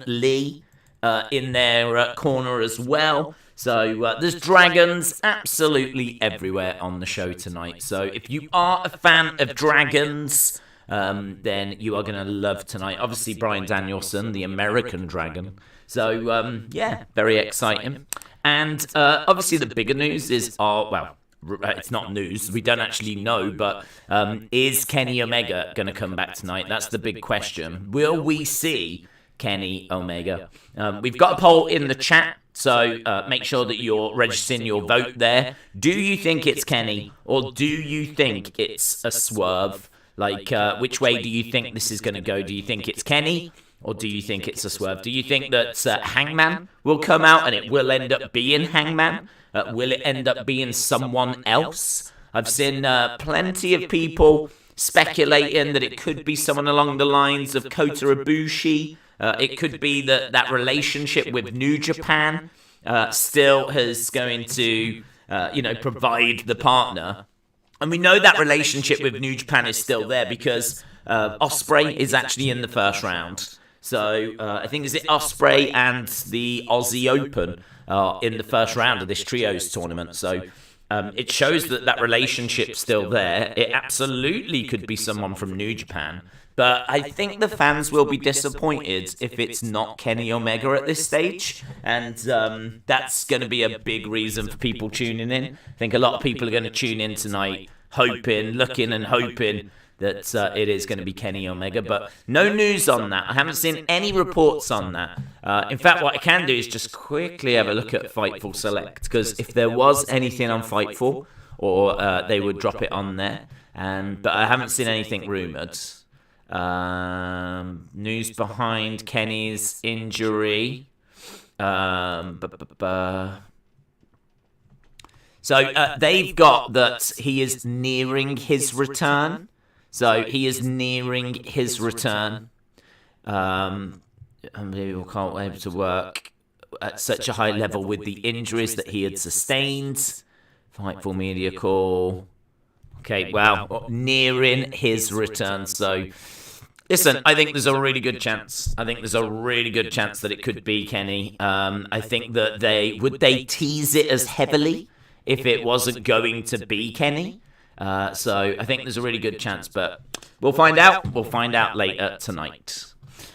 Lee in their corner as well. So there's dragons absolutely everywhere on the show tonight. So if you are a fan of dragons, then you are going to love tonight. Obviously, Bryan Danielson, the American Dragon. So, yeah, very exciting. And obviously the bigger news is, it's not news. We don't actually know, but is Kenny Omega going to come back tonight? That's the big question. Will we see Kenny Omega? We've got a poll in the chat. So make sure that you're registering your vote there. Do you think it's Kenny, or do you think it's a swerve? Like, which way do you think this is going to go? Do you think it's Kenny, or do you think it's a swerve? Do you think that Hangman will come out and it will end up being Hangman? Will it end up being someone else? I've seen plenty of people speculating that it could be someone along the lines of Kota Ibushi. It could be that relationship with New Japan still is going to, provide the partner. And we know that relationship with New Japan is still there because Ospreay is actually in the first round. So I think, is it Ospreay and the Aussie Open in the first round of this trios tournament. So it shows that relationship's still there. It absolutely could be someone from New Japan. But I think the fans will be disappointed if it's not Kenny Omega at this stage. And that's going to be a big reason for people tuning in. I think a lot of people are going to tune in tonight, looking and hoping that it is going to be Kenny Omega. But no news on that. I haven't seen any reports on that. In fact, what I can do is just quickly have a look at Fightful Select. Because if there was anything on Fightful, or they would drop it on there. But I haven't seen anything rumoured. News behind Kenny's injury. So they've got that he is nearing his return. Unbelievable, can't be able to work at such a high level with the injuries that he had sustained. Fightful media call. Okay, wow, nearing his return. So, listen, I think there's a really good chance. that it could be Kenny. I think that they tease it as heavily if it wasn't going to be Kenny. So I think there's a really good chance, but we'll find out. We'll find out later tonight.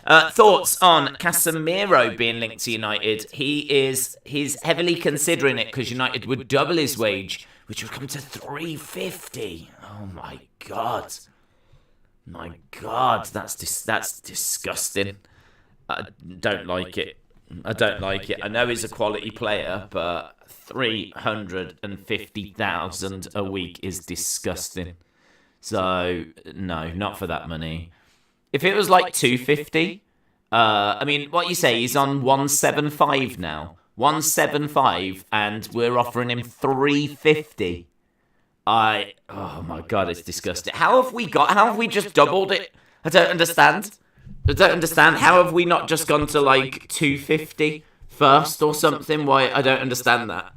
Thoughts on Casemiro being linked to United? He's heavily considering it because United would double his wage, which would come to $350. Oh my god! That's disgusting. I don't like it. I know he's a quality player, but 350,000 a week is disgusting. So no, not for that money. If it was like 250, I mean, what you say? He's on 175 now. 175, and we're offering him 350. Oh my god, it's disgusting. How have we just doubled it? I don't understand. How have we not just gone to like 250 first or something? Why? I don't understand that.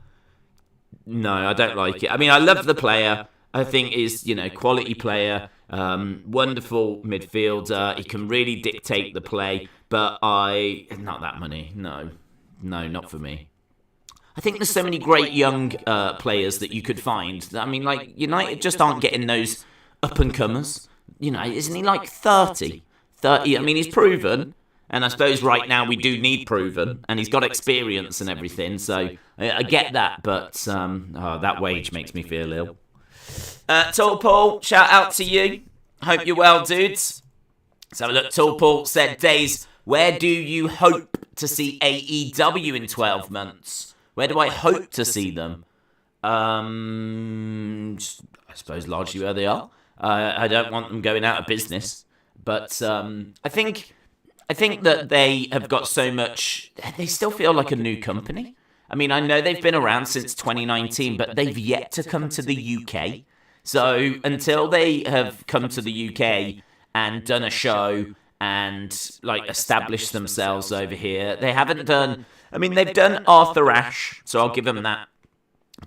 No, I don't like it. I mean, I love the player. I think he's, quality player, wonderful midfielder. He can really dictate the play, but not that money. No, not for me. I think there's so many great young players that you could find. I mean, like, United just aren't getting those up-and-comers. Isn't he like 30? I mean, he's proven, and I suppose right now we do need proven, and he's got experience and everything, so I get that, but that wage makes me feel ill. Tall Paul, shout out to you. Hope you're well, dudes. So look, Tall Paul said, Days, where do you hope to see AEW in 12 months? Where do I hope to see them? I suppose largely where they are. I don't want them going out of business. But I think that they have got so much... They still feel like a new company. I mean, I know they've been around since 2019, but they've yet to come to the UK. So until they have come to the UK and done a show and like established themselves over here, they haven't done... I mean, they've done Arthur Ashe, so I'll give them that.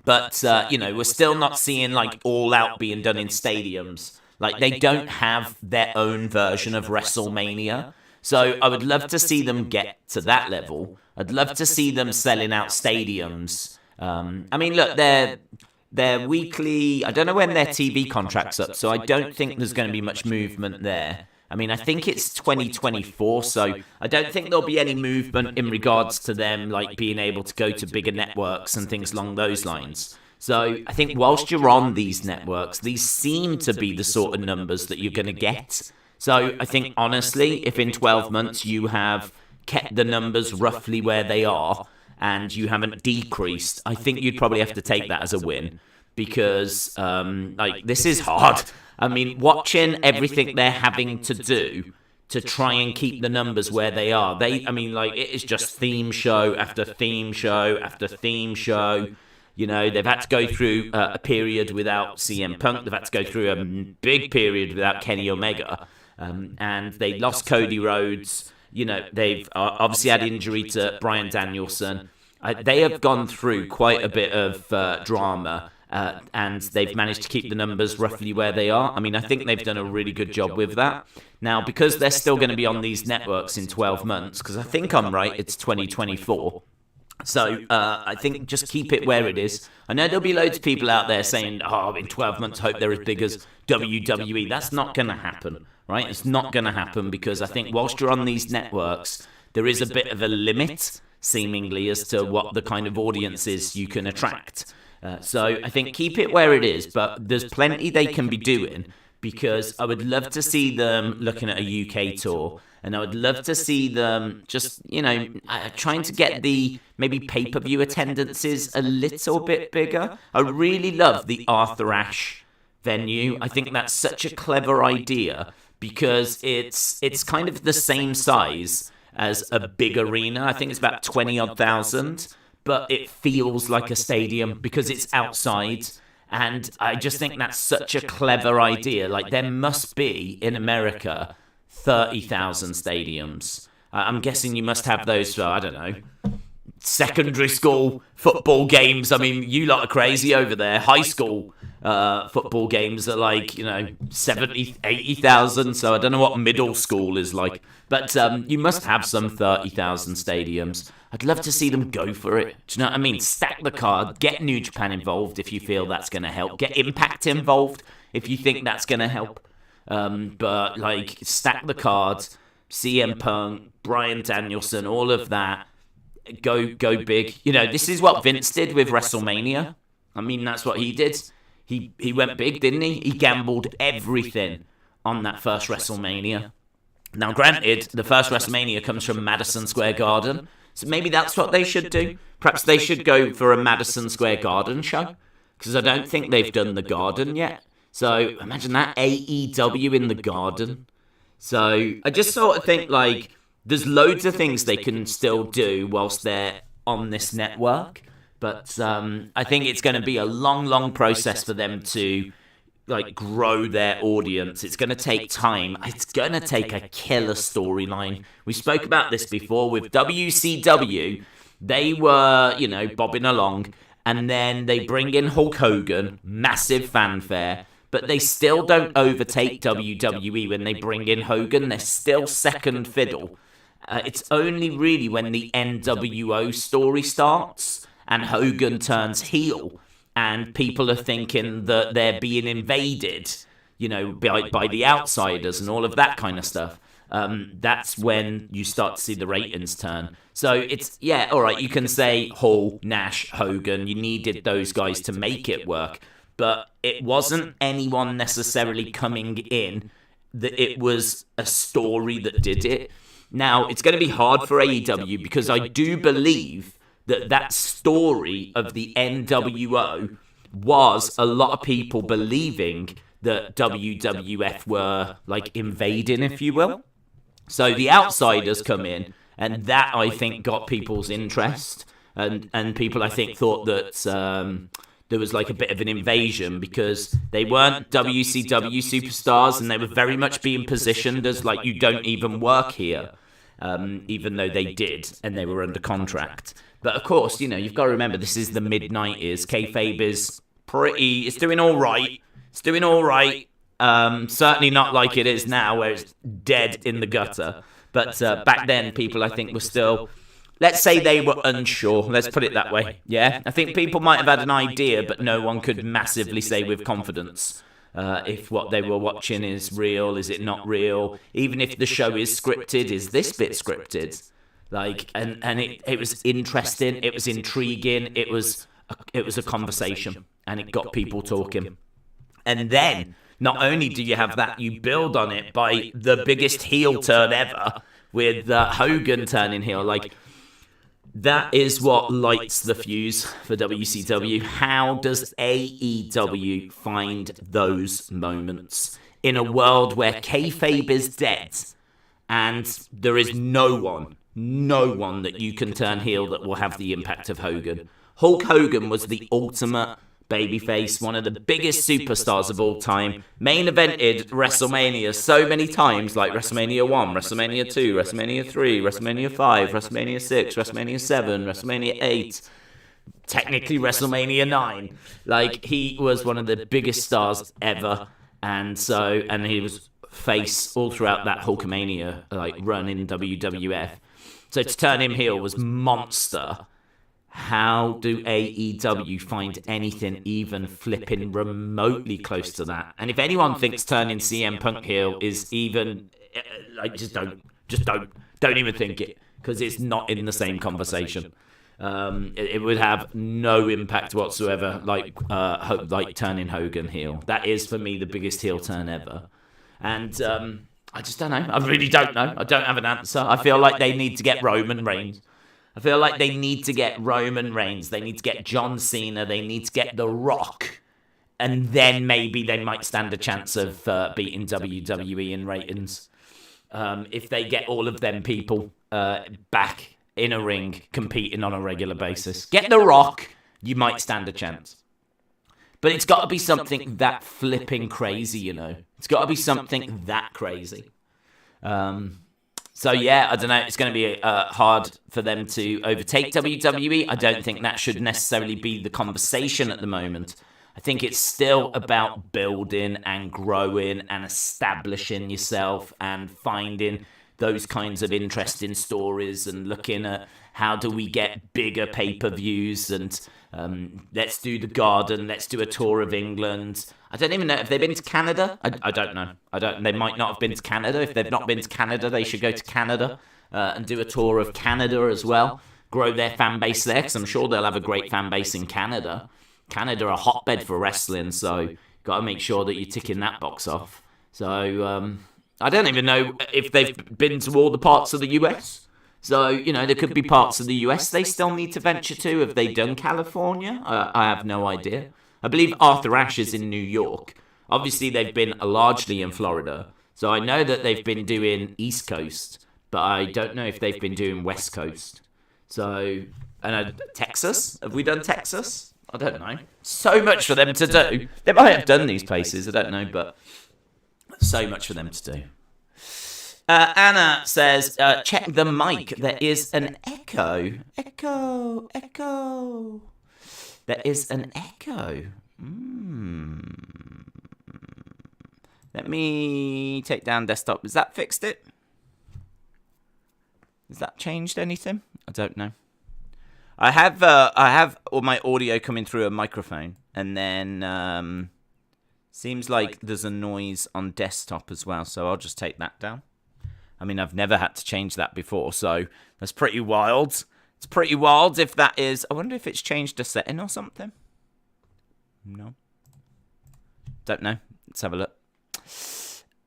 But, we're still not seeing like All Out being done in stadiums. Like, they don't have their own version of WrestleMania. So I would love to see them get to that level. I'd love to see them selling out stadiums. I mean, look, they're weekly. I don't know when their TV contract's up, so I don't think there's going to be much movement there. I mean, I think it's 2024, so I don't think there'll be any movement in regards to them like being able to go to bigger networks and things along those lines. So I think whilst you're on these networks, these seem to be the sort of numbers that you're going to get. So I think, honestly, if in 12 months you have kept the numbers roughly where they are and you haven't decreased, I think you'd probably have to take that as a win, because this is hard. I mean, watching everything they're having to do to try and keep the numbers where they are. It is just theme show after theme show after theme show. You know, they've had to go through a period without CM Punk. They've had to go through a big period without Kenny Omega. And they lost Cody Rhodes. You know, they've obviously had injury to Bryan Danielson. They have gone through quite a bit of drama. And they've managed to keep the numbers roughly where they are. I mean, I think they've done a really good job with that. Now, because they're still going to be on these networks in 12 months, because I think I'm right, it's 2024. So I think just keep it where it is. I know there'll be loads of people out there saying, in 12 months, hope they're as big as WWE. That's not going to happen, right? It's not going to happen, because I think whilst you're on these networks, there is a bit of a limit, seemingly, as to what the kind of audiences you can attract. So I think keep it where it is, but there's plenty they can be doing, because I would love to see them looking at a UK tour, and I would love to see them just, trying to get the maybe pay-per-view attendances a little bit bigger. I really love the Arthur Ashe venue. I think that's such a clever idea, because it's kind of the same size as a big arena. I think it's about 20-odd thousand. But it feels like a stadium because it's outside. And I just think that's such a clever idea. Like, there must be, in America, 30,000 stadiums. I'm guessing you must have those for, I don't know, secondary school football games. I mean, you lot are crazy over there. High school football games are like, 70, 80,000. So I don't know what middle school is like. But you must have some 30,000 stadiums. I'd love to see them go for it. Do you know what I mean? Stack the card. Get New Japan involved if you feel that's going to help. Get Impact involved if you think that's going to help. But, stack the card. CM Punk, Bryan Danielson, all of that. Go big. This is what Vince did with WrestleMania. I mean, that's what he did. He went big, didn't he? He gambled everything on that first WrestleMania. Now, granted, the first WrestleMania comes from Madison Square Garden. So maybe that's what they should do. Perhaps they should go for a Madison Square Garden show, because I don't think they've done the Garden yet. So imagine that, AEW in the Garden. So I just sort of think, there's loads of things they can still do whilst they're on this network. But I think it's going to be a long, long process for them to grow their audience. It's going to take time. It's going to take a killer storyline. We spoke about this before with WCW. They were, bobbing along, and then they bring in Hulk Hogan, massive fanfare, but they still don't overtake WWE when they bring in Hogan. They're still second fiddle. It's only really when the NWO story starts and Hogan turns heel, and people are thinking that they're being invaded, by the outsiders and all of that kind of stuff. That's when you start to see the ratings turn. So it's, all right, you can say Hall, Nash, Hogan, you needed those guys to make it work. But it wasn't anyone necessarily coming in, that it was a story that did it. Now, it's going to be hard for AEW, because I do believe that story of the NWO was a lot of people believing that WWF were invading, if you will. So the outsiders come in, and that, I think, got people's interest, and people, I think, thought that there was a bit of an invasion, because they weren't WCW superstars, and they were very much being positioned as you don't even work here, even though they did, and they were under contract. But of course, you've got to remember, this is the mid-90s. Kayfabe is it's doing all right. It's doing all right. Certainly not like it is now, where it's dead in the gutter. But back then, people, I think, were still... Let's say they were unsure. Let's put it that way. Yeah? I think people might have had an idea, but no one could massively say with confidence if what they were watching is real, is it not real? Even if the show is scripted, is this bit scripted? Like, and it was interesting, it was intriguing, it was a conversation, and it got people talking. And then, not only do you have that, you build on it by the biggest heel turn ever, with Hogan turning heel. Like, that is what lights the fuse for WCW. How does AEW find those moments in a world where kayfabe is dead and there is no one that you can turn heel that will have the impact of Hogan? Hulk Hogan was the ultimate babyface, one of the biggest superstars of all time. Main evented WrestleMania so many times, like WrestleMania 1, WrestleMania 2, WrestleMania 3, WrestleMania 5, WrestleMania 6, WrestleMania 7, WrestleMania 8, technically WrestleMania 9. Like, he was one of the biggest stars ever, and he was face all throughout that Hulkamania run in WWF. So to turn him heel was monster. How do AEW find anything even flipping remotely close to that? And if anyone thinks turning CM Punk heel is even, just don't even think it, because it's not in the same conversation. It would have no impact whatsoever, like turning Hogan heel. That is, for me, the biggest heel turn ever. And I just don't know. I really don't know. I don't have an answer. I feel like they need to get Roman Reigns. I feel like they need to get Roman Reigns. They need to get John Cena. They need to get The Rock. And then maybe they might stand a chance of beating WWE in ratings. If they get all of them people back in a ring competing on a regular basis. Get The Rock, you might stand a chance. But it's got to be something that flipping crazy, you know. It's got to be something that crazy. So, yeah, I don't know. It's going to be hard for them to overtake WWE. I don't think that should necessarily be the conversation at the moment. I think it's still about building and growing and establishing yourself and finding those kinds of interesting stories and looking at how do we get bigger pay-per-views and let's do the Garden, let's do a tour of England. I don't even know. Have they been to Canada? I don't know. They might not have been to Canada. If they've not been to Canada, they should go to Canada and do a tour of Canada as well. Grow their fan base there, because I'm sure they'll have a great fan base in Canada. Canada, a hotbed for wrestling, so got to make sure that you're ticking that box off. So I don't even know if they've been to all the parts of the US. So, you know, there could be parts of the US they still need to venture to. Have they done California? I have no idea. I believe Arthur Ashe is in New York. Obviously, they've been largely in Florida. So I know that they've been doing East Coast, but I don't know if they've been doing West Coast. So, and Texas? Have we done Texas? I don't know. So much for them to do. They might have done these places, I don't know, but so much for them to do. Anna says, check the mic. There is an echo. Echo. There is an echo. Let me take down desktop. Has that fixed it? Has that changed anything? I don't know. I have all my audio coming through a microphone, and then seems like there's a noise on desktop as well, so I'll just take that down. I mean, I've never had to change that before, so that's pretty wild. It's pretty wild if that is... I wonder if it's changed a setting or something. No. Don't know. Let's have a look.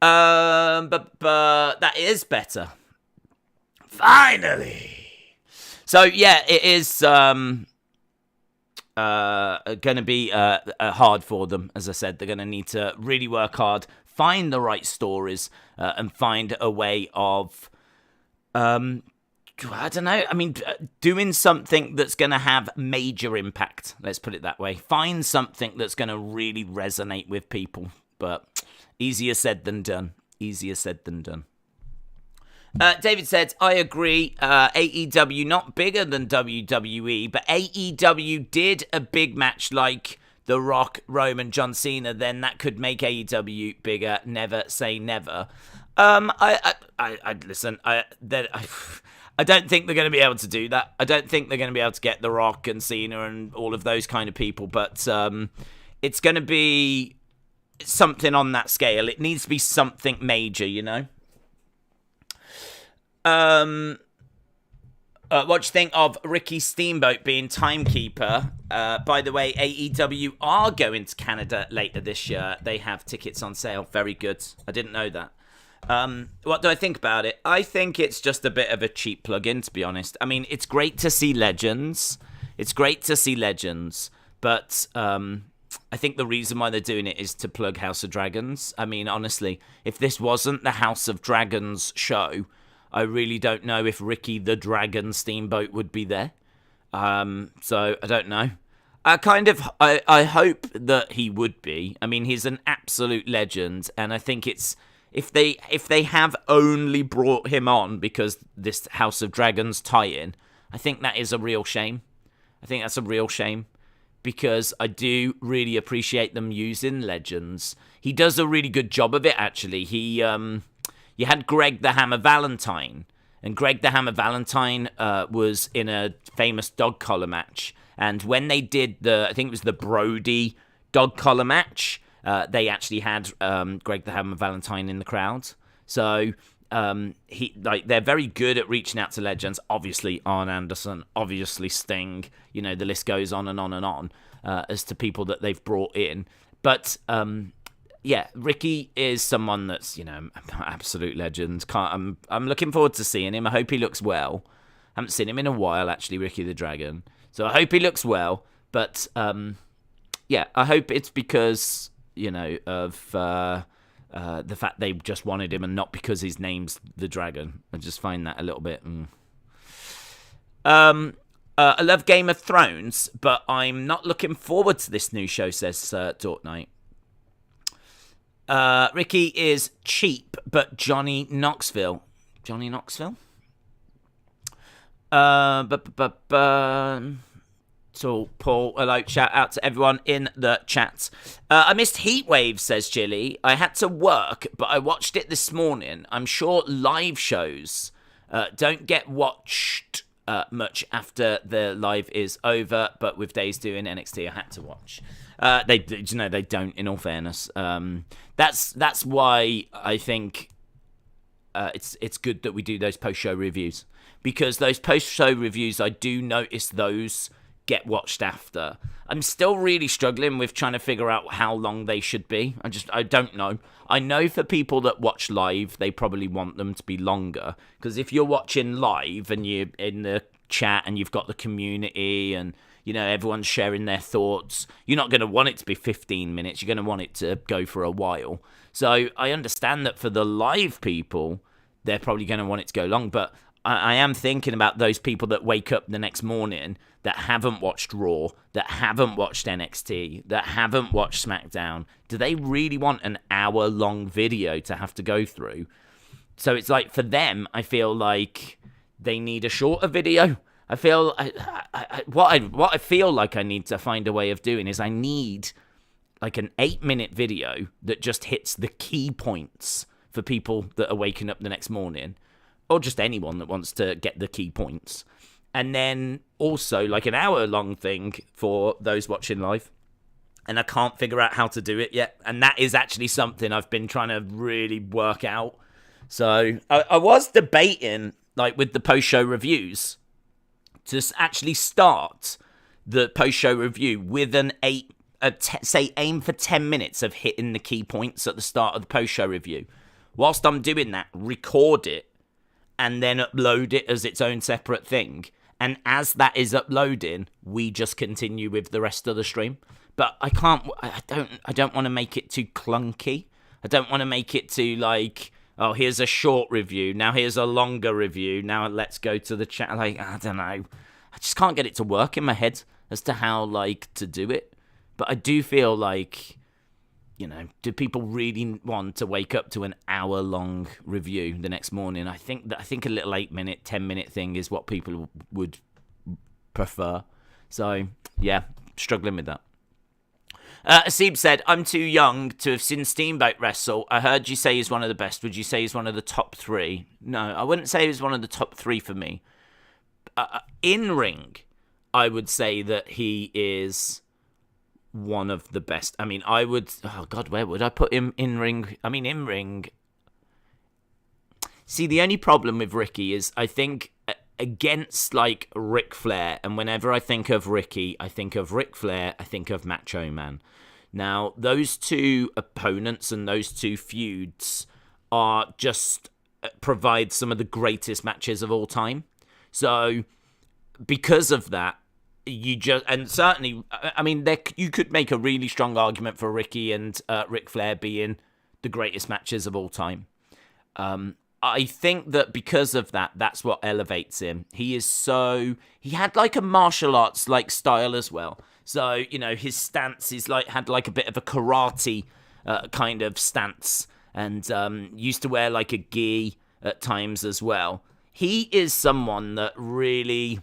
But that is better. Finally! So, yeah, it is going to be hard for them, as I said. They're going to need to really work hard, find the right stories, and find a way of, I don't know, I mean, doing something that's going to have major impact. Let's put it that way. Find something that's going to really resonate with people. But easier said than done. Easier said than done. David said, I agree, AEW not bigger than WWE, but AEW did a big match like The Rock, Roman, John Cena, then that could make AEW bigger. Never say never. I listen. I don't think they're going to be able to do that. I don't think they're going to be able to get The Rock and Cena and all of those kind of people. But it's going to be something on that scale. It needs to be something major, you know. What do you think of Ricky Steamboat being timekeeper? By the way, AEW are going to Canada later this year. They have tickets on sale. Very good. I didn't know that. What do I think about it? I think it's just a bit of a cheap plug-in, to be honest. I mean, it's great to see legends. But I think the reason why they're doing it is to plug House of Dragons. I mean, honestly, if this wasn't the House of Dragons show, I really don't know if Ricky the Dragon Steamboat would be there. So I don't know. I hope that he would be. I mean, he's an absolute legend, and I think it's if they have only brought him on because this House of Dragons tie-in, I think that is a real shame. I think that's a real shame because I do really appreciate them using legends. He does a really good job of it, actually. You had Greg the Hammer Valentine, and Greg the Hammer Valentine was in a famous dog collar match. And when they did I think it was the Brody dog collar match, they actually had Greg the Hammer Valentine in the crowd. So they're very good at reaching out to legends. Obviously, Arn Anderson, obviously Sting. You know, the list goes on and on and on as to people that they've brought in. But yeah, Ricky is someone that's, you know, absolute legend. I'm looking forward to seeing him. I hope he looks well. I haven't seen him in a while, actually, Ricky the Dragon. So I hope he looks well. But yeah, I hope it's because, you know, of the fact they just wanted him and not because his name's the Dragon. I just find that a little bit. I love Game of Thrones, but I'm not looking forward to this new show, says Dork Knight. Ricky is cheap, but Johnny Knoxville. Johnny Knoxville? So, Paul, hello, shout out to everyone in the chat. I missed Heatwave, says Jilly. I had to work, but I watched it this morning. I'm sure live shows don't get watched much after the live is over, but with Days doing NXT, I had to watch. They don't, in all fairness. That's why I think it's good that we do those post-show reviews. Because those post-show reviews, I do notice those get watched after. I'm still really struggling with trying to figure out how long they should be. I don't know. I know for people that watch live, they probably want them to be longer. Because if you're watching live and you're in the chat and you've got the community and, you know, everyone's sharing their thoughts, you're not going to want it to be 15 minutes. You're going to want it to go for a while. So I understand that for the live people, they're probably going to want it to go long. But I am thinking about those people that wake up the next morning that haven't watched Raw, that haven't watched NXT, that haven't watched SmackDown. Do they really want an hour-long video to have to go through? So it's like, for them, I feel like they need a shorter video. I feel what I feel like I need to find a way of doing is I need like an 8-minute video that just hits the key points for people that are waking up the next morning, or just anyone that wants to get the key points. And then also like an hour-long thing for those watching live. And I can't figure out how to do it yet. And that is actually something I've been trying to really work out. So I was debating, like with the post-show reviews, to actually start the post-show review with aim for 10 minutes of hitting the key points at the start of the post-show review. Whilst I'm doing that, record it and then upload it as its own separate thing. And as that is uploading, we just continue with the rest of the stream. But I don't want to make it too clunky. I don't want to make it too like, oh, here's a short review. Now here's a longer review. Now let's go to the chat. Like, I don't know. I just can't get it to work in my head as to how, like, to do it. But I do feel like, you know, do people really want to wake up to an hour-long review the next morning? I think a little 8-minute, 10-minute thing is what people would prefer. So, yeah, struggling with that. Asib said, I'm too young to have seen Steamboat wrestle. I heard you say he's one of the best. Would you say he's one of the top 3? No, I wouldn't say he's one of the top 3 for me. In ring, I would say that he is one of the best. I mean, I would... Oh, God, where would I put him in ring? I mean, in ring... See, the only problem with Ricky is I think against, like, Ric Flair, and whenever I think of Ricky, I think of Ric Flair, I think of Macho Man. Now, those two opponents and those two feuds are just... provide some of the greatest matches of all time. So, because of that, you just... And certainly, I mean, you could make a really strong argument for Ricky and Ric Flair being the greatest matches of all time. I think that because of that, that's what elevates him. He is so... He had like a martial arts like style as well. So, you know, his stance is like had like a bit of a karate kind of stance. And used to wear like a gi at times as well. He is someone that really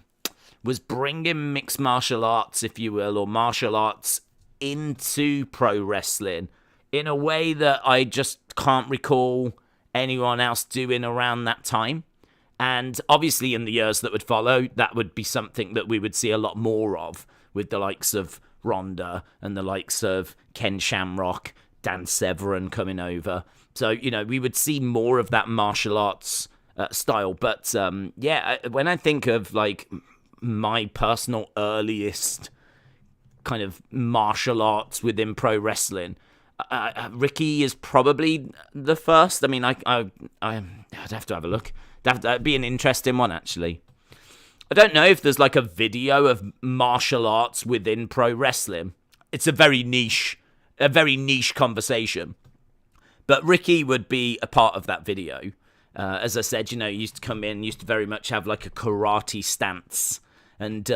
was bringing mixed martial arts, if you will, or martial arts into pro wrestling in a way that I just can't recall anyone else doing around that time. And obviously in the years that would follow, that would be something that we would see a lot more of with the likes of Ronda and the likes of Ken Shamrock, Dan Severn coming over. So, you know, we would see more of that martial arts style. But, when I think of, like, my personal earliest kind of martial arts within pro wrestling, Ricky is probably the first. I mean, I'd have to have a look. That'd be an interesting one, actually. I don't know if there's like a video of martial arts within pro wrestling. It's a very niche conversation. But Ricky would be a part of that video. As I said, you know, he used to come in, used to very much have like a karate stance. And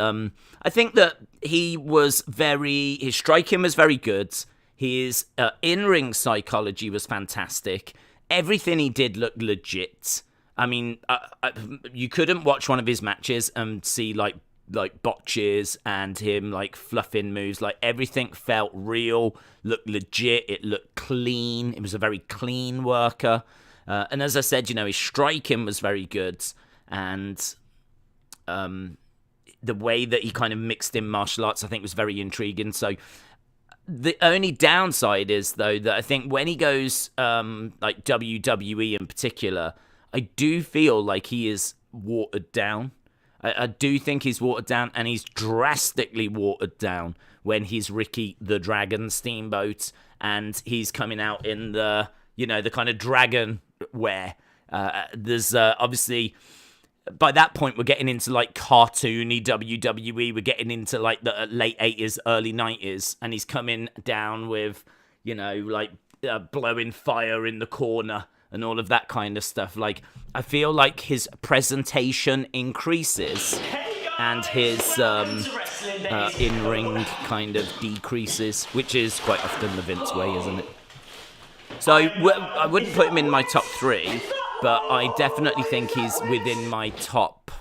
I think that his striking was very good. His in-ring psychology was fantastic. Everything he did looked legit. I mean, you couldn't watch one of his matches and see like botches and him like fluffing moves. Like everything felt real, looked legit. It looked clean. It was a very clean worker. And as I said, you know, his striking was very good. And the way that he kind of mixed in martial arts, I think, was very intriguing. So the only downside is, though, that I think when he goes like WWE in particular, I do feel like he is watered down. I do think he's watered down, and he's drastically watered down when he's Ricky the Dragon Steamboat, and he's coming out in the, you know, the kind of dragon wear. There's obviously, by that point, we're getting into like cartoony WWE. We're getting into like the late 80s, early 90s, and he's coming down with, you know, like blowing fire in the corner and all of that kind of stuff. Like, I feel like his presentation increases and his in-ring kind of decreases, which is quite often the Vince way, isn't it? So I wouldn't put him in my top 3, but I definitely think he's within my top,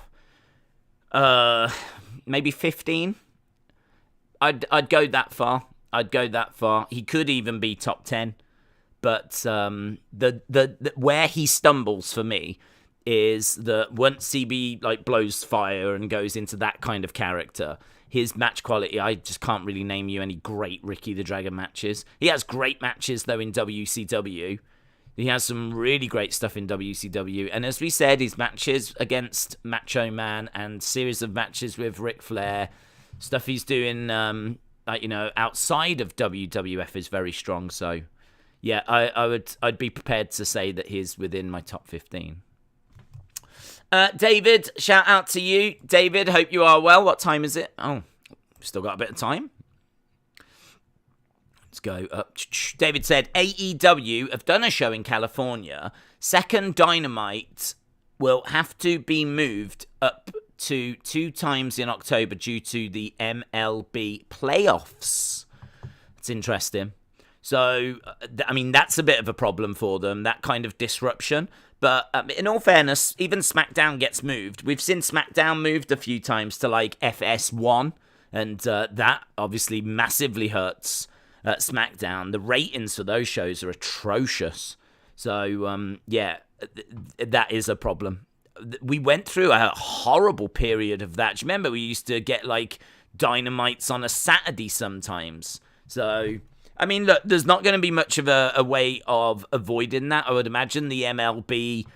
maybe 15. I'd go that far. He could even be top 10. But the where he stumbles for me is that once CB like blows fire and goes into that kind of character, his match quality, I just can't really name you any great Ricky the Dragon matches. He has great matches though in WCW. He has some really great stuff in WCW, and as we said, his matches against Macho Man and series of matches with Ric Flair, stuff he's doing, like, you know, outside of WWF is very strong. So. Yeah, I'd be prepared to say that he's within my top 15. David, shout out to you. David, hope you are well. What time is it? Oh, still got a bit of time. Let's go up. David said, AEW have done a show in California. Second Dynamite will have to be moved up to 2 times in October due to the MLB playoffs. It's interesting. So, I mean, that's a bit of a problem for them, that kind of disruption. But in all fairness, even SmackDown gets moved. We've seen SmackDown moved a few times to, like, FS1. And that obviously massively hurts SmackDown, the ratings for those shows are atrocious. So, that is a problem. We went through a horrible period of that. Do you remember we used to get, like, Dynamites on a Saturday sometimes? So, I mean, look, there's not going to be much of a way of avoiding that. I would imagine the MLB,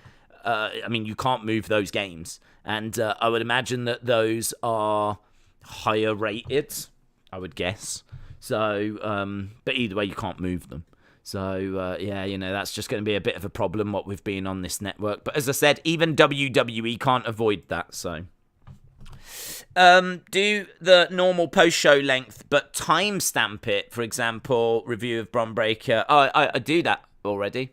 you can't move those games. And I would imagine that those are higher rated, I would guess. So, but either way, you can't move them. So, that's just going to be a bit of a problem, what we've been on this network. But as I said, even WWE can't avoid that, so. Do the normal post-show length, but timestamp it. For example, review of Bron Breakker. I do that already.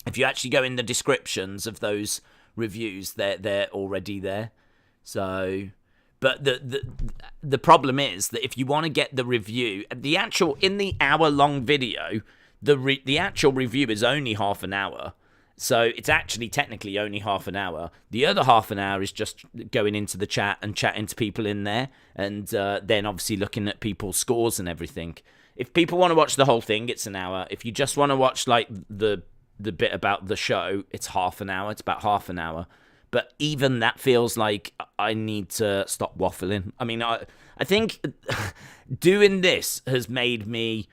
If you actually go in the descriptions of those reviews, they're already there. So... But the problem is that if you want to get the review, in the hour-long video, the actual review is only half an hour. So it's actually technically only half an hour. The other half an hour is just going into the chat and chatting to people in there, and then obviously looking at people's scores and everything. If people want to watch the whole thing, it's an hour. If you just want to watch like the bit about the show, it's half an hour. It's about half an hour. But even that feels like I need to stop waffling. I mean, I think doing this has made me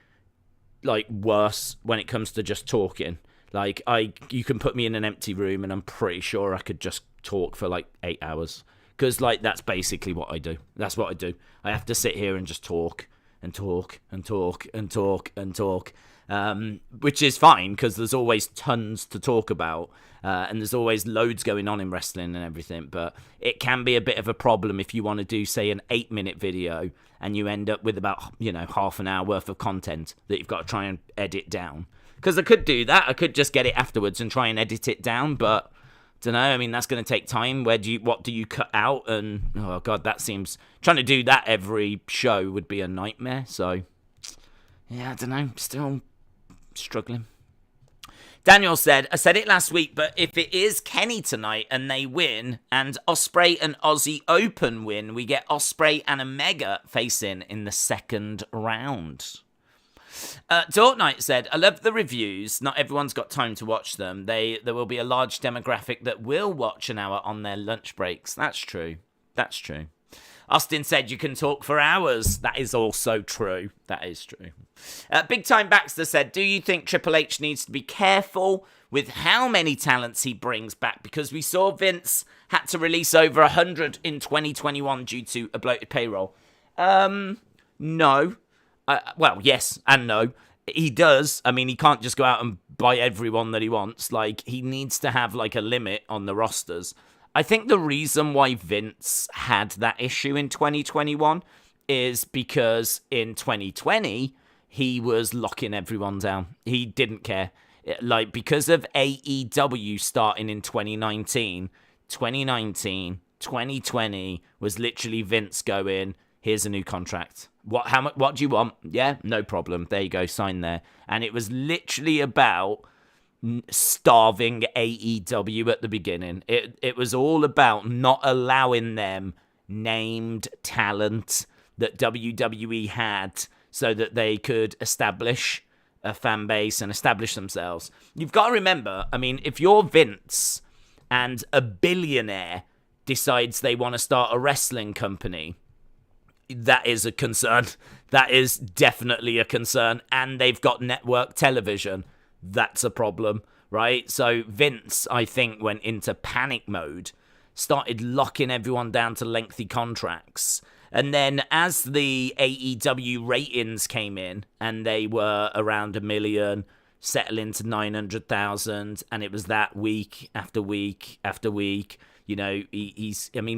like worse when it comes to just talking. Like you can put me in an empty room and I'm pretty sure I could just talk for like 8 hours. Because like that's basically what I do. That's what I do. I have to sit here and just talk and talk and talk and talk and talk. Which is fine because there's always tons to talk about. And there's always loads going on in wrestling and everything, but it can be a bit of a problem if you want to do, say, an 8-minute video and you end up with about, half an hour worth of content that you've got to try and edit down. Because I could do that. I could just get it afterwards and try and edit it down, but I don't know. I mean, that's going to take time. What do you cut out? And, oh, God, trying to do that every show would be a nightmare. So, yeah, I don't know. Still struggling. Daniel said, I said it last week, but if it is Kenny tonight and they win, and Ospreay and Aussie Open win, we get Ospreay and Omega facing in the second round. Dork Knight said, I love the reviews. Not everyone's got time to watch them. There will be a large demographic that will watch an hour on their lunch breaks. That's true. That's true. Austin said you can talk for hours. That is also true. That is true. Big Time Baxter said, do you think Triple H needs to be careful with how many talents he brings back? Because we saw Vince had to release over 100 in 2021 due to a bloated payroll. No. Well, yes and no. He does. I mean, he can't just go out and buy everyone that he wants. Like, he needs to have, like, a limit on the rosters. I think the reason why Vince had that issue in 2021 is because in 2020, he was locking everyone down. He didn't care. Like, because of AEW starting in 2019, 2020 was literally Vince going, here's a new contract. What do you want? Yeah, no problem. There you go, sign there. And it was literally about starving AEW at the beginning. It was all about not allowing them named talent that WWE had so that they could establish a fan base and establish themselves. You've got to remember, I mean, if you're Vince and a billionaire decides they want to start a wrestling company, that is a concern. That is definitely a concern. And they've got network television. That's a problem, right? So Vince, I think, went into panic mode, started locking everyone down to lengthy contracts. And then as the AEW ratings came in, and they were around 1 million, settling to 900,000, and it was that week after week after week. You know,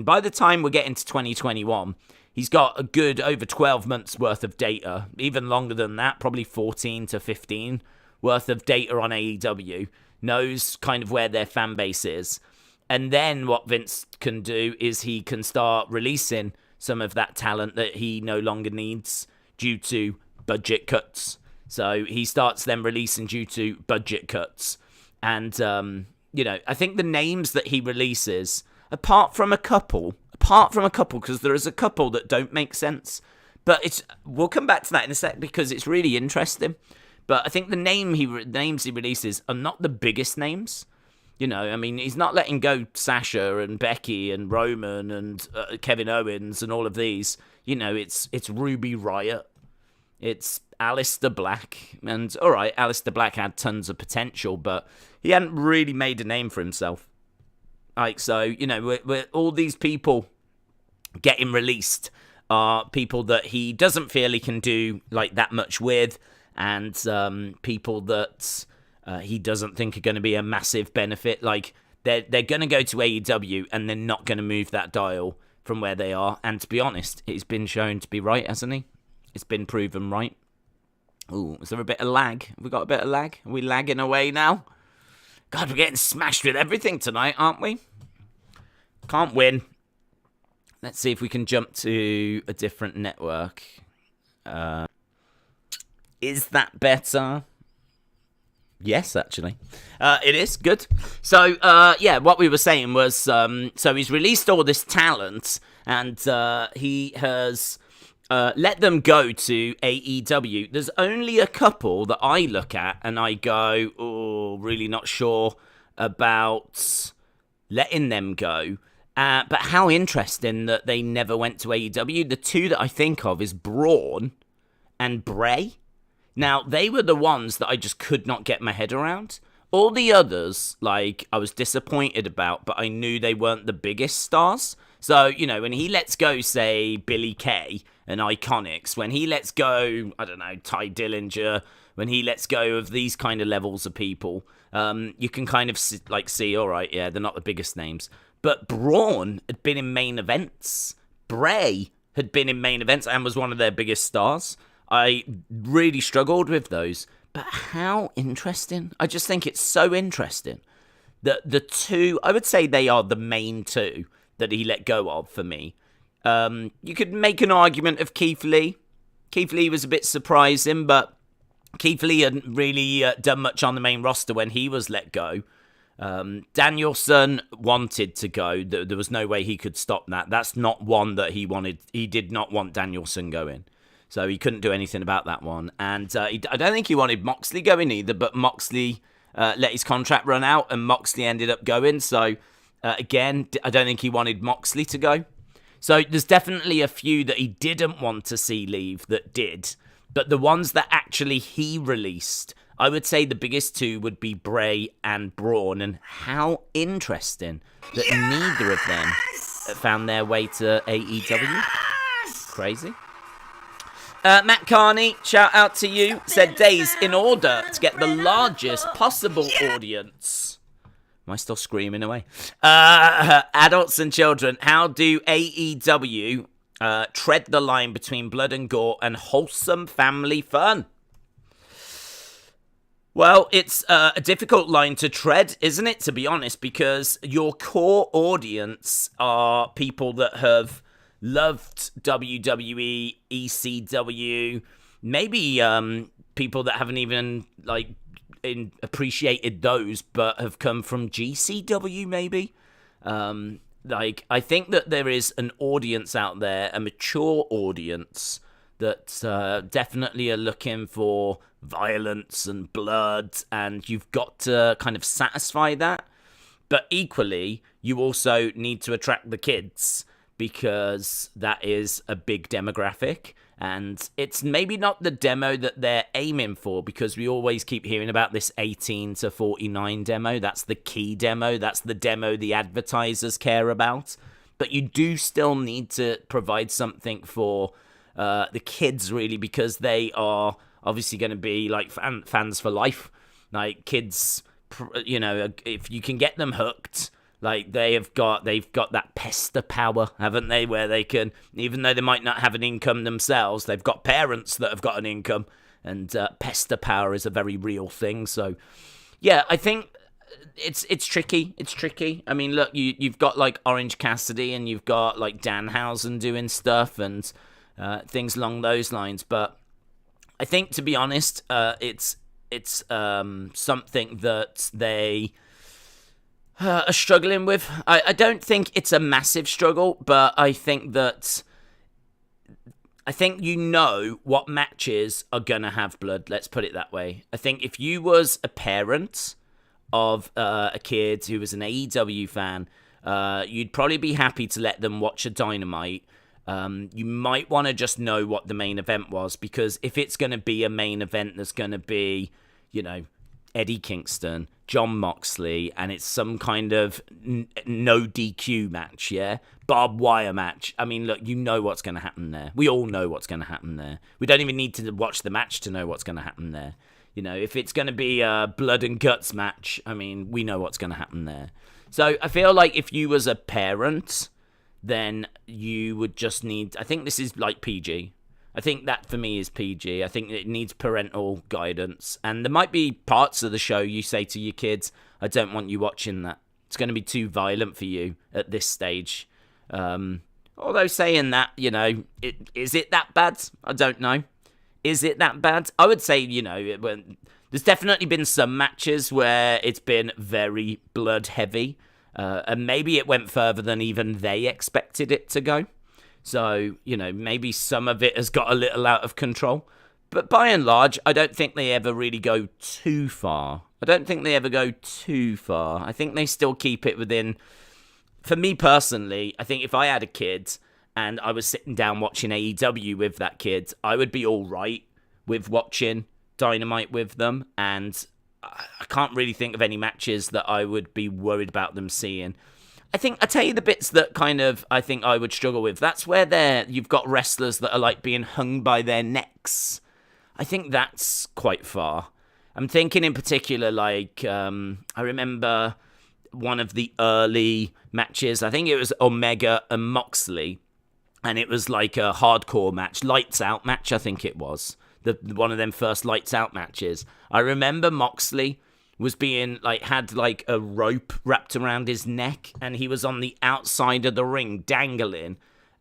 by the time we're getting to 2021, he's got a good over 12 months worth of data, even longer than that, probably 14 to 15 worth of data on AEW, knows kind of where their fan base is. And then what Vince can do is he can start releasing some of that talent that he no longer needs due to budget cuts. So he starts them releasing due to budget cuts. And, I think the names that he releases, apart from a couple, because there is a couple that don't make sense, But we'll come back to that in a sec because it's really interesting. But I think the names he releases are not the biggest names. You know, I mean, he's not letting go Sasha and Becky and Roman and Kevin Owens and all of these. You know, it's Ruby Riott. It's Aleister Black. And, all right, Aleister Black had tons of potential, but he hadn't really made a name for himself. Like, so, you know, we're all these people getting released are people that he doesn't feel he can do, like, that much with, and people that he doesn't think are going to be a massive benefit. Like, they're going to go to AEW, and they're not going to move that dial from where they are. And to be honest, he's been shown to be right, hasn't he? It's been proven right. Ooh, is there a bit of lag? Have we got a bit of lag? Are we lagging away now? God, we're getting smashed with everything tonight, aren't we? Can't win. Let's see if we can jump to a different network. Is that better? Yes, actually. It is. Good. So, yeah, what we were saying was, so he's released all this talent, and he has let them go to AEW. There's only a couple that I look at, and I go, oh, really not sure about letting them go. But how interesting that they never went to AEW. The two that I think of is Braun and Bray. Now, they were the ones that I just could not get my head around. All the others, like, I was disappointed about, but I knew they weren't the biggest stars. So, you know, when he lets go, say, Billy Kay and Iconics, when he lets go, I don't know, Ty Dillinger, when he lets go of these kind of levels of people, you can kind of, see, all right, yeah, they're not the biggest names. But Braun had been in main events. Bray had been in main events and was one of their biggest stars. I really struggled with those. But how interesting. I just think it's so interesting that the two, I would say they are the main two that he let go of for me. You could make an argument of Keith Lee. Keith Lee was a bit surprising, but Keith Lee hadn't really done much on the main roster when he was let go. Danielson wanted to go. There was no way he could stop that. That's not one that he wanted. He did not want Danielson going. So he couldn't do anything about that one. And I don't think he wanted Moxley going either, but Moxley let his contract run out and Moxley ended up going. So again, I don't think he wanted Moxley to go. So there's definitely a few that he didn't want to see leave that did. But the ones that actually he released, I would say the biggest two would be Bray and Braun. And how interesting that neither of them found their way to AEW. Crazy. Matt Carney, shout out to you, said days in order to get the largest possible audience. Am I still screaming away? Adults and children, how do AEW tread the line between blood and gore and wholesome family fun? Well, it's a difficult line to tread, isn't it, to be honest, because your core audience are people that have loved WWE, ECW, maybe people that haven't even appreciated those, but have come from GCW maybe. I think that there is an audience out there, a mature audience that definitely are looking for violence and blood, and you've got to kind of satisfy that. But equally, you also need to attract the kids, because that is a big demographic, and it's maybe not the demo that they're aiming for, because we always keep hearing about this 18 to 49 demo. That's the key demo. That's the demo the advertisers care about. But you do still need to provide something for the kids, really, because they are obviously going to be like fans for life. Like, kids, you know, if you can get them hooked, like, they've got that pester power, haven't they? Where they can, even though they might not have an income themselves, they've got parents that have got an income, and pester power is a very real thing. So, yeah, I think it's tricky. It's tricky. I mean, look, you've got like Orange Cassidy, and you've got like Danhausen doing stuff and things along those lines. But I think, to be honest, it's something that they are struggling with. I don't think it's a massive struggle, but I think that I think you know what matches are going to have blood. Let's put it that way. I think if you was a parent of a kid who was an AEW fan, you'd probably be happy to let them watch a Dynamite. You might want to just know what the main event was, because if it's going to be a main event that's going to be, Eddie Kingston, John Moxley, and it's some kind of no DQ match, yeah? Barbed wire match. I mean, look, you know what's going to happen there. We all know what's going to happen there. We don't even need to watch the match to know what's going to happen there. If it's going to be a blood and guts match, I mean, we know what's going to happen there. So I feel like if you was a parent, then you would just need... I think this is like PG. I think that for me is PG. I think it needs parental guidance. And there might be parts of the show you say to your kids, I don't want you watching that. It's going to be too violent for you at this stage. Although saying that, is it that bad? I don't know. Is it that bad? I would say, there's definitely been some matches where it's been very blood heavy. And maybe it went further than even they expected it to go. So, maybe some of it has got a little out of control. But by and large, I don't think they ever really go too far. I think they still keep it within... For me personally, I think if I had a kid and I was sitting down watching AEW with that kid, I would be all right with watching Dynamite with them. And I can't really think of any matches that I would be worried about them seeing. I tell you the bits that kind of I think I would struggle with. That's where you've got wrestlers that are like being hung by their necks. I think that's quite far. I'm thinking in particular, like, I remember one of the early matches. I think it was Omega and Moxley. And it was like a hardcore match. Lights Out match, I think it was. One of them first Lights Out matches. I remember Moxley was being had a rope wrapped around his neck, and he was on the outside of the ring dangling.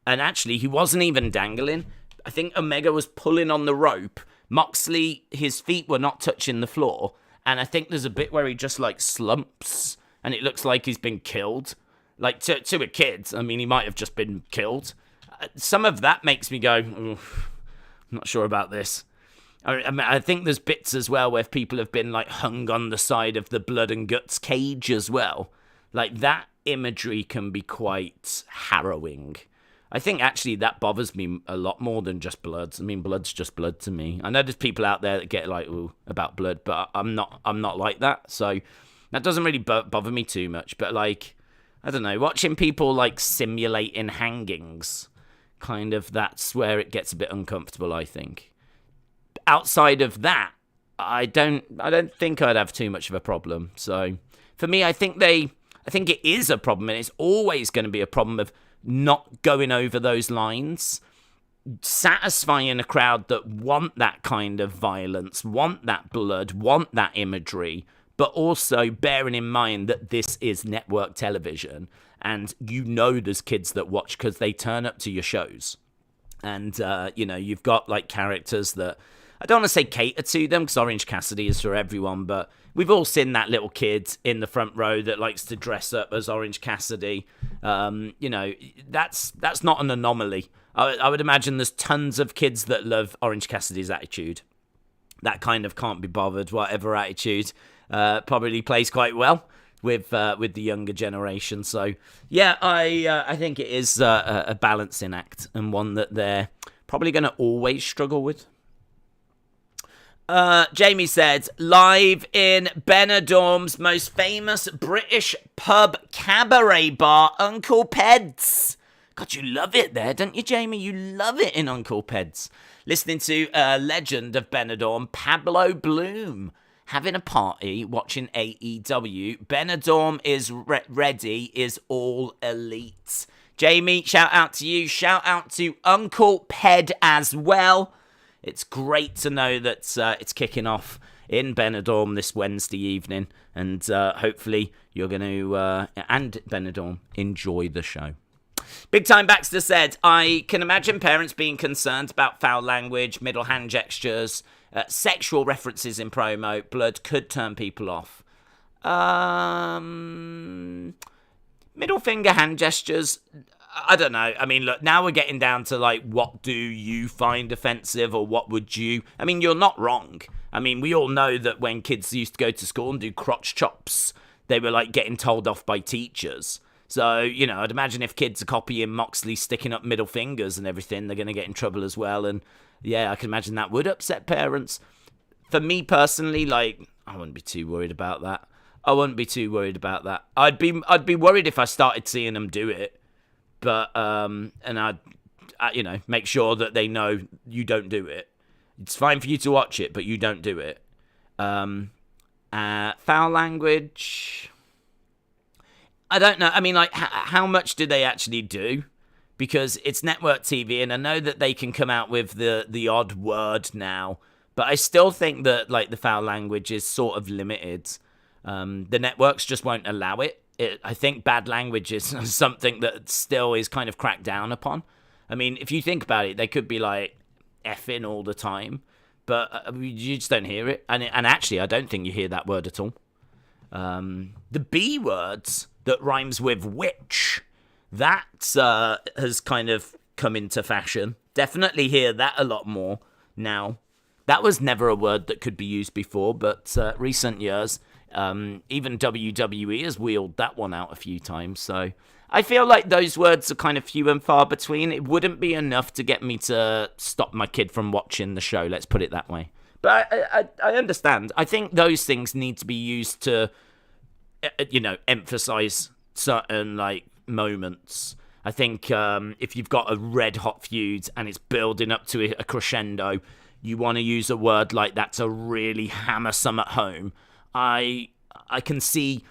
And actually, he wasn't even dangling. I think Omega was pulling on the rope. Moxley, his feet were not touching the floor. And I think there's a bit where he just slumps, and it looks like he's been killed. To a kid, I mean, he might have just been killed. Some of that makes me go, I'm not sure about this. I think there's bits as well where people have been hung on the side of the blood and guts cage as well. That imagery can be quite harrowing. I think actually that bothers me a lot more than just blood. I mean, blood's just blood to me. I know there's people out there that get ooh, about blood, but I'm not like that. So that doesn't really bother me too much. But I don't know, watching people simulating hangings, kind of that's where it gets a bit uncomfortable, I think. Outside of that, I don't think I'd have too much of a problem. So for me, I think it is a problem, and it's always going to be a problem of not going over those lines, satisfying a crowd that want that kind of violence, want that blood, want that imagery, but also bearing in mind that this is network television, and there's kids that watch because they turn up to your shows. And, you've got characters that, I don't want to say cater to them, because Orange Cassidy is for everyone, but we've all seen that little kid in the front row that likes to dress up as Orange Cassidy. That's not an anomaly. I would imagine there's tons of kids that love Orange Cassidy's attitude. That kind of can't be bothered, whatever attitude. Probably plays quite well with the younger generation. So, yeah, I think it is a balancing act, and one that they're probably going to always struggle with. Jamie said, live in Benidorm's most famous British pub cabaret bar, Uncle Ped's. God, you love it there, don't you, Jamie? You love it in Uncle Ped's. Listening to a legend of Benidorm, Pablo Bloom, having a party, watching AEW. Benidorm is ready, is all elite. Jamie, shout out to you. Shout out to Uncle Ped as well. It's great to know that it's kicking off in Benidorm this Wednesday evening, and hopefully you're going to, and Benidorm, enjoy the show. Big Time Baxter said, I can imagine parents being concerned about foul language, middle hand gestures, sexual references in promo. Blood could turn people off. Middle finger hand gestures, I don't know. I mean, look, now we're getting down to, like, what do you find offensive, or what would you... I mean, you're not wrong. I mean, we all know that when kids used to go to school and do crotch chops, they were, like, getting told off by teachers. So, you know, I'd imagine if kids are copying Moxley sticking up middle fingers and everything, they're going to get in trouble as well. And, yeah, I can imagine that would upset parents. For me personally, like, I wouldn't be too worried about that. I'd be worried if I started seeing them do it. But, and I'd, you know, make sure that they know you don't do it. It's fine for you to watch it, but you don't do it. Foul language... I don't know. I mean, like, how much do they actually do? Because it's network TV, and I know that they can come out with the odd word now, but I still think that, like, the foul language is sort of limited. The networks just won't allow it. I think bad language is something that still is kind of cracked down upon. I mean, if you think about it, they could be, like, effing all the time, but you just don't hear it. And actually, I don't think you hear that word at all. The B words that rhymes with witch, that has kind of come into fashion. Definitely hear that a lot more now. That was never a word that could be used before, but recent years, even WWE has wheeled that one out a few times. So I feel like those words are kind of few and far between. It wouldn't be enough to get me to stop my kid from watching the show, let's put it that way. But I understand. I think those things need to be used to, you know, emphasize certain, like, moments. I think if you've got a red hot feud and it's building up to a crescendo, you want to use a word like that to really hammer some at home. I can see...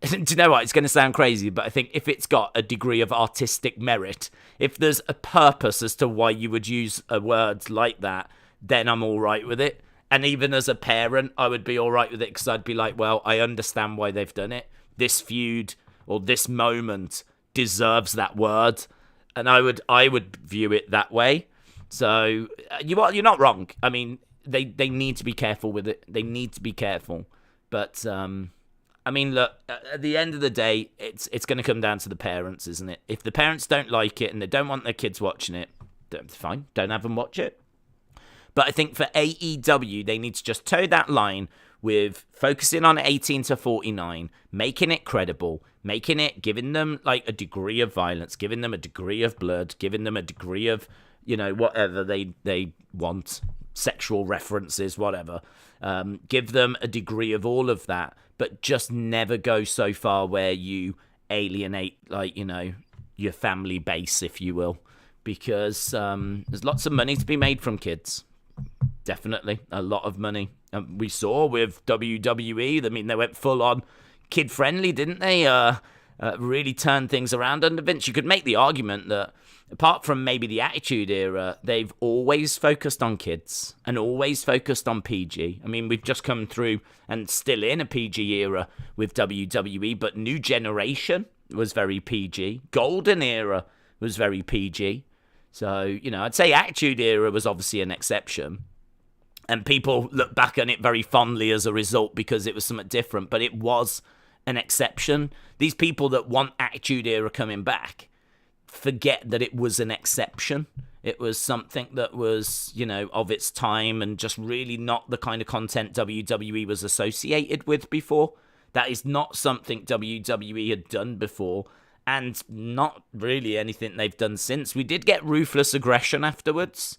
Do you know what? It's going to sound crazy, but I think if it's got a degree of artistic merit, if there's a purpose as to why you would use a word like that, then I'm all right with it. And even as a parent, I would be all right with it, because I'd be like, well, I understand why they've done it. This feud or this moment deserves that word. And I would view it that way. So you're not wrong. I mean, they need to be careful with it. They need to be careful. But, I mean, look, at the end of the day, it's going to come down to the parents, isn't it? If the parents don't like it and they don't want their kids watching it, fine, don't have them watch it. But I think for AEW, they need to just toe that line with focusing on 18 to 49, making it credible, giving them, like, a degree of violence, giving them a degree of blood, giving them a degree of, you know, whatever they want, sexual references, whatever. Give them a degree of all of that, but just never go so far where you alienate, like, you know, your family base, if you will, because there's lots of money to be made from kids. Definitely a lot of money. We saw with WWE, I mean, they went full on kid friendly, didn't they? Really turned things around under Vince. You could make the argument that apart from maybe the Attitude Era, they've always focused on kids and always focused on PG. I mean, we've just come through and still in a PG era with WWE, but New Generation was very PG. Golden Era was very PG. So, you know, I'd say Attitude Era was obviously an exception. And people look back on it very fondly as a result because it was something different. But it was an exception. These people that want Attitude Era coming back forget that it was an exception. It was something that was, you know, of its time and just really not the kind of content WWE was associated with before. That is not something WWE had done before. And not really anything they've done since. We did get Ruthless Aggression afterwards.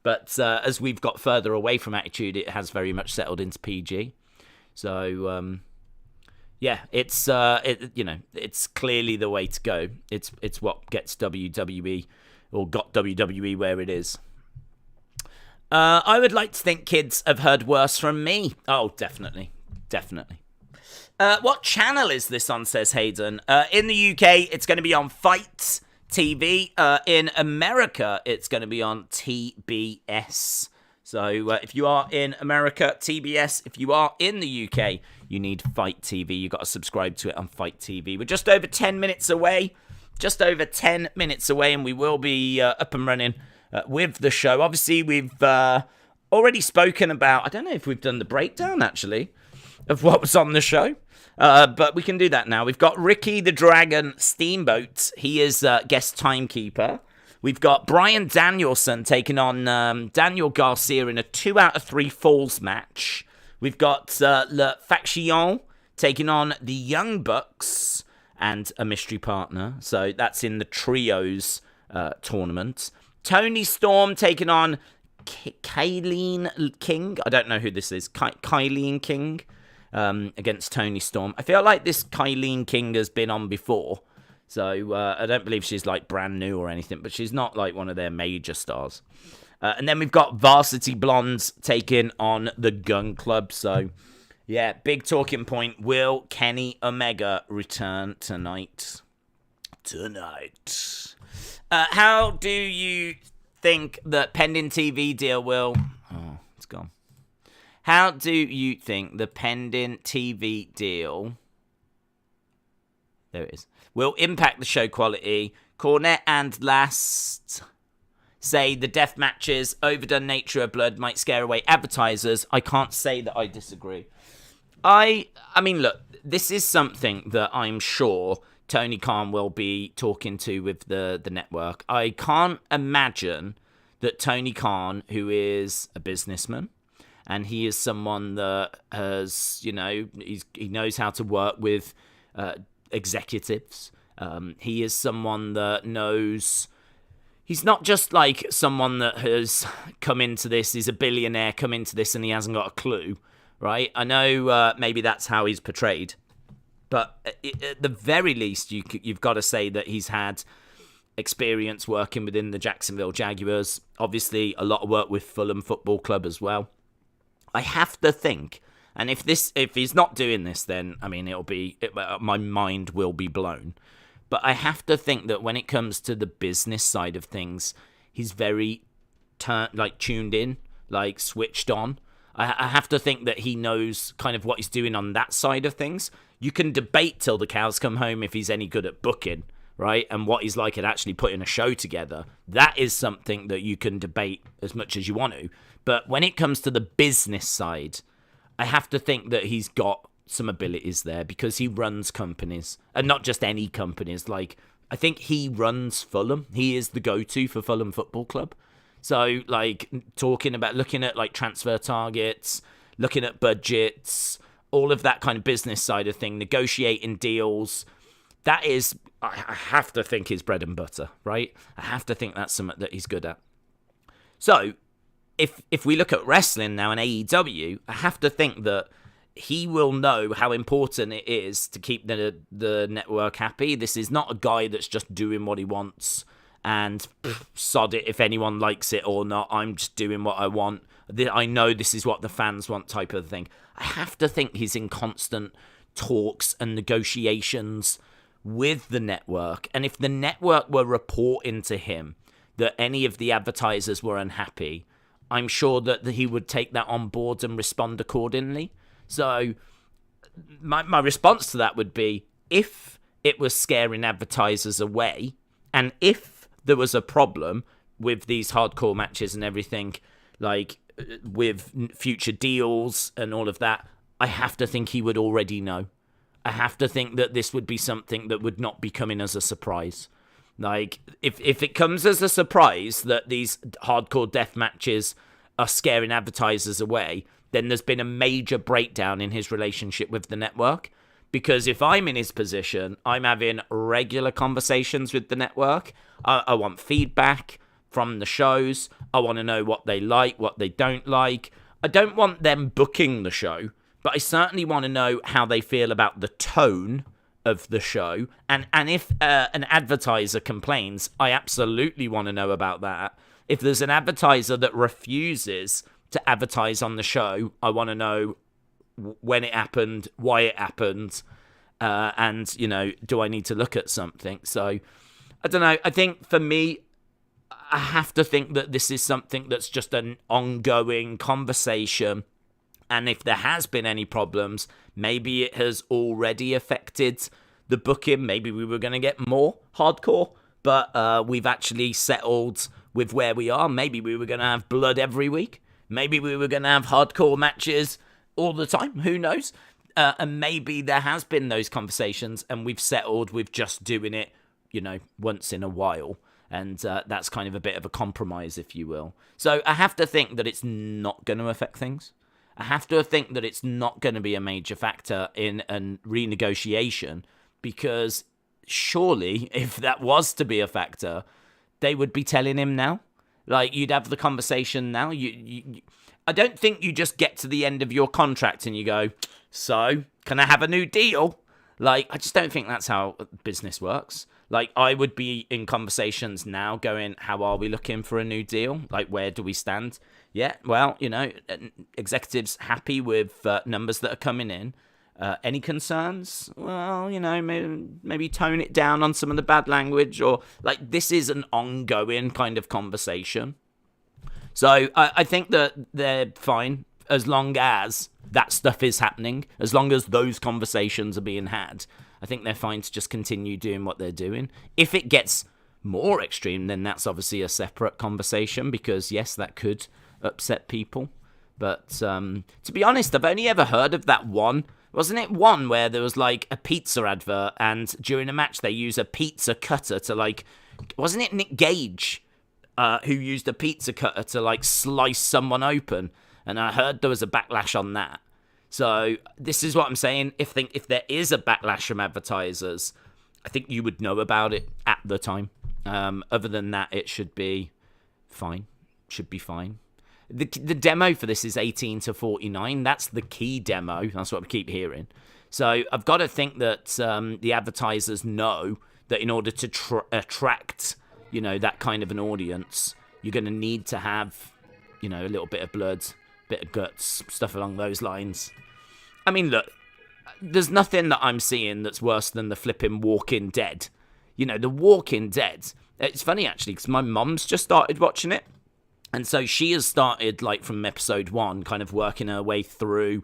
But as we've got further away from Attitude, it has very much settled into PG. So, yeah, it's you know, it's clearly the way to go. It's what gets WWE, or got WWE where it is. I would like to think kids have heard worse from me. Oh, definitely. What channel is this on, says Hayden? In the UK, it's going to be on Fight TV. In America, it's going to be on TBS. So if you are in America, TBS. If you are in the UK, you need Fight TV. You've got to subscribe to it on Fight TV. We're just over 10 minutes away. And we will be up and running with the show. Obviously, we've already spoken about... I don't know if we've done the breakdown, actually. of what was on the show. But we can do that now. We've got Ricky the Dragon Steamboat. He is guest timekeeper. We've got Bryan Danielson taking on Daniel Garcia in a 2 out of 3 falls match. We've got Le Faction taking on the Young Bucks and a mystery partner. So that's in the trios tournament. Toni Storm taking on Kilynn King. I don't know who this is. Kilynn King against Toni Storm. I feel like this Kilynn King has been on before. So I don't believe she's like brand new or anything, but she's not like one of their major stars. And then we've got Varsity Blondes taking on the Gunn Club. So yeah, big talking point. Will Kenny Omega return tonight? How do you think the pending TV deal will... Oh, it's gone. How do you think the pending TV deal... There it is. Will impact the show quality? Cornette and Last say the death matches, overdone nature of blood might scare away advertisers. I can't say that I disagree. I mean, look, this is something that I'm sure Tony Khan will be talking to with the network. I can't imagine that Tony Khan, who is a businessman, and he is someone that has, he knows how to work with executives. He is someone that knows... He's not just like someone that has come into this, he's a billionaire, come into this and he hasn't got a clue, right? I know maybe that's how he's portrayed. But at the very least, you've got to say that he's had experience working within the Jacksonville Jaguars. Obviously, a lot of work with Fulham Football Club as well. I have to think, and if he's not doing this, then I mean, my mind will be blown. But I have to think that when it comes to the business side of things, he's very tuned in, like switched on. I have to think that he knows kind of what he's doing on that side of things. You can debate till the cows come home if he's any good at booking, right? And what he's like at actually putting a show together. That is something that you can debate as much as you want to. But when it comes to the business side, I have to think that he's got some abilities there because he runs companies, and not just any companies. Like, I think he runs Fulham. He is the go-to for Fulham Football Club. So, like, looking at like transfer targets, looking at budgets, all of that kind of business side of thing, negotiating deals, that is, I have to think, his bread and butter, right? I have to think that's something that he's good at. So, if we look at wrestling now in AEW, I have to think that he will know how important it is to keep the network happy. This is not a guy that's just doing what he wants and sod it if anyone likes it or not. I'm just doing what I want. I know this is what the fans want type of thing. I have to think he's in constant talks and negotiations with the network. And if the network were reporting to him that any of the advertisers were unhappy, I'm sure that he would take that on board and respond accordingly. So my response to that would be, if it was scaring advertisers away, and if there was a problem with these hardcore matches and everything, like with future deals and all of that, I have to think he would already know. I have to think that this would be something that would not be coming as a surprise. Like, if it comes as a surprise that these hardcore death matches are scaring advertisers away, then there's been a major breakdown in his relationship with the network. Because if I'm in his position, I'm having regular conversations with the network. I want feedback from the shows. I want to know what they like, what they don't like. I don't want them booking the show, but I certainly want to know how they feel about the tone of the show. And if an advertiser complains, I absolutely want to know about that. If there's an advertiser that refuses to advertise on the show, I want to know when it happened, why it happened, and, do I need to look at something? So, I don't know. I think for me, I have to think that this is something that's just an ongoing conversation. And if there has been any problems, maybe it has already affected the booking. Maybe we were going to get more hardcore, but we've actually settled with where we are. Maybe we were going to have blood every week. Maybe we were going to have hardcore matches all the time. Who knows? And maybe there has been those conversations and we've settled with just doing it, once in a while. And that's kind of a bit of a compromise, if you will. So I have to think that it's not going to affect things. I have to think that it's not going to be a major factor in a renegotiation, because surely if that was to be a factor, they would be telling him now. Like, you'd have the conversation now. I don't think you just get to the end of your contract and you go, so, can I have a new deal? Like, I just don't think that's how business works. Like, I would be in conversations now going, how are we looking for a new deal? Like, where do we stand? Yeah, well, executives happy with numbers that are coming in. Any concerns? Well, maybe tone it down on some of the bad language, or like, this is an ongoing kind of conversation. So I think that they're fine as long as that stuff is happening, as long as those conversations are being had. I think they're fine to just continue doing what they're doing. If it gets more extreme, then that's obviously a separate conversation, because yes, that could upset people. But to be honest, I've only ever heard of that one. Wasn't it one where there was like a pizza advert and during a match they use a pizza cutter to like, wasn't it Nick Gage who used a pizza cutter to like slice someone open? And I heard there was a backlash on that. So this is what I'm saying. If there is a backlash from advertisers, I think you would know about it at the time. Other than that, it should be fine. Should be fine. The demo for this is 18 to 49. That's the key demo. That's what we keep hearing. So I've got to think that the advertisers know that in order to attract, that kind of an audience, you're going to need to have, a little bit of blood, bit of guts, stuff along those lines. I mean, look, there's nothing that I'm seeing that's worse than the flipping Walking Dead. The Walking Dead. It's funny, actually, because my mum's just started watching it. And so she has started, like, from episode 1, kind of working her way through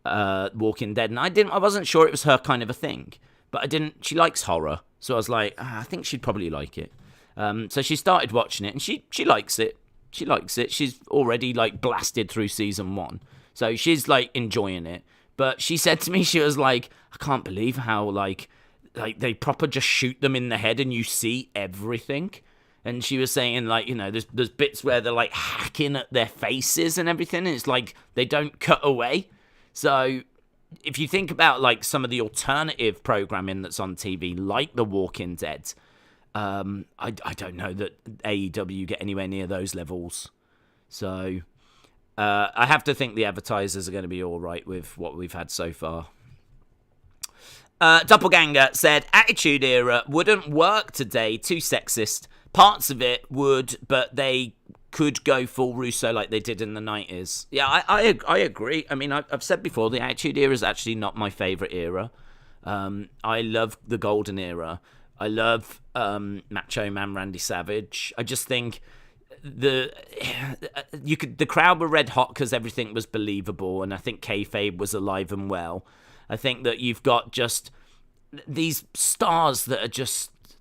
Walking Dead. And I wasn't sure it was her kind of a thing. But she likes horror. So I was like, I think she'd probably like it. So she started watching it, and she likes it. She likes it. She's already, like, blasted through season 1. So she's, like, enjoying it. But she said to me, she was like, I can't believe how, like they proper just shoot them in the head and you see everything. And she was saying, like, there's bits where they're, like, hacking at their faces and everything. And it's like they don't cut away. So if you think about, like, some of the alternative programming that's on TV, like The Walking Dead, I don't know that AEW get anywhere near those levels. So I have to think the advertisers are going to be all right with what we've had so far. Doppelganger said, Attitude Era wouldn't work today, too sexist. Parts of it would, but they could go full Russo like they did in the 90s. Yeah, I agree. I mean, I've said before, the Attitude Era is actually not my favourite era. I love the Golden Era. I love Macho Man Randy Savage. I just think the crowd were red hot because everything was believable, and I think kayfabe was alive and well. I think that you've got just these stars that are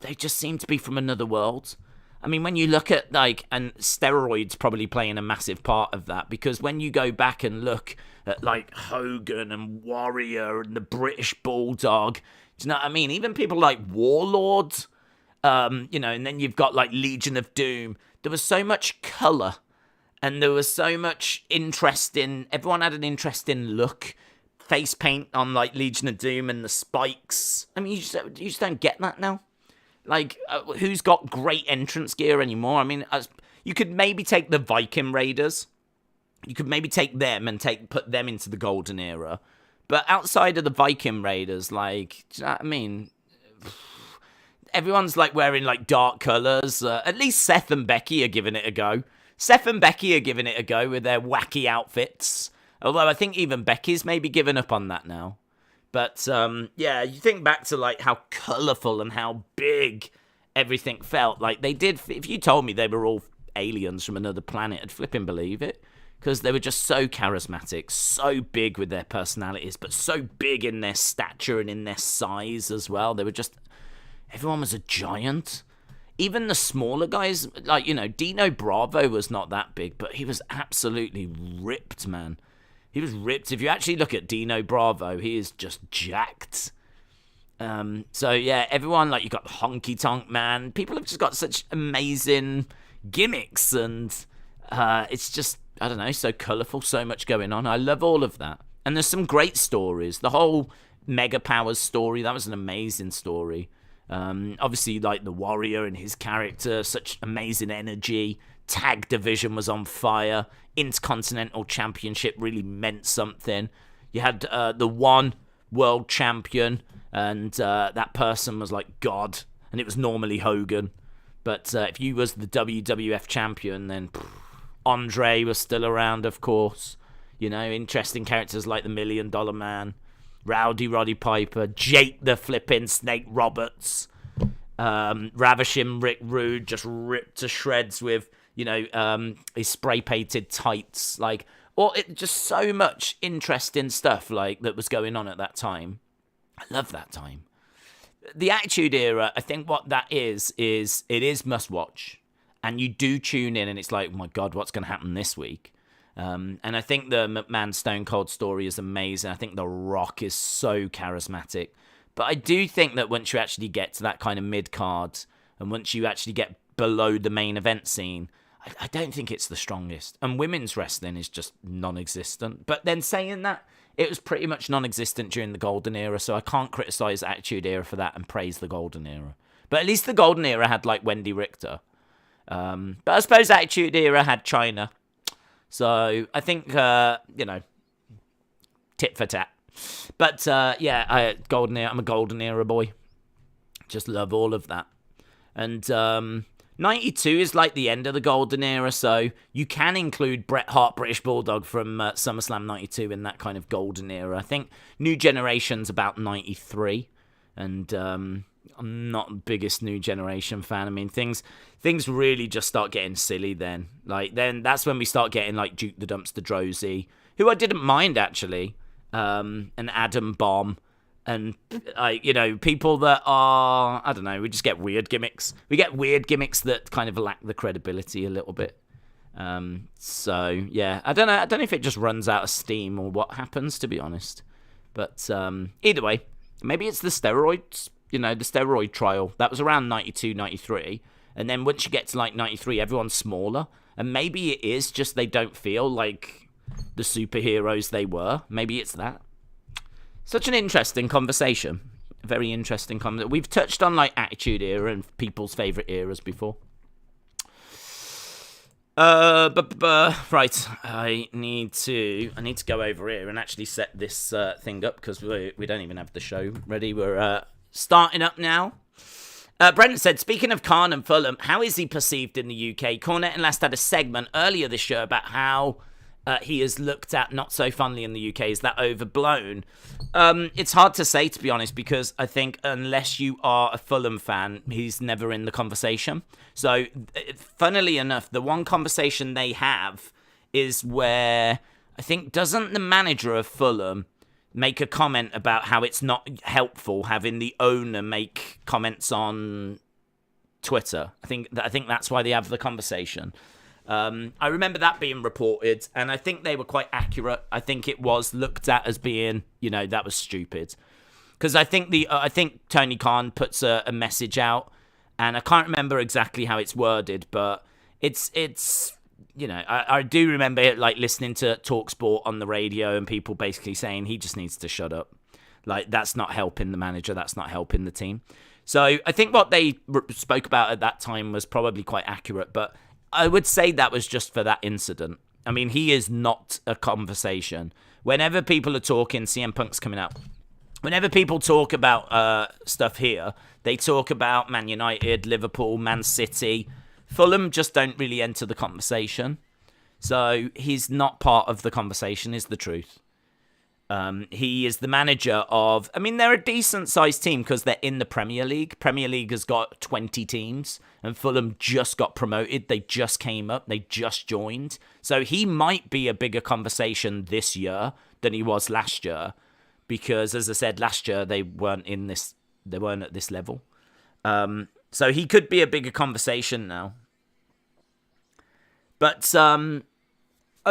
they just seem to be from another world. I mean, when you look at, like, and steroids probably playing a massive part of that, because when you go back and look at, like, Hogan and Warrior and the British Bulldog, do you know what I mean? Even people like Warlord, and then you've got, like, Legion of Doom. There was so much colour, and there was so much everyone had an interesting look. Face paint on, like, Legion of Doom and the spikes. I mean, you just don't get that now. Like, who's got great entrance gear anymore? I mean, you could maybe take the Viking Raiders. You could maybe take them and put them into the Golden Era. But outside of the Viking Raiders, like, do you know what I mean? Everyone's, like, wearing, like, dark colours. At least Seth and Becky are giving it a go. Seth and Becky are giving it a go with their wacky outfits. Although I think even Becky's maybe given up on that now. But, yeah, you think back to, like, how colourful and how big everything felt. Like, they did, if you told me they were all aliens from another planet, I'd flipping believe it. Because they were just so charismatic, so big with their personalities, but so big in their stature and in their size as well. They were just, everyone was a giant. Even the smaller guys, like, Dino Bravo was not that big, but he was absolutely ripped, man. He was ripped. If you actually look at Dino Bravo, he is just jacked. So yeah, everyone, like, you got Honky Tonk Man. People have just got such amazing gimmicks, and it's just, I don't know, so colourful, so much going on. I love all of that. And there's some great stories. The whole Mega Powers story, that was an amazing story. Obviously, like, the Warrior and his character, such amazing energy. Tag division was on fire. Intercontinental Championship really meant something. You had the one world champion, and that person was like God, and it was normally Hogan. But if you was the WWF champion, then Andrade was still around, of course. You know, interesting characters like the $1 Million Man, Rowdy Roddy Piper, Jake the Flippin' Snake Roberts, Ravishing Rick Rude, just ripped to shreds with, you know, his spray-painted tights. Like, or it just so much interesting stuff, like, that was going on at that time. I love that time. The Attitude Era, I think what that is it is must-watch. And you do tune in, and it's like, oh my God, what's going to happen this week? And I think the McMahon Stone Cold story is amazing. I think The Rock is so charismatic. But I do think that once you actually get to that kind of mid-card, and once you actually get below the main event scene, I don't think it's the strongest. And women's wrestling is just non-existent. But then saying that, it was pretty much non-existent during the Golden Era, so I can't criticize Attitude Era for that and praise the Golden Era. But at least the Golden Era had, like, Wendy Richter. But I suppose Attitude Era had China. So I think, you know, tit for tat. But, yeah, Golden Era, I'm a Golden Era boy. Just love all of that. And 92 is like the end of the Golden Era, so you can include Bret Hart, British Bulldog from SummerSlam 92 in that kind of Golden Era. I think New Generation's about 93, and I'm not the biggest New Generation fan. I mean, things really just start getting silly then. Like, then that's when we start getting, like, Duke the Dumpster Droese, who I didn't mind, actually, and Adam Bomb. And, you know, people that are, I don't know, we just get weird gimmicks. We get weird gimmicks that kind of lack the credibility a little bit. So, yeah, I don't know if it just runs out of steam or what happens, to be honest. But either way, maybe it's the steroids, you know, the steroid trial. That was around 92, 93. And then once you get to, like, 93, everyone's smaller. And maybe it is just they don't feel like the superheroes they were. Maybe it's that. Such an interesting conversation. Very interesting conversation. We've touched on, like, Attitude Era and people's favourite eras before. Right. I need to go over here and actually set this thing up, because we don't even have the show ready. We're starting up now. Brendan said, speaking of Khan and Fulham, how is he perceived in the UK? Cornette and Last had a segment earlier this year about how he is looked at not so fondly in the UK. Is that overblown? It's hard to say, to be honest, because I think unless you are a Fulham fan, he's never in the conversation. So, funnily enough, the one conversation they have is where, I think, doesn't the manager of Fulham make a comment about how it's not helpful having the owner make comments on Twitter? I think that's why they have the conversation. I remember that being reported, and I think they were quite accurate. I think it was looked at as being, you know, that was stupid. Because I think Tony Khan puts a message out, and I can't remember exactly how it's worded, but it's you know, I do remember it, like, listening to TalkSport on the radio and people basically saying he just needs to shut up. Like, that's not helping the manager, that's not helping the team. So I think what they spoke about at that time was probably quite accurate, but I would say that was just for that incident. I mean, he is not a conversation. Whenever people are talking, CM Punk's coming out. Whenever people talk about stuff here, they talk about Man United, Liverpool, Man City. Fulham just don't really enter the conversation. So he's not part of the conversation, is the truth. He is the manager of, I mean, they're a decent-sized team because they're in the Premier League. Premier League has got 20 teams, and Fulham just got promoted. They just came up. They just joined. So he might be a bigger conversation this year than he was last year because, as I said, last year they weren't at this level. So he could be a bigger conversation now. But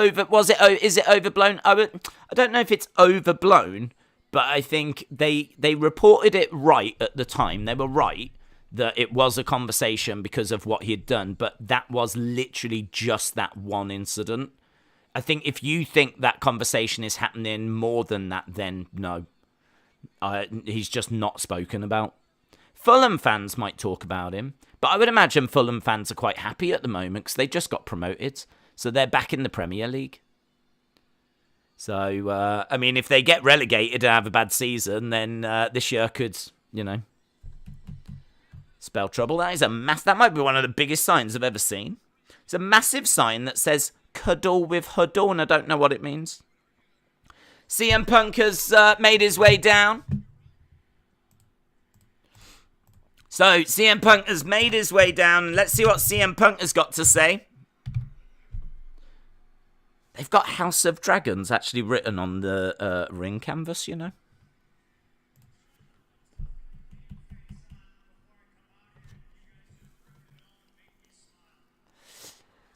Is it overblown? I don't know if it's overblown, but I think they reported it right at the time. They were right that it was a conversation because of what he had done, but that was literally just that one incident. I think if you think that conversation is happening more than that, then no. He's just not spoken about. Fulham fans might talk about him, but I would imagine Fulham fans are quite happy at the moment because they just got promoted. So they're back in the Premier League. So, I mean, if they get relegated and have a bad season, then this year could, spell trouble. That might be one of the biggest signs I've ever seen. It's a massive sign that says cuddle with Huddle, and I don't know what it means. CM Punk has made his way down. So, CM Punk has made his way down. Let's see what CM Punk has got to say. They've got House of Dragons actually written on the ring canvas,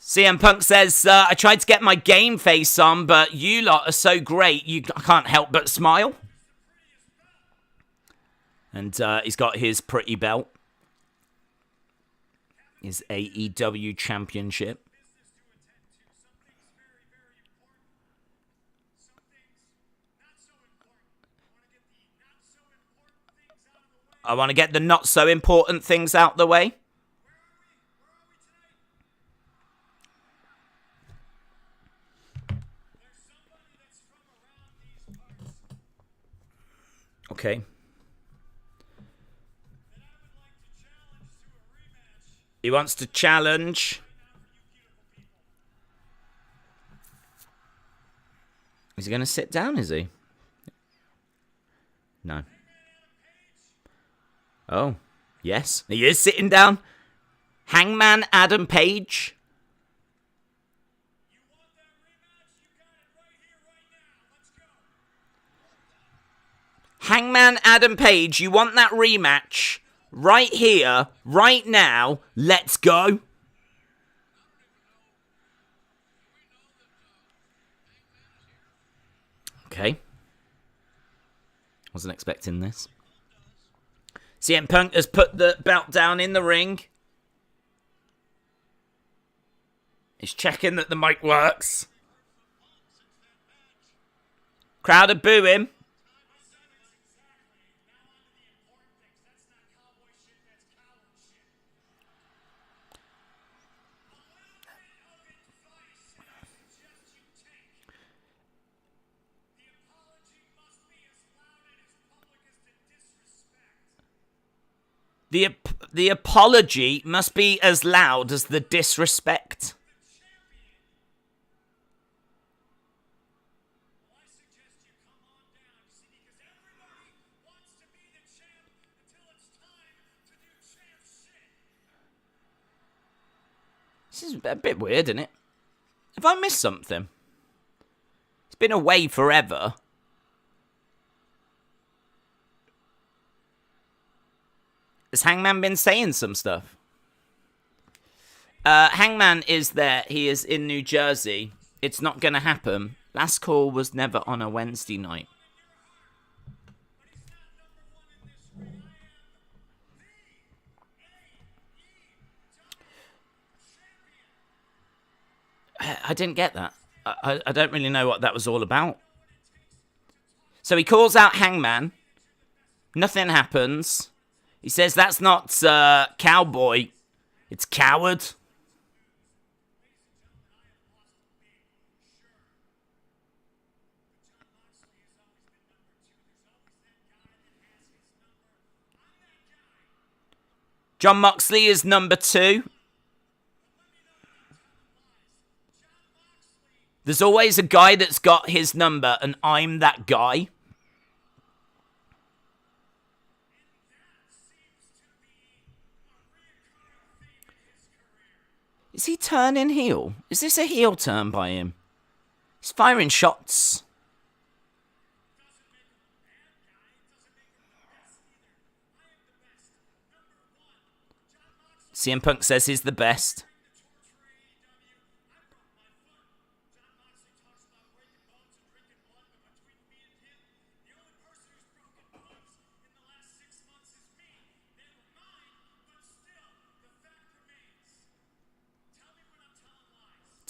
CM Punk says, I tried to get my game face on, but you lot are so great, I can't help but smile. And he's got his pretty belt. His AEW championship. I want to get the not so important things out the way. Okay. He wants to challenge. Is he going to sit down, is he? No. Oh, yes. He is sitting down. Hangman Adam Page. Hangman Adam Page, you want that rematch? Right here, right now, let's go. Okay. Wasn't expecting this. CM Punk has put the belt down in the ring. He's checking that the mic works. Crowd are booing. The apology must be as loud as the disrespect. This is a bit weird, isn't it? Have I missed something? It's been away forever. Has Hangman been saying some stuff? Hangman is there. He is in New Jersey. It's not going to happen. Last call was never on a Wednesday night. I didn't get that. I don't really know what that was all about. So he calls out Hangman. Nothing happens. He says that's not cowboy. It's coward. Jon Moxley is number 2. There's always a guy that's got his number, and I'm that guy. Is he turning heel? Is this a heel turn by him? He's firing shots. CM Punk says he's the best.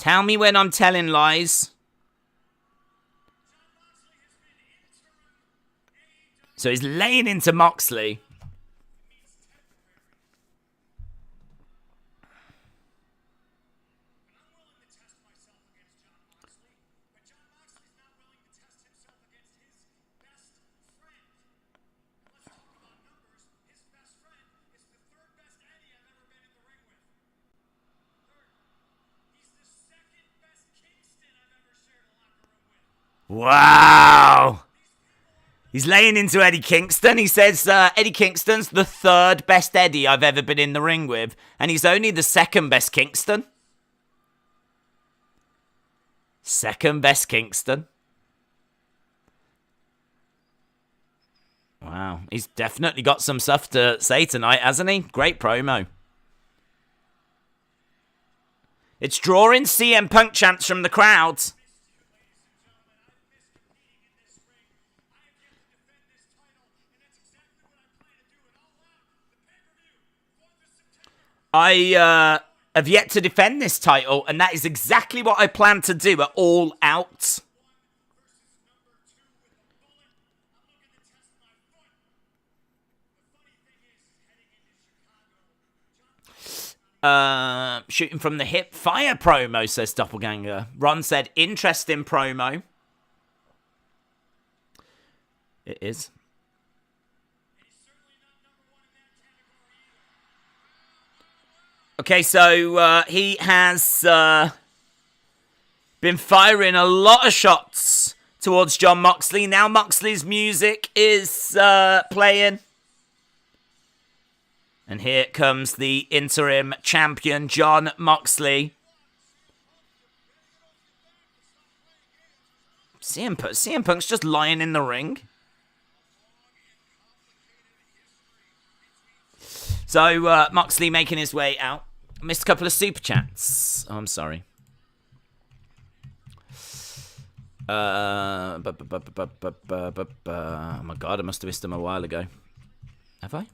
Tell me when I'm telling lies. So he's laying into Moxley. Wow. He's laying into Eddie Kingston. He says Eddie Kingston's the third best Eddie I've ever been in the ring with. And he's only the second best Kingston. Second best Kingston. Wow. He's definitely got some stuff to say tonight, hasn't he? Great promo. It's drawing CM Punk chants from the crowds. I have yet to defend this title, and that is exactly what I plan to do at All Out. Shooting from the hip. Fire promo, says Doppelganger. Ron said, interesting promo. It is. Okay, so he has been firing a lot of shots towards Jon Moxley. Now Moxley's music is playing. And here comes the interim champion, Jon Moxley. CM Punk's just lying in the ring. So, Moxley making his way out. Missed a couple of super chats. Oh, I'm sorry. Oh my god, I must have missed them a while ago. Have I? Do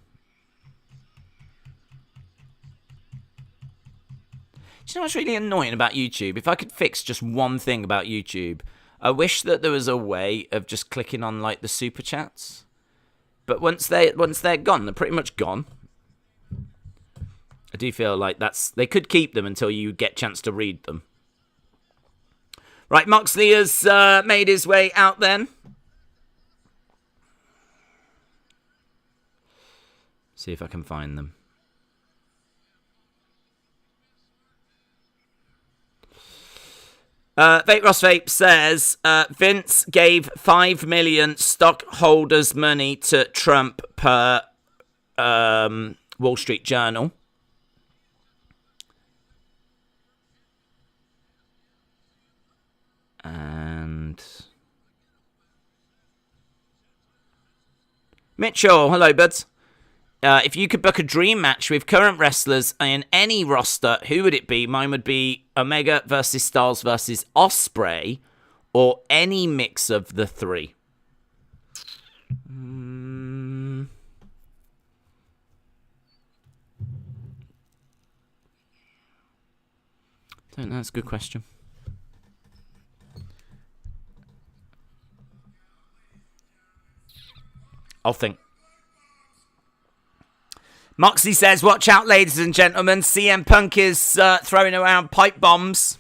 you know what's really annoying about YouTube? If I could fix just one thing about YouTube, I wish that there was a way of just clicking on, like, the super chats. But once they're gone, they're pretty much gone. I do feel like they could keep them until you get a chance to read them. Right, Moxley has made his way out then. See if I can find them. Vape Ross Vape says Vince gave 5 million stockholders money to Trump per Wall Street Journal. And Mitchell, hello, buds. If you could book a dream match with current wrestlers in any roster, who would it be? Mine would be Omega versus Styles versus Ospreay, or any mix of the three. Don't know. That's a good question. I'll think. Moxley says, watch out, ladies and gentlemen. CM Punk is throwing around pipe bombs.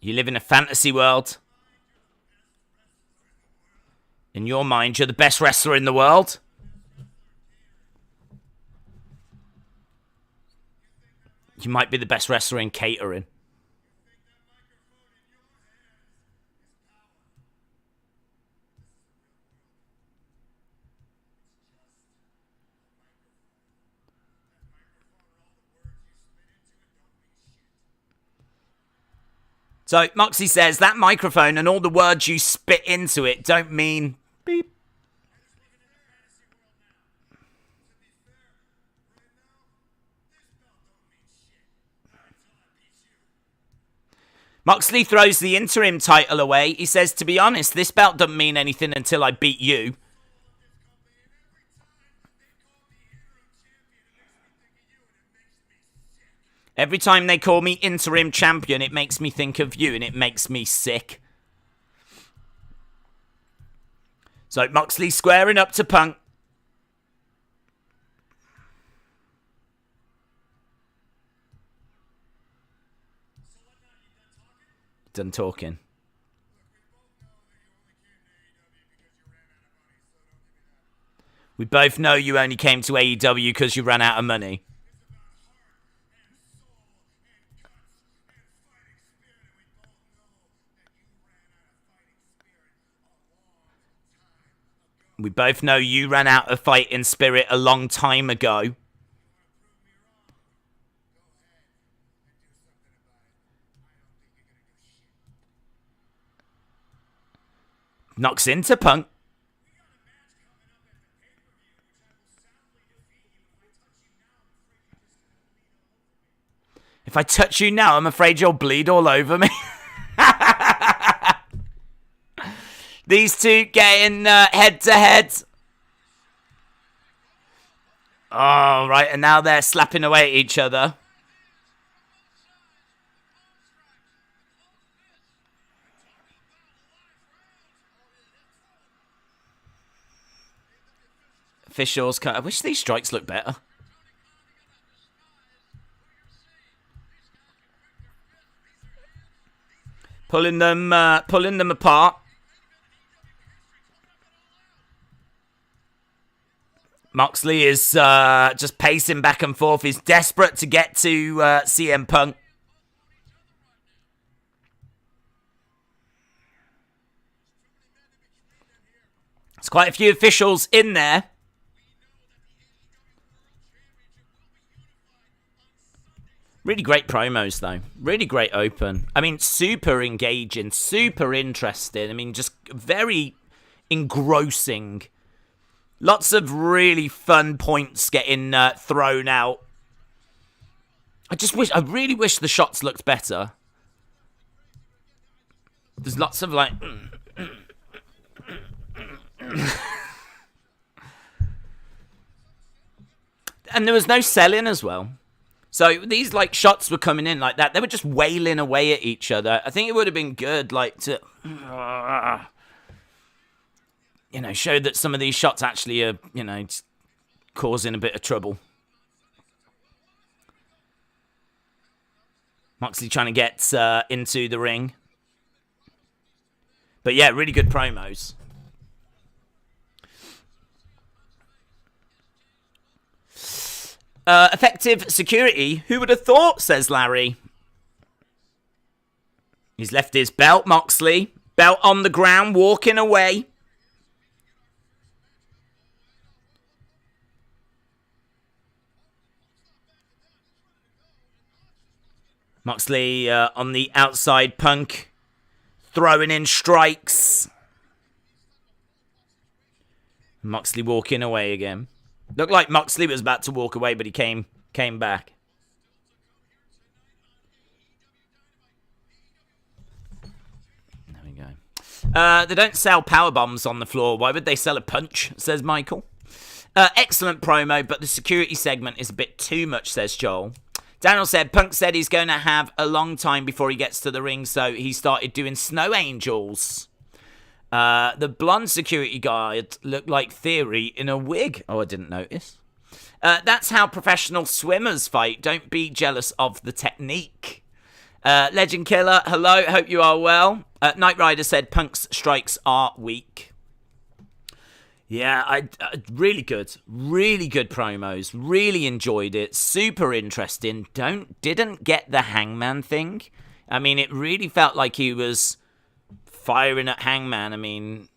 You live in a fantasy world. In your mind, you're the best wrestler in the world. You might be the best wrestler in catering. So, Moxie says, that microphone and all the words you spit into it don't mean beep. Moxley throws the interim title away. He says, to be honest, this belt doesn't mean anything until I beat you. Every time they call me interim champion, it makes me think of you and it makes me sick. So Moxley squaring up to Punk. Done talking. We both know you only came to AEW because you ran out of money. We both know you ran out of fighting spirit a long time ago. Knocks into Punk. If I touch you now, I'm afraid you'll bleed all over me. These two getting head to head. Oh, right. And now they're slapping away at each other. Officials. I wish these strikes looked better. Pulling them apart. Moxley is just pacing back and forth. He's desperate to get to CM Punk. There's quite a few officials in there. Really great promos, though. Really great open. I mean, super engaging, super interesting. I mean, just very engrossing. Lots of really fun points getting thrown out. I really wish the shots looked better. There's lots of like... and there was no selling as well. So these like shots were coming in like that. They were just wailing away at each other. I think it would have been good like to... show that some of these shots actually are, causing a bit of trouble. Moxley trying to get into the ring. But yeah, really good promos. Effective security. Who would have thought, says Larry. He's left his belt, Moxley. Belt on the ground, walking away. Moxley on the outside, Punk throwing in strikes. Moxley walking away again. Looked like Moxley was about to walk away, but he came back. There we go. They don't sell power bombs on the floor. Why would they sell a punch, says Michael. Excellent promo, but the security segment is a bit too much, says Joel. Daniel said, Punk said he's going to have a long time before he gets to the ring, so he started doing snow angels. The blonde security guard looked like Theory in a wig. Oh, I didn't notice. That's how professional swimmers fight. Don't be jealous of the technique. Legend Killer, hello, hope you are well. Knight Rider said Punk's strikes are weak. Yeah, really good promos. Really enjoyed it. Super interesting. Didn't get the Hangman thing. I mean, it really felt like he was firing at Hangman. I mean,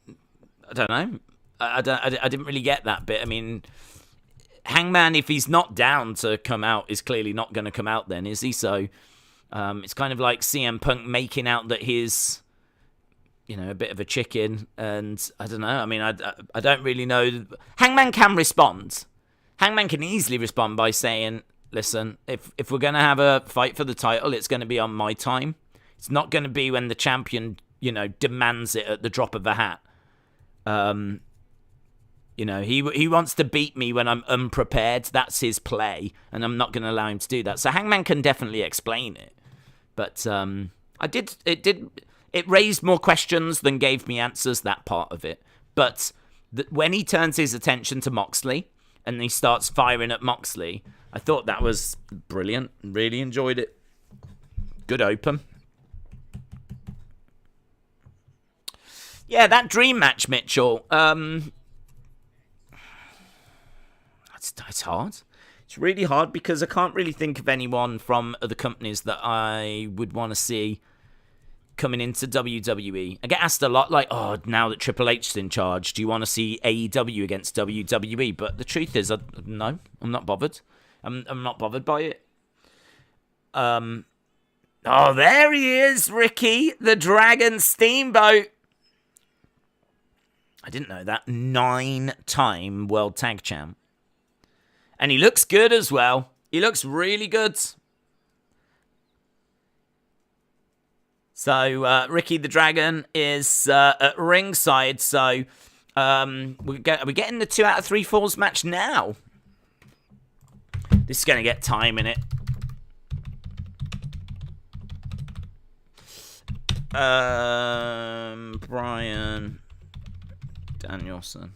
I don't know. I didn't really get that bit. I mean, Hangman, if he's not down to come out, is clearly not going to come out then, is he? So it's kind of like CM Punk making out that he's, a bit of a chicken. And I don't know. I mean, I don't really know. Hangman can respond. Hangman can easily respond by saying, listen, if we're going to have a fight for the title, it's going to be on my time. It's not going to be when the champion, demands it at the drop of a hat. He wants to beat me when I'm unprepared. That's his play, and I'm not going to allow him to do that. So Hangman can definitely explain it. But it raised more questions than gave me answers, that part of it. But when he turns his attention to Moxley and he starts firing at Moxley, I thought that was brilliant. Really enjoyed it. Good open. Yeah, that dream match, Mitchell. It's hard. It's really hard because I can't really think of anyone from other companies that I would want to see coming into WWE. I get asked a lot, like, now that Triple H is in charge, do you want to see AEW against WWE? But the truth is, no, I'm not bothered. I'm not bothered by it. There he is, Ricky the Dragon Steamboat. I didn't know that. 9-time World Tag Champ. And he looks good as well. He looks really good. So, Ricky the Dragon is at ringside. So, are we getting the 2 out of 3 falls match now? This is going to get time in it. Bryan Danielson.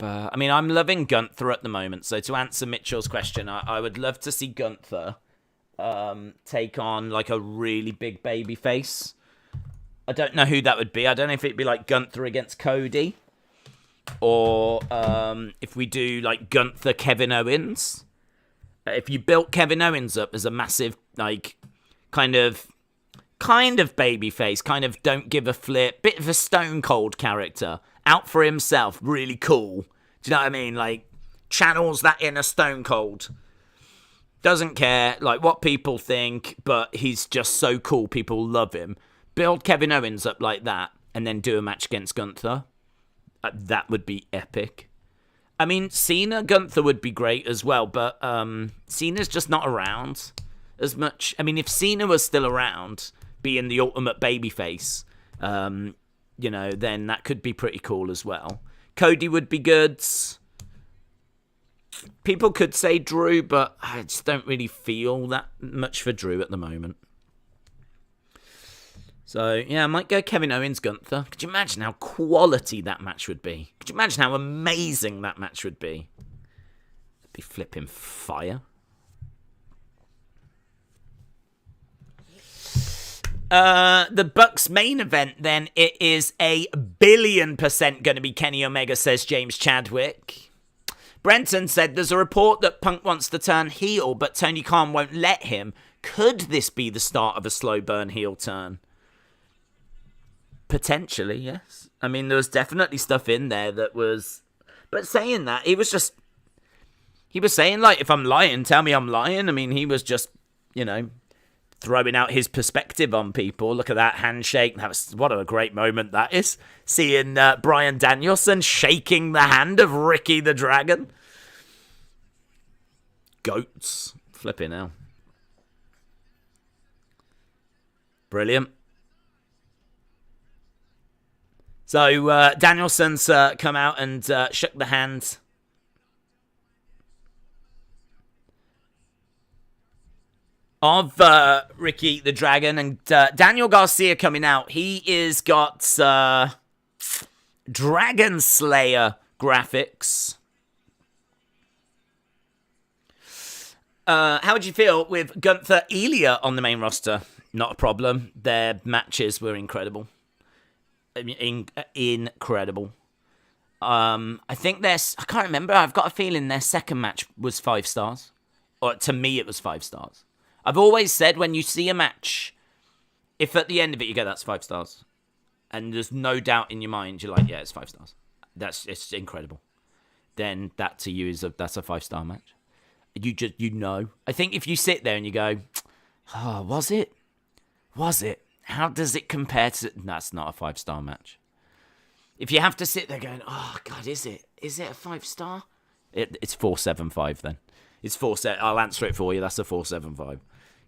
I mean, I'm loving Gunther at the moment. So to answer Mitchell's question, I would love to see Gunther take on like a really big baby face. I don't know who that would be. I don't know if it'd be like Gunther against Cody, or if we do like Gunther Kevin Owens. If you built Kevin Owens up as a massive like kind of baby face, kind of don't give a flip, bit of a Stone Cold character. Out for himself, really cool. Do you know what I mean? Like, channels that inner Stone Cold. Doesn't care, like, what people think, but he's just so cool. People love him. Build Kevin Owens up like that, and then do a match against Gunther. That would be epic. I mean, Cena, Gunther would be great as well, but Cena's just not around as much. I mean, if Cena was still around, being the ultimate babyface, then that could be pretty cool as well. Cody would be good. People could say Drew, but I just don't really feel that much for Drew at the moment. So, yeah, I might go Kevin Owens, Gunther. Could you imagine how quality that match would be? Could you imagine how amazing that match would be? It'd be flipping fire. The Bucks main event, then, it is 1,000,000,000% going to be Kenny Omega, says James Chadwick. Brenton said there's a report that Punk wants to turn heel, but Tony Khan won't let him. Could this be the start of a slow burn heel turn? Potentially, yes. I mean, there was definitely stuff in there that was... But saying that, he was saying, like, if I'm lying, tell me I'm lying. I mean, he was just, throwing out his perspective on people. Look at that handshake. What a great moment that is. Seeing Bryan Danielson shaking the hand of Ricky the Dragon. Goats. Flipping hell. Brilliant. So Danielson's come out and shook the hand of Ricky the Dragon, and Daniel Garcia coming out. He is got Dragon Slayer graphics. How would you feel with Gunther Elia on the main roster? Not a problem. Their matches were incredible. Incredible. I think I can't remember. I've got a feeling their second match was 5 stars. Or to me, it was 5 stars. I've always said when you see a match, if at the end of it you go, that's 5 stars, and there's no doubt in your mind, you're like, yeah, it's 5 stars. It's incredible. Then that to you that's a 5-star match. I think if you sit there and you go, oh, was it? How does it compare to... That's not a 5-star match. If you have to sit there going, oh, God, is it? Is it a 5-star? It's 475 then. It's 4-7. I'll answer it for you. That's a 475.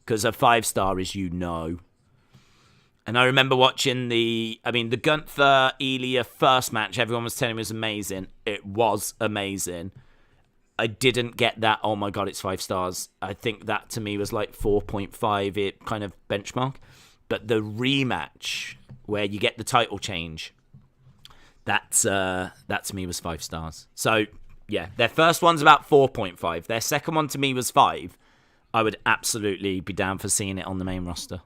Because a 5-star is And I remember watching the Gunther Elia first match. Everyone was telling me it was amazing. It was amazing. I didn't get that, oh my god, it's 5 stars. I think that to me was like 4.5, it kind of benchmark. But the rematch where you get the title change, that to me was 5 stars. So yeah, their first one's about 4.5. Their second one to me was 5. I would absolutely be down for seeing it on the main roster.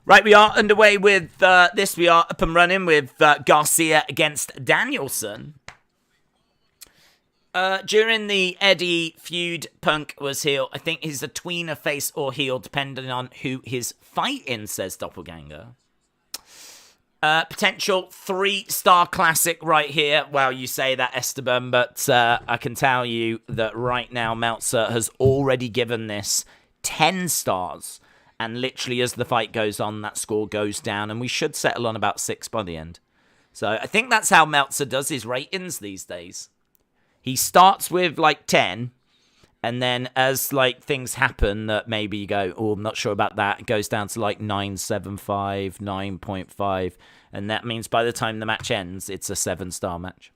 Right, we are underway with this. We are up and running with Garcia against Danielson. During the Eddie feud, Punk was heel. I think he's a tweener face or heel, depending on who he's fighting, says Doppelganger. Potential 3-star classic right here. Well, you say that, Esteban, but I can tell you that right now Meltzer has already given this 10 stars. And literally as the fight goes on, that score goes down. And we should settle on about 6 by the end. So I think that's how Meltzer does his ratings these days. He starts with like 10. And then as like things happen that maybe you go, oh, I'm not sure about that. It goes down to like 9.75, 9.5. And that means by the time the match ends, it's a 7-star match.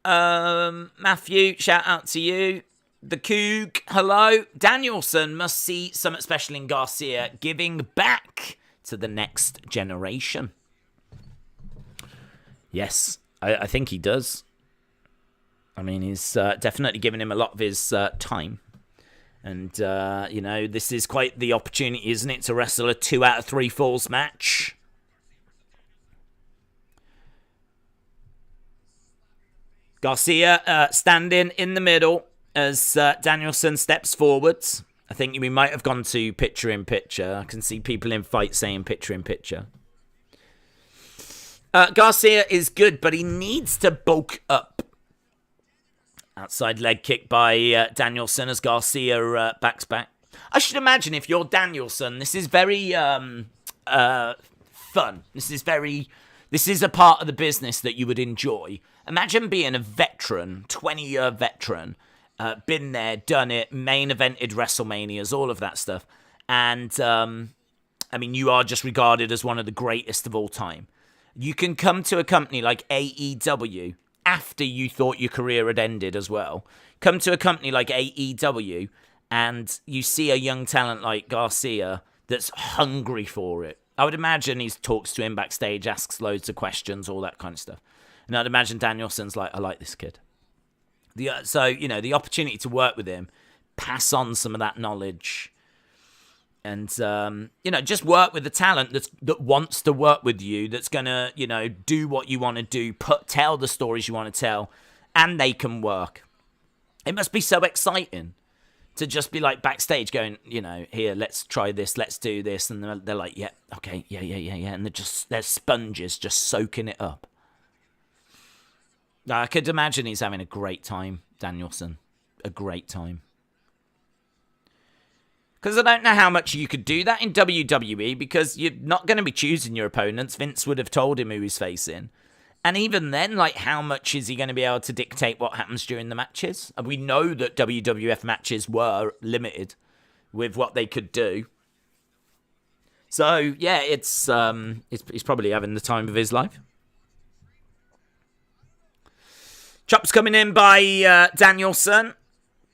Matthew, shout out to you. The Coog, hello. Danielson must see something special in Garcia, giving back to the next generation. Yes, I think he does. I mean, he's definitely given him a lot of his time. And, this is quite the opportunity, isn't it, to wrestle a 2 out of 3 falls match. Garcia standing in the middle as Danielson steps forwards. I think we might have gone to picture-in-picture. I can see people in fight saying picture-in-picture. Garcia is good, but he needs to bulk up. Outside leg kick by Danielson as Garcia backs back. I should imagine if you're Danielson, this is very fun. This is a part of the business that you would enjoy. Imagine being a veteran, 20-year veteran, been there, done it, main evented WrestleManias, all of that stuff. And, you are just regarded as one of the greatest of all time. You can come to a company like AEW after you thought your career had ended as well. Come to a company like AEW and you see a young talent like Garcia that's hungry for it. I would imagine he talks to him backstage, asks loads of questions, all that kind of stuff. And I'd imagine Danielson's like, I like this kid. The opportunity to work with him, pass on some of that knowledge, and just work with the talent that wants to work with you, that's gonna do what you want to do, tell the stories you want to tell, and they can work. It must be so exciting to just be like backstage going, here, let's try this, let's do this, and they're like, yeah, okay, yeah, and they're sponges just soaking it up. I could imagine he's having a great time, Danielson, a great time. Because I don't know how much you could do that in WWE, because you're not going to be choosing your opponents. Vince would have told him who he's facing. And even then, how much is he going to be able to dictate what happens during the matches? And we know that WWF matches were limited with what they could do. So, yeah, he's probably having the time of his life. Chops coming in by Danielson.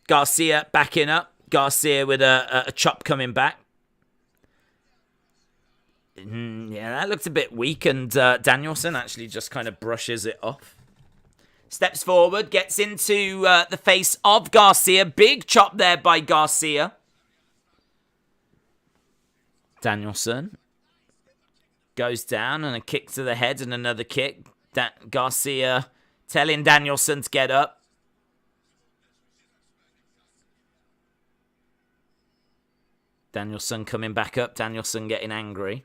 Garcia backing up. Garcia with a chop coming back. Yeah, that looked a bit weak, and Danielson actually just kind of brushes it off. Steps forward, gets into the face of Garcia. Big chop there by Garcia. Danielson goes down, and a kick to the head and another kick. Garcia telling Danielson to get up. Danielson coming back up. Danielson getting angry.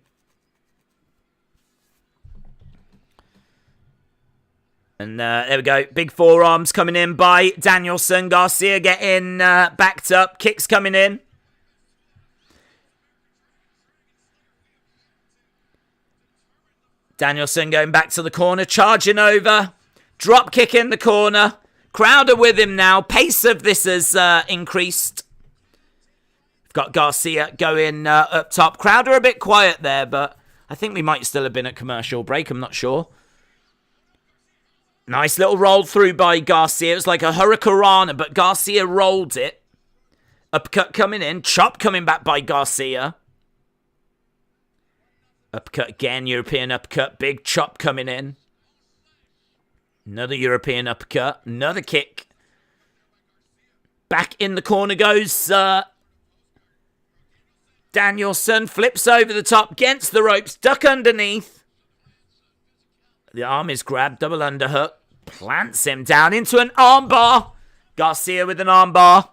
And there we go. Big forearms coming in by Danielson. Garcia getting backed up. Kicks coming in. Danielson going back to the corner. Charging over. Drop kick in the corner. Crowder with him now. Pace of this has increased. We've got Garcia going up top. Crowder a bit quiet there, but I think we might still have been at commercial break. I'm not sure. Nice little roll through by Garcia. It was like a hurricanrana, but Garcia rolled it. Uppercut coming in. Chop coming back by Garcia. Uppercut again. European uppercut. Big chop coming in. Another European uppercut. Another kick. Back in the corner goes Danielson. Flips over the top. Against the ropes. Duck underneath. The arm is grabbed. Double underhook. Plants him down into an armbar. Garcia with an armbar.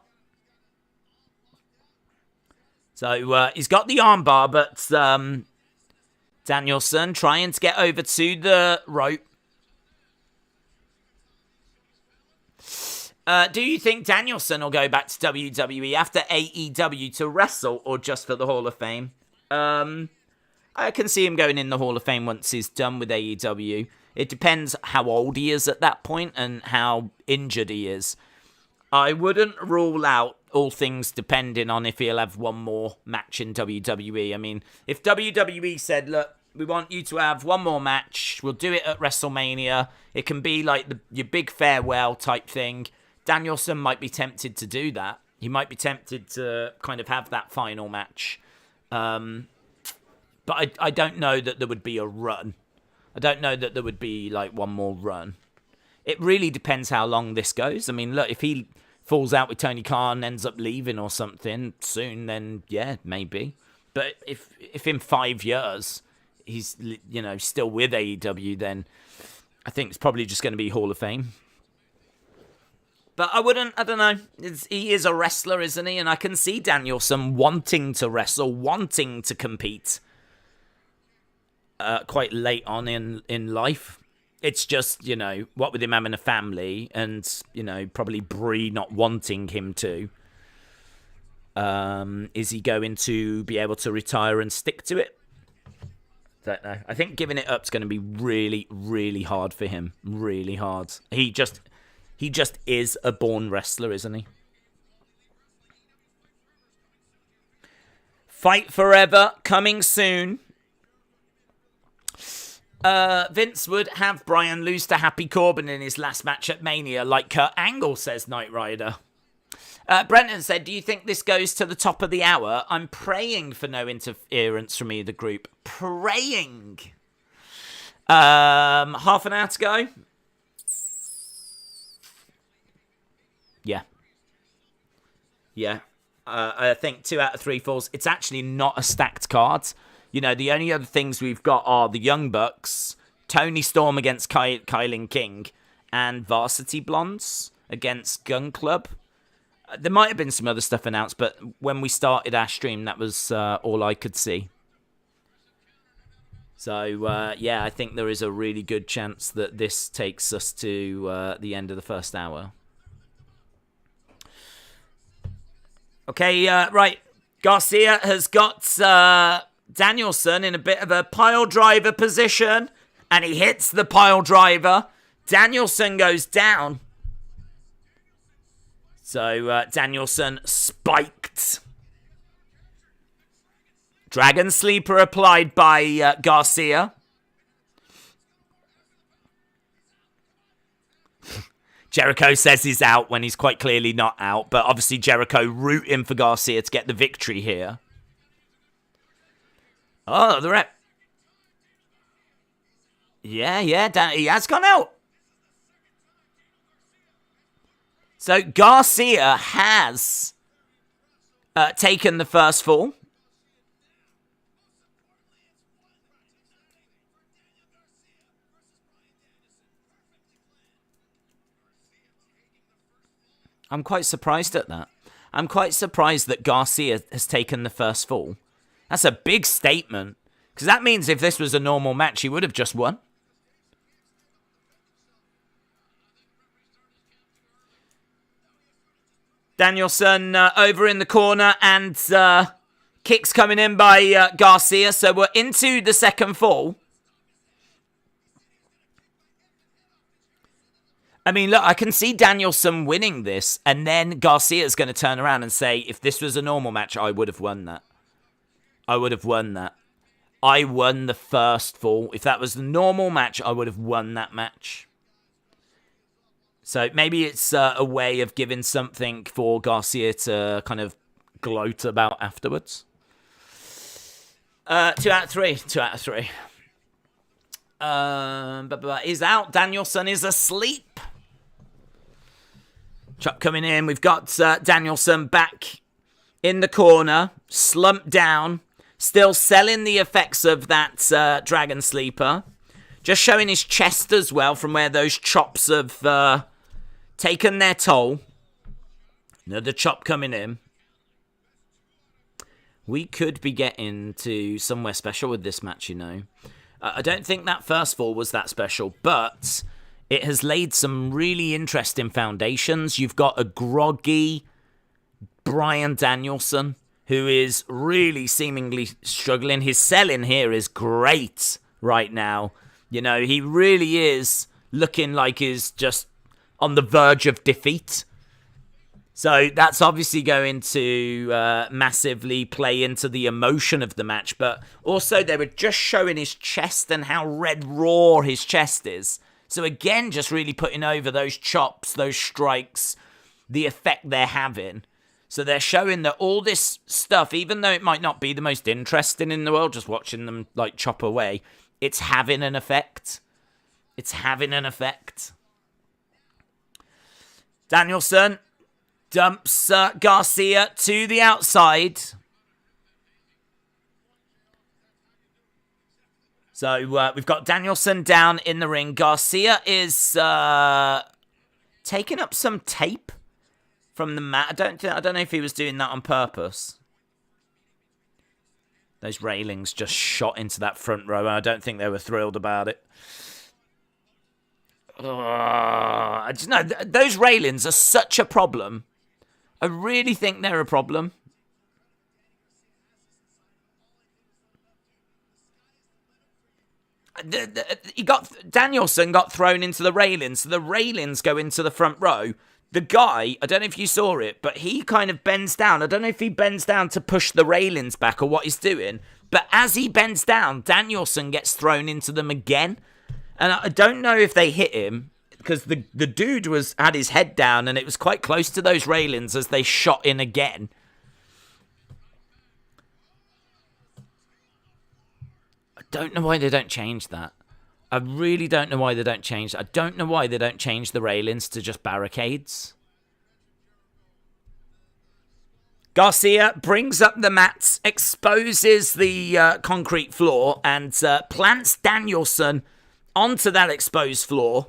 So he's got the armbar, but Danielson trying to get over to the rope. Do you think Danielson will go back to WWE after AEW to wrestle or just for the Hall of Fame? I can see him going in the Hall of Fame once he's done with AEW. It depends how old he is at that point and how injured he is. I wouldn't rule out all things depending on if he'll have one more match in WWE. I mean, if WWE said, look, we want you to have one more match, we'll do it at WrestleMania. It can be like your big farewell type thing. Danielson might be tempted to do that. He might be tempted to kind of have that final match. But I don't know that there would be a run. I don't know that there would be like one more run. It really depends how long this goes. I mean, look, if he falls out with Tony Khan, ends up leaving or something soon, then yeah, maybe. But if in 5 years he's, you know, still with AEW, then I think it's probably just going to be Hall of Fame. But I don't know. He is a wrestler, isn't he? And I can see Danielson wanting to wrestle, wanting to compete quite late on in life. It's just, you know, what with him having a family and, you know, probably Brie not wanting him to. Is he going to be able to retire and stick to it? Don't know. I think giving it up is going to be really, really hard for him. Really hard. He just is a born wrestler, isn't he? Fight Forever coming soon. Vince would have Bryan lose to Happy Corbin in his last match at Mania, like Kurt Angle, says Knight Rider. Brenton said, do you think this goes to the top of the hour? I'm praying for no interference from either group. Praying. Half an hour to go. Yeah. I think 2 out of 3 falls. It's actually not a stacked card. You know, the only other things we've got are the Young Bucks, Tony Storm against Kilynn King, and Varsity Blondes against Gunn Club. There might have been some other stuff announced, but when we started our stream, that was all I could see. So, yeah, I think there is a really good chance that this takes us to the end of the first hour. Okay, right. Garcia has got Danielson in a bit of a pile driver position, and he hits the pile driver. Danielson goes down. So Danielson spiked. Dragon Sleeper applied by Garcia. Jericho says he's out when he's quite clearly not out, but obviously Jericho rooting for Garcia to get the victory here. Oh, the rep. Yeah, he has gone out. So Garcia has taken the first fall. I'm quite surprised at that. I'm quite surprised that Garcia has taken the first fall. That's a big statement. Because that means if this was a normal match, he would have just won. Danielson over in the corner and kicks coming in by Garcia. So we're into the second fall. I mean, look, I can see Danielson winning this, and then Garcia's going to turn around and say, if this was a normal match, I would have won that. I would have won that. I won the first fall. If that was the normal match, I would have won that match. So maybe it's a way of giving something for Garcia to kind of gloat about afterwards. 2 out of 3. 2 out of 3. Is out. Danielson is asleep. Chop coming in. We've got Danielson back in the corner, slumped down, still selling the effects of that Dragon Sleeper. Just showing his chest as well from where those chops have taken their toll. Another chop coming in. We could be getting to somewhere special with this match, you know. I don't think that first fall was that special, but it has laid some really interesting foundations. You've got a groggy Bryan Danielson, who is really seemingly struggling. His selling here is great right now. You know, he really is looking like he's just on the verge of defeat. So that's obviously going to massively play into the emotion of the match. But also they were just showing his chest and how red raw his chest is. So again, just really putting over those chops, those strikes, the effect they're having. So they're showing that all this stuff, even though it might not be the most interesting in the world, just watching them like chop away, it's having an effect. It's having an effect. Danielson dumps Garcia to the outside. So we've got Danielson down in the ring. Garcia is taking up some tape from the mat. I don't know if he was doing that on purpose. Those railings just shot into that front row. I don't think they were thrilled about it. I just know those railings are such a problem. I really think they're a problem. Danielson got thrown into the railings, so the railings go into the front row. The guy, I don't know if you saw it, but he kind of bends down. I don't know if he bends down to push the railings back or what he's doing, but as he bends down, Danielson gets thrown into them again. And I don't know if they hit him, because the dude had his head down and it was quite close to those railings as they shot in again. I don't know why they don't change that. I really don't know why they don't change that. I don't know why they don't change the railings to just barricades. Garcia brings up the mats, exposes the concrete floor, and plants Danielson onto that exposed floor.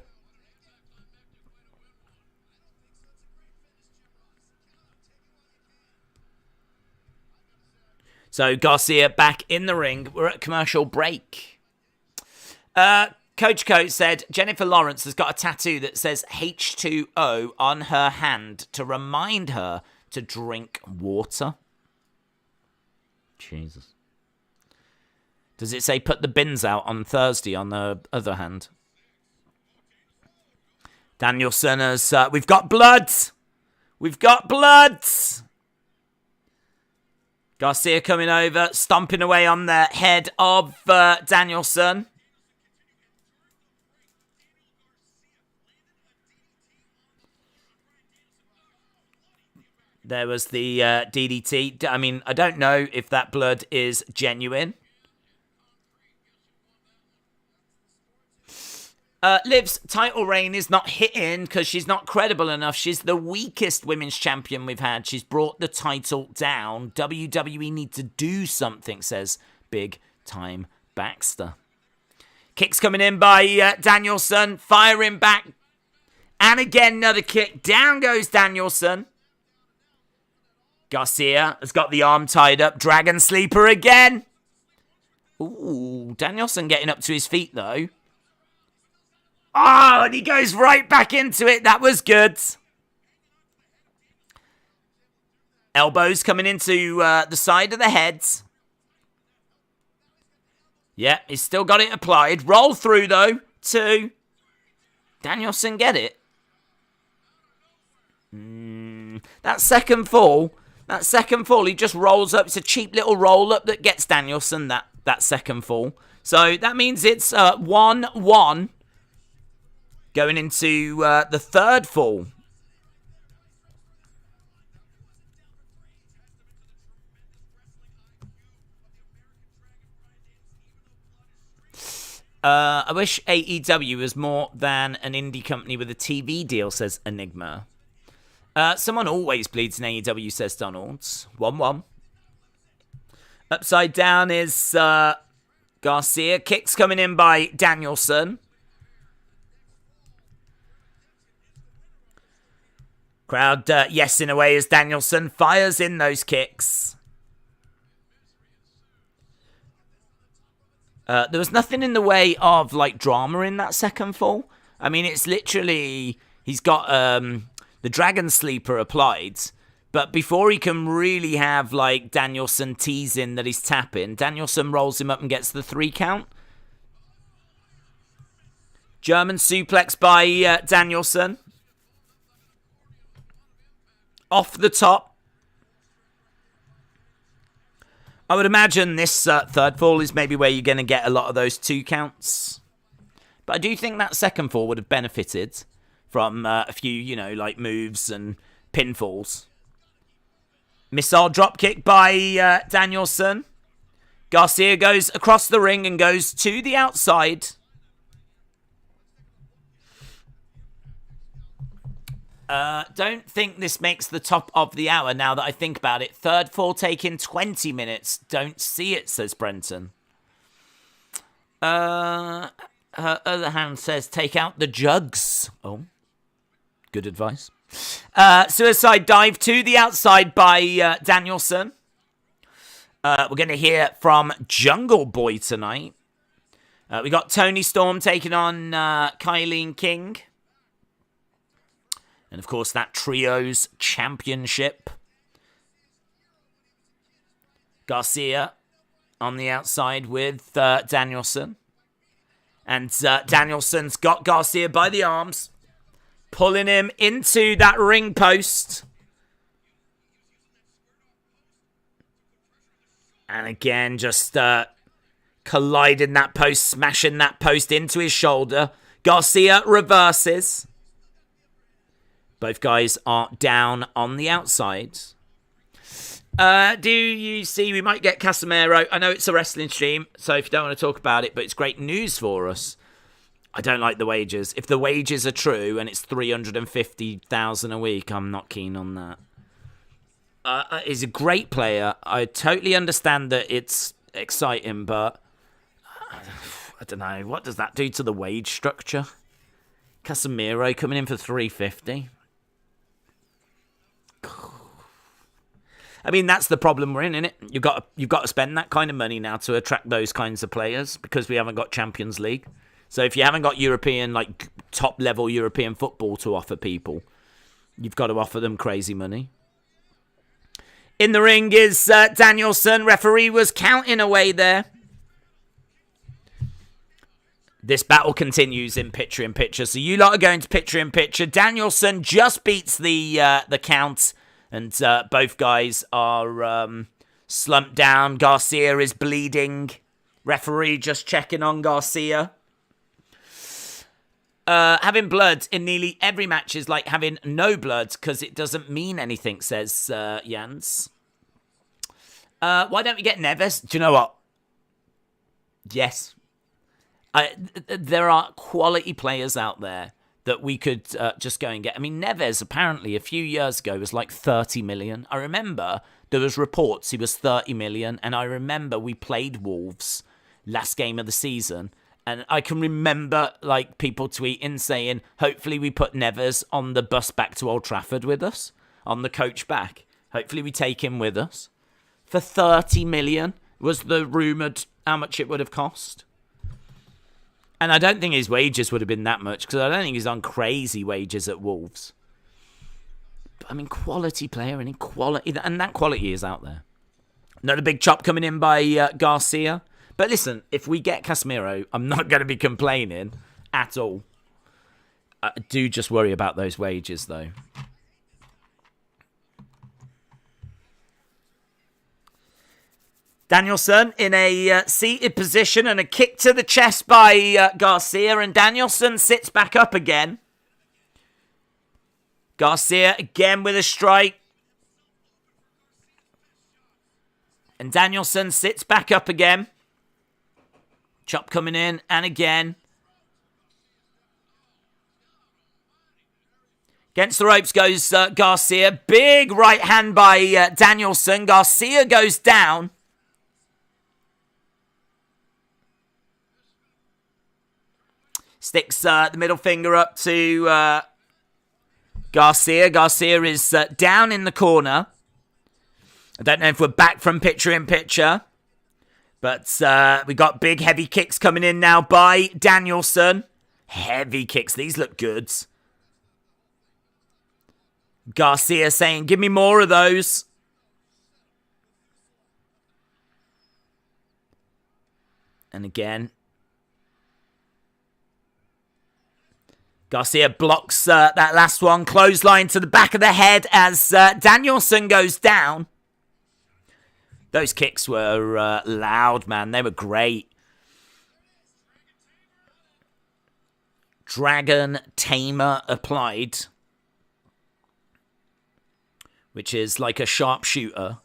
So Garcia back in the ring. We're at commercial break. Coach Coat said Jennifer Lawrence has got a tattoo that says H2O on her hand to remind her to drink water. Jesus. Does it say put the bins out on Thursday on the other hand? Danielson has... we've got blood! We've got blood! Garcia coming over, stomping away on the head of Danielson. There was the DDT. I mean, I don't know if that blood is genuine. Liv's title reign is not hitting because she's not credible enough. She's the weakest women's champion we've had. She's brought the title down. WWE need to do something, says Big Time Baxter. Kicks coming in by Danielson. Firing back. And again, another kick. Down goes Danielson. Garcia has got the arm tied up. Dragon Sleeper again. Ooh, Danielson getting up to his feet, though. Oh, and he goes right back into it. That was good. Elbows coming into the side of the heads. Yeah, he's still got it applied. Roll through, though. 2. Danielson get it. That second fall, he just rolls up. It's a cheap little roll-up that gets Danielson that second fall. So that means it's 1-1 going into the third fall. I wish AEW was more than an indie company with a TV deal, says Enigma. Someone always bleeds in AEW, says Donalds. 1-1. Upside down is Garcia. Kicks coming in by Danielson. Crowd yes-ing away as Danielson fires in those kicks. There was nothing in the way of like drama in that second fall. I mean, it's literally he's got the Dragon Sleeper applied, but before he can really have like Danielson teasing that he's tapping, Danielson rolls him up and gets the 3 count. German suplex by Danielson. Off the top. I would imagine this third fall is maybe where you're going to get a lot of those 2 counts. But I do think that second fall would have benefited from a few, like moves and pinfalls. Missile dropkick by Danielson. Garcia goes across the ring and goes to the outside. Don't think this makes the top of the hour now that I think about it. Third fall taking 20 minutes. Don't see it, says Brenton. Her other hand says take out the jugs. Oh, good advice. Suicide dive to the outside by Danielson. We're going to hear from Jungle Boy tonight. We got Toni Storm taking on Kilynn King. And, of course, that Trios Championship. Garcia on the outside with Danielson. And Danielson's got Garcia by the arms, pulling him into that ring post. And again, just colliding that post, smashing that post into his shoulder. Garcia reverses. Both guys are down on the outside. Do you see we might get Casemiro? I know it's a wrestling stream, so if you don't want to talk about it, but it's great news for us. I don't like the wages. If the wages are true and it's $350,000 a week, I'm not keen on that. He's a great player. I totally understand that it's exciting, but I don't know. What does that do to the wage structure? Casemiro coming in for $350. I mean, that's the problem we're in, isn't it? You've got to spend that kind of money now to attract those kinds of players because we haven't got Champions League. So if you haven't got European, like top-level European football to offer people, you've got to offer them crazy money. In the ring is Danielson. Referee was counting away there. This battle continues in picture-in-picture. So you lot are going to picture-in-picture. Danielson just beats the count. And both guys are slumped down. Garcia is bleeding. Referee just checking on Garcia. Having blood in nearly every match is like having no blood because it doesn't mean anything, says Jans. Why don't we get Neves? Do you know what? Yes. There are quality players out there that we could just go and get. I mean, Neves apparently a few years ago was like 30 million. I remember there was reports he was 30 million, and I remember we played Wolves last game of the season, and I can remember like people tweeting saying, hopefully we put Neves on the bus back to Old Trafford with us, on the coach back. Hopefully we take him with us. For 30 million was the rumoured how much it would have cost. And I don't think his wages would have been that much because I don't think he's on crazy wages at Wolves. But I mean, quality player and that quality is out there. Another big chop coming in by Garcia. But listen, if we get Casemiro, I'm not going to be complaining at all. I do just worry about those wages, though. Danielson in a seated position and a kick to the chest by Garcia, and Danielson sits back up again. Garcia again with a strike. And Danielson sits back up again. Chop coming in, and again. Against the ropes goes Garcia. Big right hand by Danielson. Garcia goes down. Sticks the middle finger up to Garcia. Garcia is down in the corner. I don't know if we're back from picture in picture. But we got big heavy kicks coming in now by Danielson. Heavy kicks. These look good. Garcia saying, give me more of those. And again. Garcia blocks that last one. Clothesline to the back of the head as Danielson goes down. Those kicks were loud, man. They were great. Dragon Tamer applied. Which is like a sharpshooter.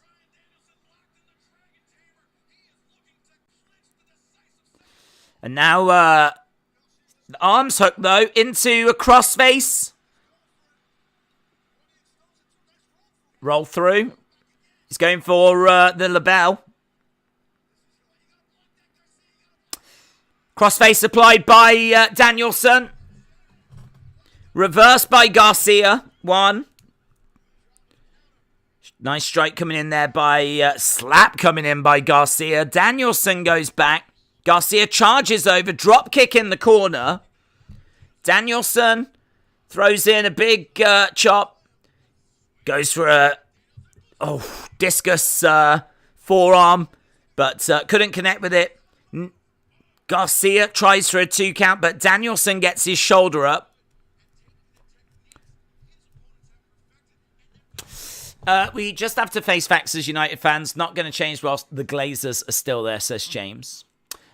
And now, the arms hook, though, into a crossface. Roll through. He's going for the label. Crossface applied by Danielson. Reversed by Garcia. One. Nice strike coming in there by slap coming in by Garcia. Danielson goes back. Garcia charges over. Drop kick in the corner. Danielson throws in a big chop. Goes for a discus forearm, but couldn't connect with it. Garcia tries for a 2 count, but Danielson gets his shoulder up. We just have to face facts as United fans. Not going to change whilst the Glazers are still there, says James.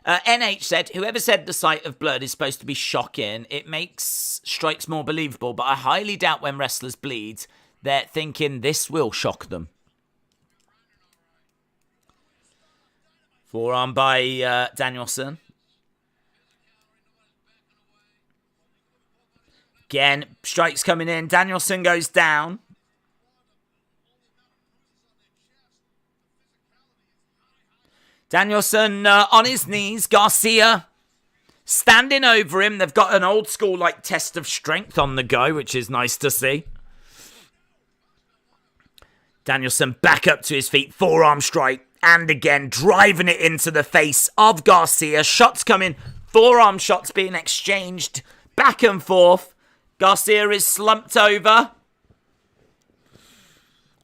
NH said, whoever said the sight of blood is supposed to be shocking, it makes strikes more believable, but I highly doubt when wrestlers bleed, they're thinking this will shock them. Forearm by Danielson. Again, strikes coming in. Danielson goes down. Danielson on his knees. Garcia standing over him. They've got an old school like test of strength on the go, which is nice to see. Danielson back up to his feet. Forearm strike. And again, driving it into the face of Garcia. Shots coming. Forearm shots being exchanged back and forth. Garcia is slumped over.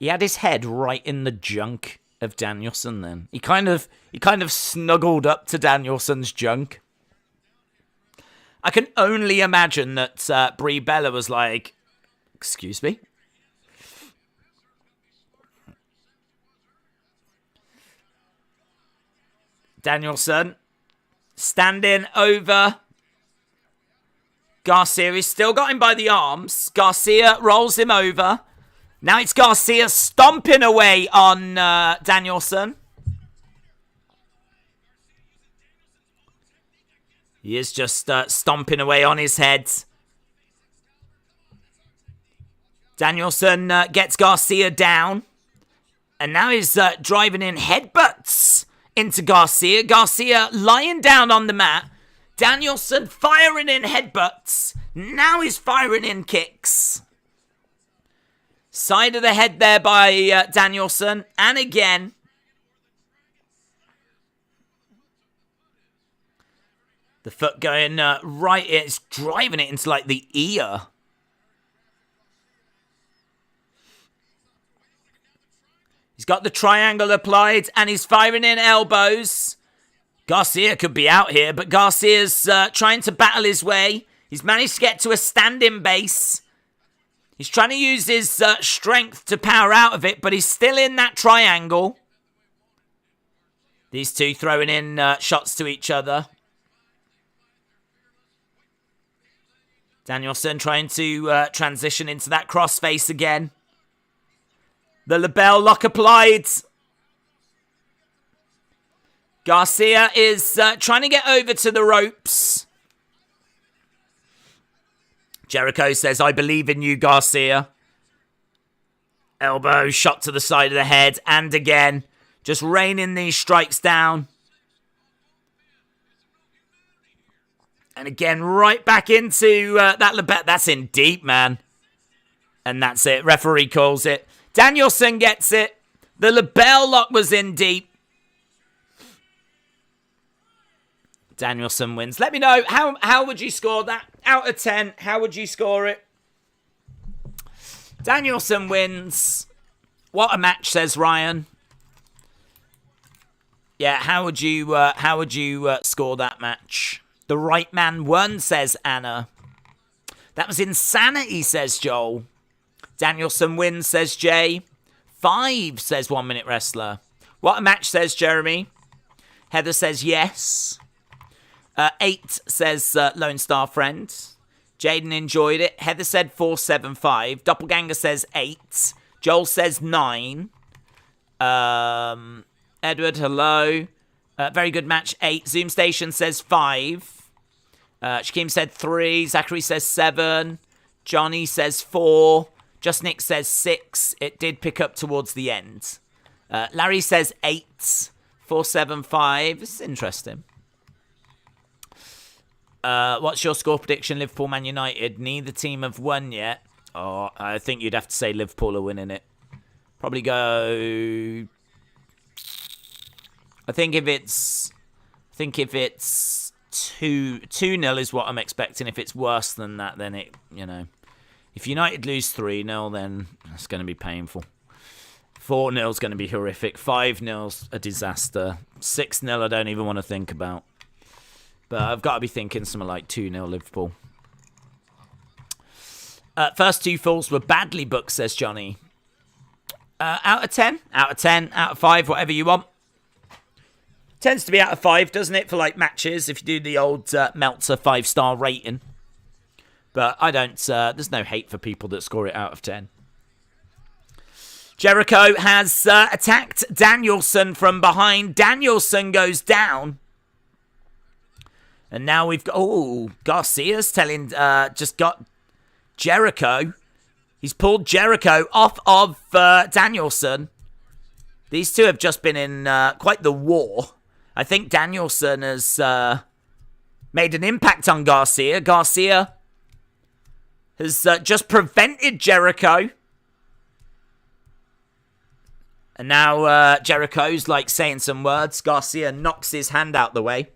He had his head right in the junk of Danielson then. He kind of snuggled up to Danielson's junk. I can only imagine that Brie Bella was like, excuse me? Danielson standing over Garcia. He's still got him by the arms. Garcia rolls him over. Now it's Garcia stomping away on Danielson. He is just stomping away on his head. Danielson gets Garcia down. And now he's driving in headbutts into Garcia. Garcia lying down on the mat. Danielson firing in headbutts. Now he's firing in kicks. Side of the head there by Danielson. And again. The foot going right. It's driving it into like the ear. He's got the triangle applied and he's firing in elbows. Garcia could be out here, but Garcia's trying to battle his way. He's managed to get to a standing base. He's trying to use his strength to power out of it, but he's still in that triangle. These two throwing in shots to each other. Danielson trying to transition into that crossface again. The label lock applied. Garcia is trying to get over to the ropes. Jericho says, I believe in you, Garcia. Elbow shot to the side of the head. And again, just raining these strikes down. And again, right back into that label. That's in deep, man. And that's it. Referee calls it. Danielson gets it. The label lock was in deep. Danielson wins. Let me know, how would you score that? Out of 10, how would you score it? Danielson wins. What a match, says Ryan. Yeah, how would you score that match? The right man won, says Anna. That was insanity, says Joel. Danielson wins, says Jay. 5, says 1 Minute Wrestler. What a match, says Jeremy. Heather says yes. 8, says Lone Star Friend. Jaden enjoyed it. Heather said 475. Doppelganger says 8. Joel says 9. Edward, hello. Very good match, 8. Zoom Station says 5. Shakim said 3. Zachary says 7. Johnny says 4. Just Nick says 6. It did pick up towards the end. Larry says 8. 475. This is interesting. What's your score prediction? Liverpool, Man United. Neither team have won yet. Oh, I think you'd have to say Liverpool are winning it. Probably go. I think if it's 2-0 is what I'm expecting. If it's worse than that, then if United lose 3-0, then it's going to be painful. 4-0 is going to be horrific. 5-0's a disaster. 6-0 I don't even want to think about. But I've got to be thinking something like 2-0 Liverpool. First 2 falls were badly booked, says Johnny. Out of 10? Out of 10, out of 5, whatever you want. Tends to be out of 5, doesn't it, for like matches, if you do the old Meltzer 5-star rating. But I don't, there's no hate for people that score it out of 10. Jericho has attacked Danielson from behind. Danielson goes down. And now we've got... Garcia's just got Jericho. He's pulled Jericho off of Danielson. These two have just been in quite the war. I think Danielson has made an impact on Garcia. Garcia has just prevented Jericho. And now Jericho's like saying some words. Garcia knocks his hand out the way.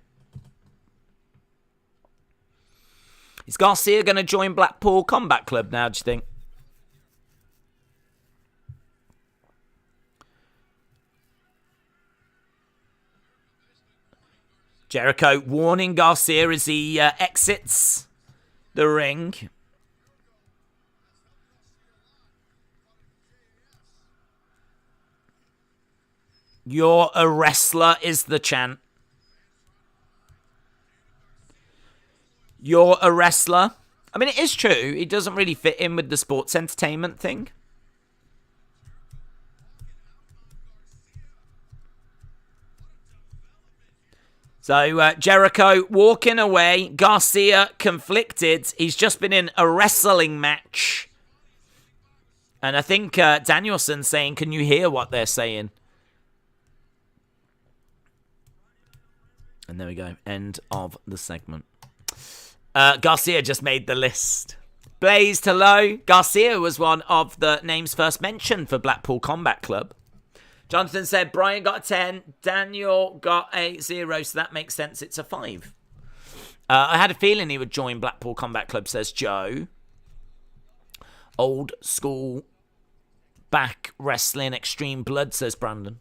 Is Garcia going to join Blackpool Combat Club now, do you think? Jericho warning Garcia as he exits the ring. You're a wrestler is the chant. You're a wrestler. I mean, it is true. It doesn't really fit in with the sports entertainment thing. So, Jericho walking away. Garcia conflicted. He's just been in a wrestling match. And I think Danielson's saying, can you hear what they're saying? And there we go. End of the segment. Garcia just made the list. Blazed, hello. Garcia was one of the names first mentioned for Blackpool Combat Club. Jonathan said Brian got a 10. Daniel got a 0, so that makes sense. It's a 5. I had a feeling he would join Blackpool Combat Club, says Joe. Old school back wrestling, extreme blood, says Brandon.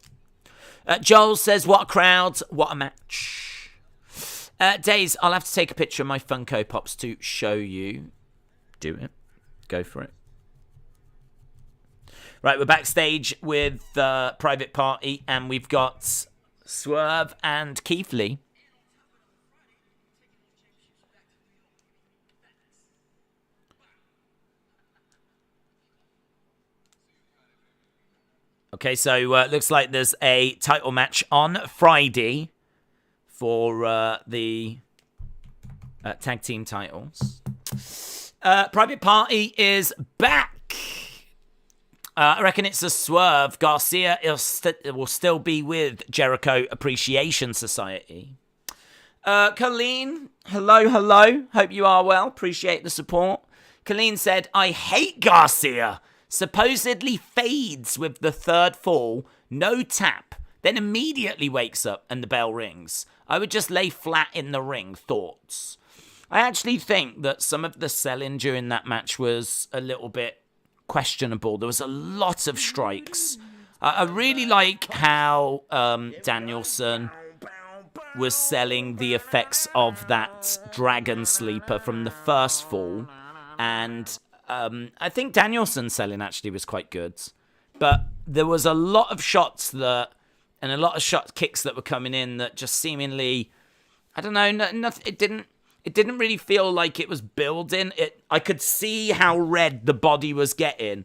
Joel says, what a crowd, what a match. Days, I'll have to take a picture of my Funko Pops to show you. Do it. Go for it. Right, we're backstage with Private Party, and we've got Swerve and Keith Lee. Okay, so looks like there's a title match on Friday for the tag team titles. Private Party is back. I reckon it's a Swerve. Garcia will still be with Jericho Appreciation Society. Kilynn, hello. Hope you are well. Appreciate the support. Kilynn said, I hate Garcia. Supposedly fades with the third fall, no tap, then immediately wakes up and the bell rings. I would just lay flat in the ring. Thoughts? I actually think that some of the selling during that match was a little bit questionable. There was a lot of strikes. I really like how Danielson was selling the effects of that Dragon Sleeper from the first fall, and I think Danielson's selling actually was quite good. But there was a lot of shots and a lot of kicks that were coming in that just seemingly, I don't know, it didn't really feel like it was building. I could see how red the body was getting.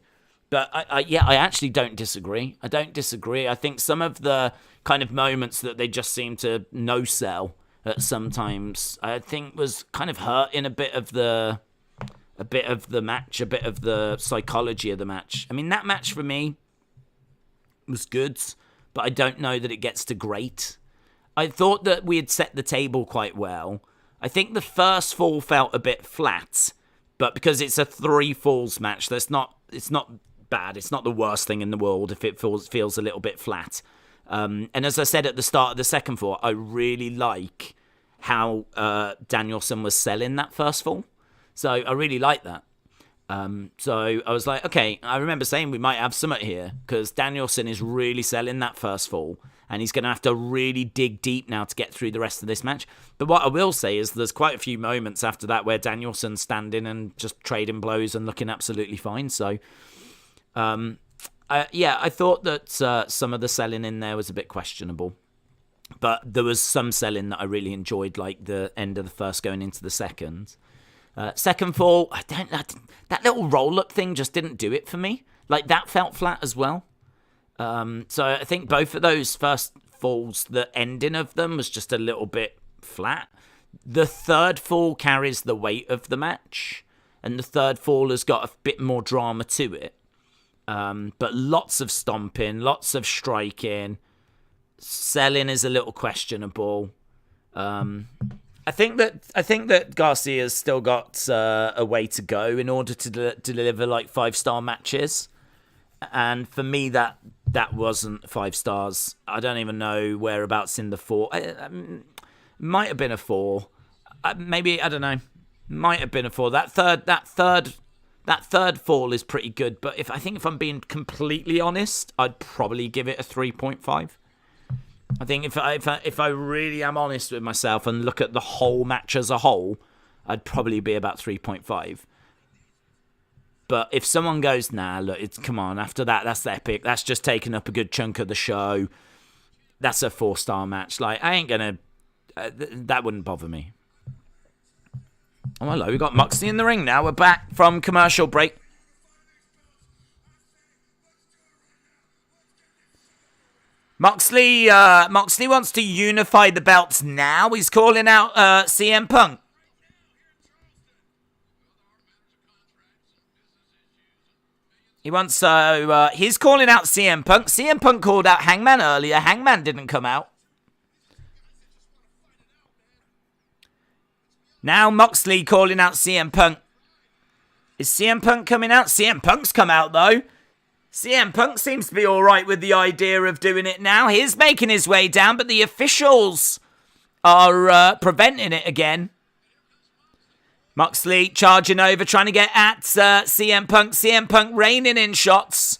But I actually don't disagree. I think some of the kind of moments that they just seem to no-sell at sometimes, I think was kind of hurting a bit of the match, a bit of the psychology of the match. I mean, that match for me was good, but I don't know that it gets to great. I thought that we had set the table quite well. I think the first fall felt a bit flat, but because it's a 3 falls match, it's not bad. It's not the worst thing in the world if it feels a little bit flat. And as I said at the start of the second fall, I really like how Danielson was selling that first fall. So I really like that. So I was like, okay, I remember saying we might have something here because Danielson is really selling that first fall and he's going to have to really dig deep now to get through the rest of this match. But what I will say is there's quite a few moments after that where Danielson's standing and just trading blows and looking absolutely fine. So, I thought that some of the selling in there was a bit questionable. But there was some selling that I really enjoyed, like the end of the first going into the second. Second fall, that little roll-up thing just didn't do it for me. Like, that felt flat as well. So I think both of those first falls, the ending of them was just a little bit flat. The third fall carries the weight of the match, and the third fall has got a bit more drama to it. But lots of stomping, lots of striking. Selling is a little questionable. I think that Garcia's still got a way to go in order to deliver like 5-star matches, and for me that wasn't 5 stars. I don't even know whereabouts in the 4. Might have been a 4. Maybe, I don't know. Might have been a 4. That third fall is pretty good, but if I'm being completely honest, I'd probably give it a 3.5. I think if I really am honest with myself and look at the whole match as a whole, I'd probably be about 3.5. But if someone goes, nah, look, come on, after that's epic. That's just taking up a good chunk of the show. That's a 4-star match. Like, I ain't gonna. That wouldn't bother me. Oh, hello, we got Moxley in the ring now. We're back from commercial break. Moxley wants to unify the belts now. He's calling out CM Punk. He's calling out CM Punk. CM Punk called out Hangman earlier. Hangman didn't come out. Now Moxley calling out CM Punk. Is CM Punk coming out? CM Punk's come out though. CM Punk seems to be alright with the idea of doing it now. He's making his way down, but the officials are preventing it again. Moxley charging over, trying to get at CM Punk. CM Punk raining in shots.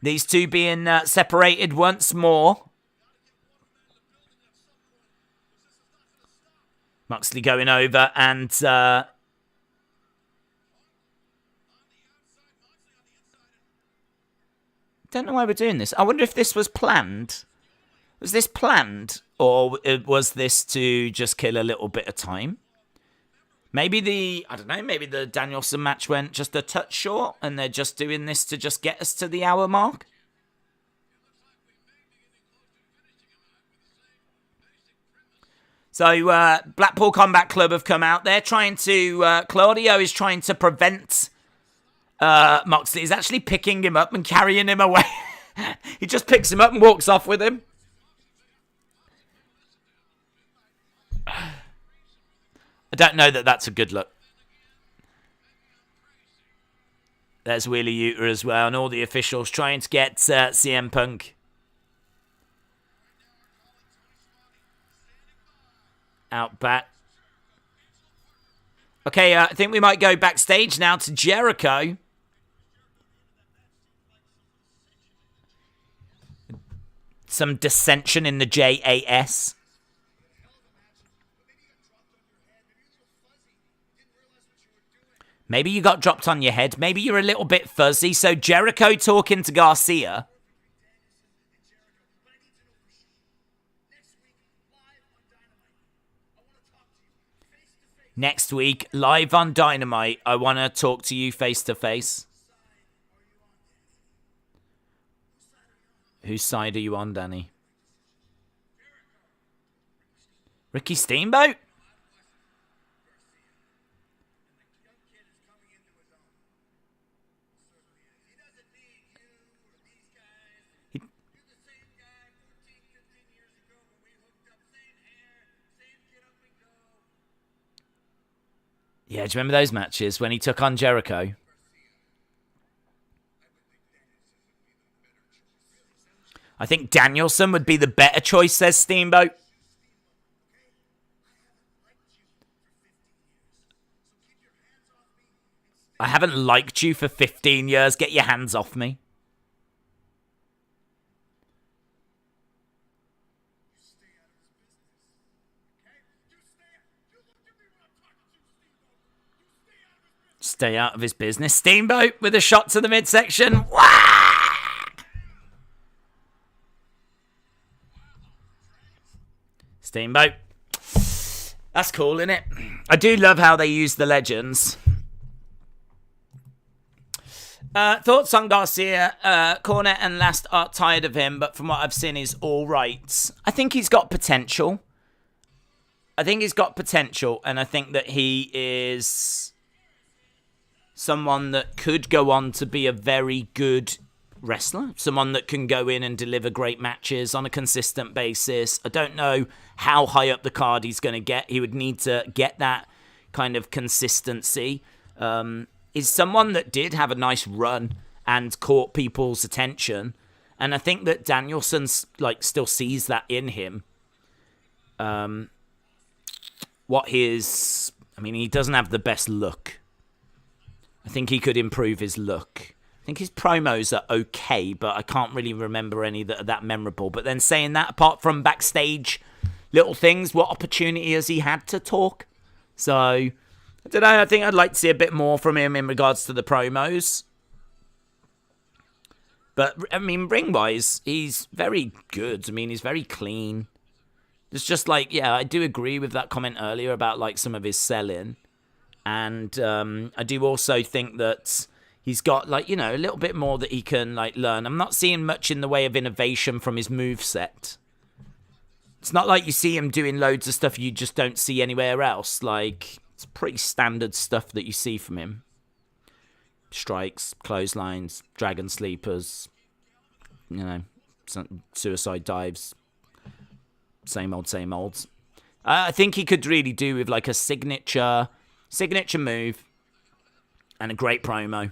These two being separated once more. Moxley going over and... don't know why we're doing this. I wonder if this was planned. Was this planned, or was this to just kill a little bit of time? Maybe maybe the Danielson match went just a touch short, and they're just doing this to just get us to the hour mark. So, Blackpool Combat Club have come out. They're trying to... Claudio is trying to prevent Moxley. He's actually picking him up and carrying him away. He just picks him up and walks off with him. I don't know that that's a good look. There's Wheeler Yuta as well, and all the officials trying to get CM Punk out back. Okay, I think we might go backstage now to Jericho. Some dissension in the JAS. Maybe you got dropped on your head. Maybe you're a little bit fuzzy. So Jericho talking to Garcia. Next week, live on Dynamite, I want to talk to you face to face. Whose side are you on, Danny? Ricky Steamboat? Yeah, do you remember those matches when he took on Jericho? I think Danielson would be the better choice, says Steamboat. I haven't liked you for 15 years. Get your hands off me. Stay out of his business. Steamboat with a shot to the midsection. Wah! Steamboat. That's cool, isn't it? I do love how they use the legends. Thoughts on Garcia? Cornette and Last are tired of him, but from what I've seen, he's all right. I think he's got potential. And I think that he is someone that could go on to be a very good wrestler. Someone that can go in and deliver great matches on a consistent basis. I don't know how high up the card he's going to get. He would need to get that kind of consistency. Is someone that did have a nice run and caught people's attention. And I think that Danielson's still sees that in him. He doesn't have the best look. I think he could improve his look. I think his promos are okay, but I can't really remember any that are that memorable. But then saying that, apart from backstage little things, what opportunity has he had to talk? So, I don't know. I think I'd like to see a bit more from him in regards to the promos. But, ring-wise, he's very good. He's very clean. It's just I do agree with that comment earlier about some of his selling. And I do also think that he's got, a little bit more that he can, learn. I'm not seeing much in the way of innovation from his moveset. It's not like you see him doing loads of stuff you just don't see anywhere else. It's pretty standard stuff that you see from him. Strikes, clotheslines, dragon sleepers, suicide dives. Same old. I think he could really do with, a signature move and a great promo.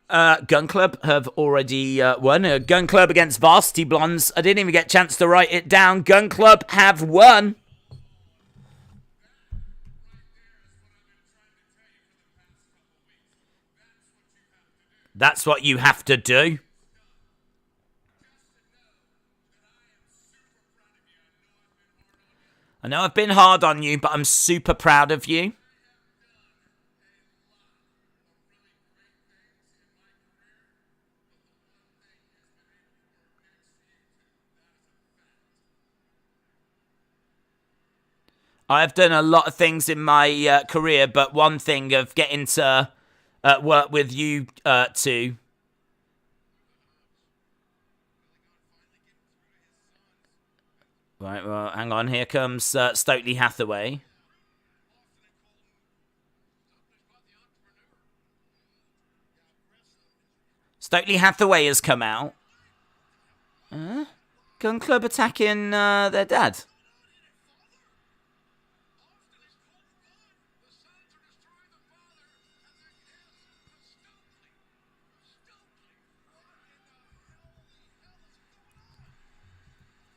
Gun Club have already won. Gun Club against Varsity Blondes. I didn't even get a chance to write it down. Gun Club have won. That's what you have to do. I know I've been hard on you, but I'm super proud of you. I've done a lot of things in my career, but one thing of getting to work with you two. Right, well, hang on. Here comes Stokely Hathaway. Stokely Hathaway has come out. Gun Club attacking their dad.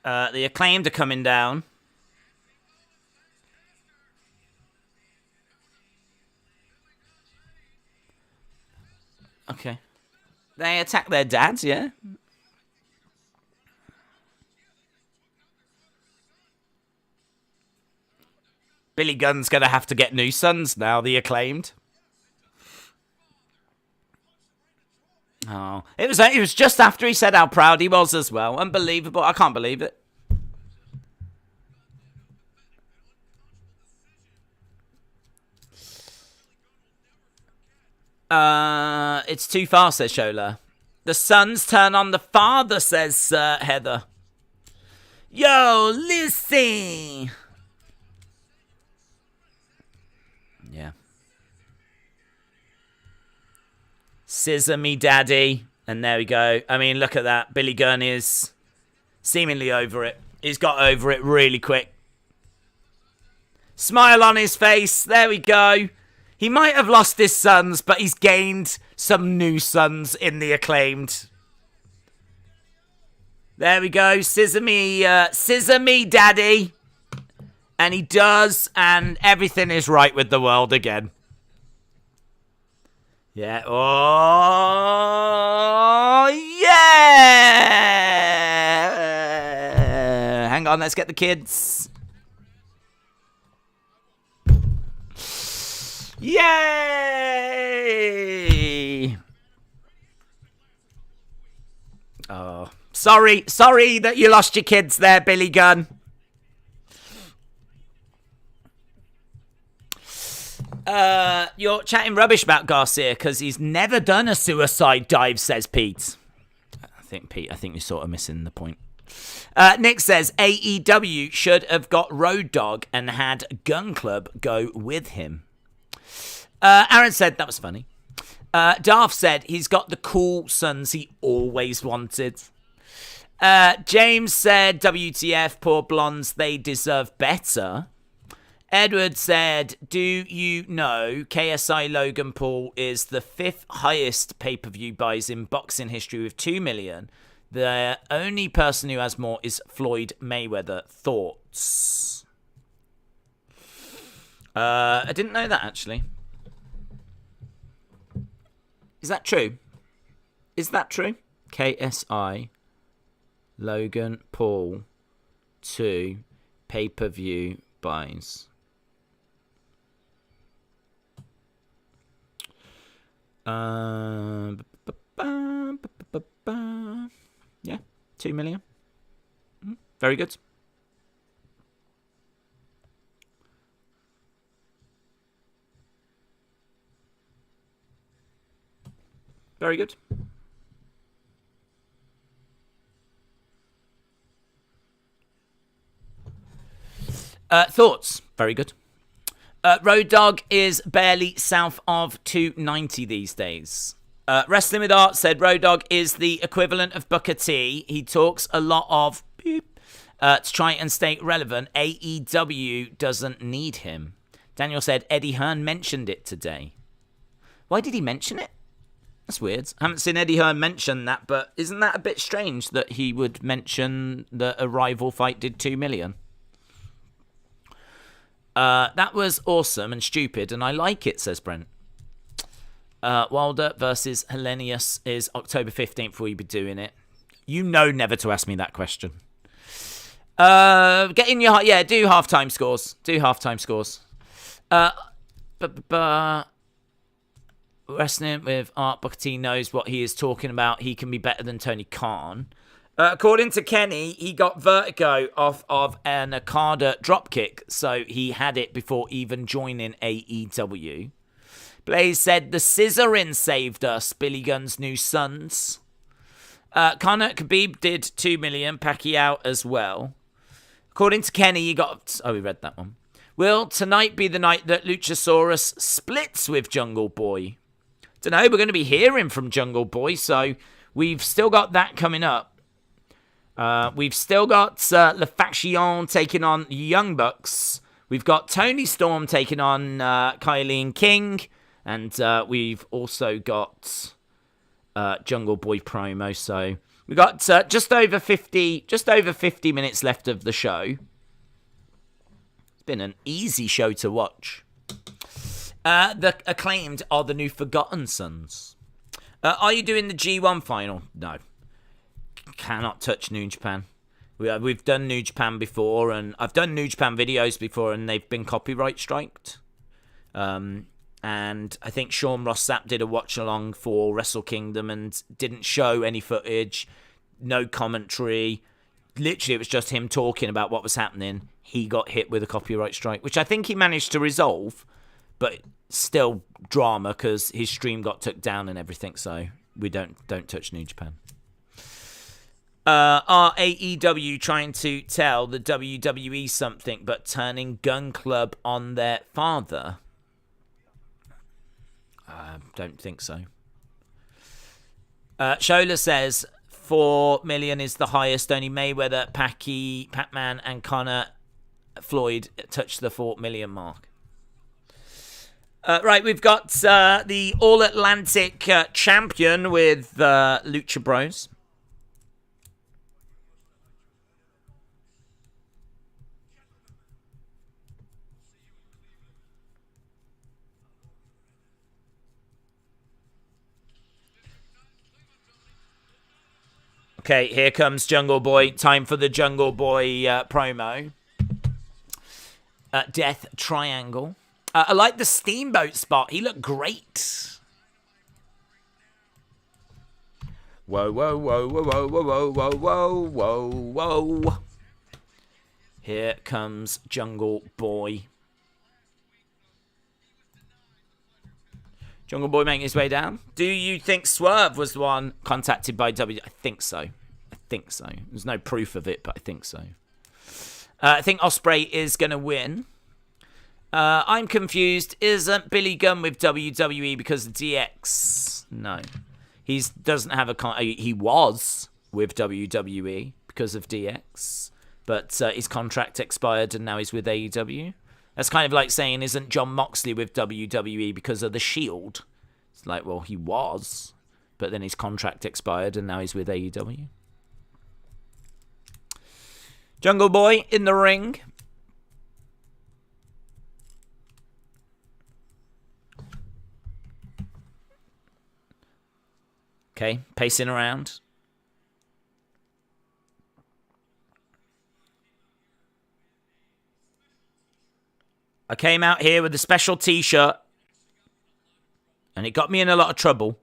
The Acclaimed are coming down. Okay. They attack their dads, yeah? Billy Gunn's going to have to get new sons now, the Acclaimed. Oh, it was just after he said how proud he was as well. Unbelievable. I can't believe it. It's too far, says Shola. The sons turn on the father, says Heather. Yo, listen. Yeah. Scissor me, daddy. And there we go. I mean, look at that. Billy Gunn is seemingly over it. He's got over it really quick. Smile on his face. There we go. He might have lost his sons, but he's gained some new sons in the Acclaimed. There we go. Scissor me, daddy. And he does, and everything is right with the world again. Yeah. Oh, yeah. Hang on, let's get the kids. Yay! Oh, sorry that you lost your kids there, Billy Gunn. You're chatting rubbish about Garcia because he's never done a suicide dive, says Pete. I think you're sort of missing the point. Nick says AEW should have got Road Dogg and had Gun Club go with him. Aaron said that was funny. Darth said he's got the cool sons he always wanted. James said WTF, poor blondes, they deserve better. Edward said, do you know KSI Logan Paul is the 5th highest pay-per-view buys in boxing history with 2 million? The only person who has more is Floyd Mayweather. Thoughts? I didn't know that, actually. Is that true? Is that true? KSI Logan Paul 2 pay-per-view buys. Yeah, 2 million. Very good. Very good. Thoughts? Very good. Road Dogg is barely south of 290 these days. Wrestling with Art said Road Dogg is the equivalent of Booker T. He talks a lot of beep, to try and stay relevant. AEW doesn't need him. Daniel said Eddie Hearn mentioned it today. Why did he mention it? That's weird. I haven't seen Eddie Hearn mention that, but isn't that a bit strange that he would mention that a rival fight did 2 million? That was awesome and stupid, and I like it, says Brent. Wilder versus Hellenius is October 15th. Will you be doing it? You know never to ask me that question. Get in your... Yeah, do halftime scores. Wrestling with Art Booker T knows what he is talking about. He can be better than Tony Khan. According to Kenny, he got vertigo off of an Okada dropkick, so he had it before even joining AEW. Blaze said the scissoring saved us, Billy Gunn's new sons. Conor Khabib did 2 million, Pacquiao as well. According to Kenny, he got... Oh, we read that one. Will tonight be the night that Luchasaurus splits with Jungle Boy? Don't know, we're going to be hearing from Jungle Boy, so we've still got that coming up. We've still got La Faction taking on Young Bucks. We've got Tony Storm taking on Kilynn King. And we've also got Jungle Boy promo. So we've got just over 50 minutes left of the show. It's been an easy show to watch. The Acclaimed are the new Forgotten Sons. Are you doing the G1 final? No. Cannot touch New Japan. We've done New Japan before, and I've done New Japan videos before, and they've been copyright striked. And I think Sean Ross Sapp did a watch along for Wrestle Kingdom and didn't show any footage, no commentary. Literally, it was just him talking about what was happening. He got hit with a copyright strike, which I think he managed to resolve, but still drama because his stream got took down and everything. So we don't touch New Japan. Are AEW trying to tell the WWE something but turning Gun Club on their father? Don't think so. Shola says 4 million is the highest. Only Mayweather, Pac-Man, and Conor Floyd touched the 4 million mark. Right, we've got the All-Atlantic champion with Lucha Bros. Okay, here comes Jungle Boy. Time for the Jungle Boy promo. Death Triangle. I like the Steamboat spot. He looked great. Whoa, whoa, whoa, whoa, whoa, whoa, whoa, whoa, whoa, whoa. Here comes Jungle Boy. Jungle Boy making his way down. Do you think Swerve was the one contacted by W? I think so. I think so. There's no proof of it, but I think so. I think Ospreay is going to win. I'm confused. Isn't Billy Gunn with WWE because of DX? No. He doesn't have a... He was with WWE because of DX, but his contract expired and now he's with AEW. That's kind of like saying, isn't John Moxley with WWE because of The Shield? It's like, well, he was, but then his contract expired and now he's with AEW. Jungle Boy in the ring. Okay, pacing around. I came out here with a special t-shirt and it got me in a lot of trouble.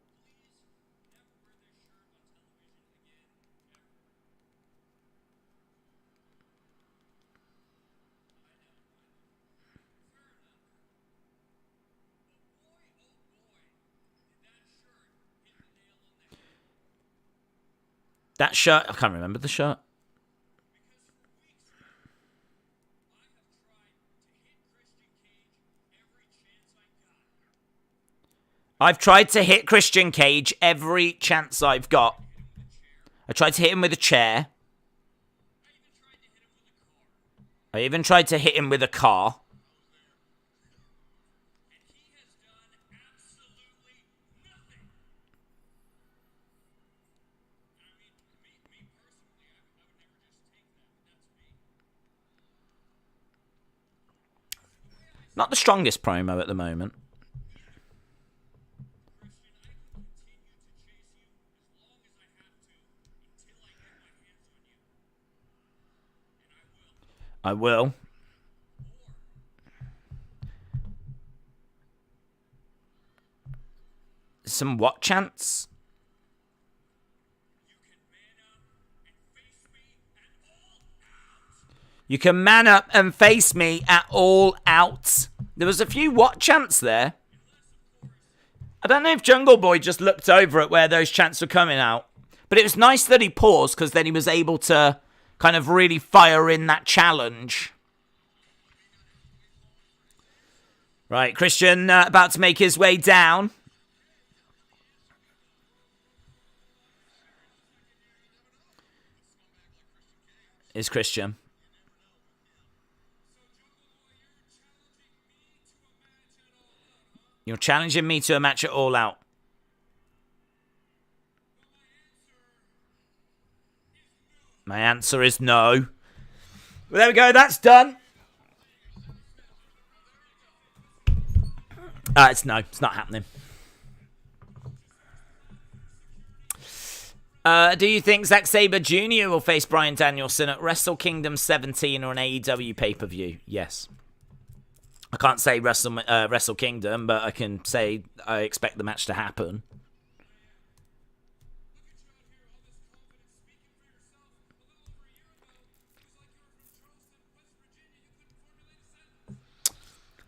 That shirt, I can't remember the shirt. I've tried to hit Christian Cage every chance I've got. I tried to hit him with a chair. I even tried to hit him with a car. Not the strongest promo at the moment. I will. Some what chants? You can man up and face me at All Out. There was a few what chants there. I don't know if Jungle Boy just looked over at where those chants were coming out. But it was nice that he paused because then he was able to kind of really fire in that challenge. Right, Christian about to make his way down. Is Christian. You're challenging me to a match at All Out. My answer is no. Well, there we go. That's done. It's no. It's not happening. Do you think Zack Sabre Jr. will face Bryan Danielson at Wrestle Kingdom 17 or an AEW pay-per-view? Yes. I can't say Wrestle Kingdom, but I can say I expect the match to happen.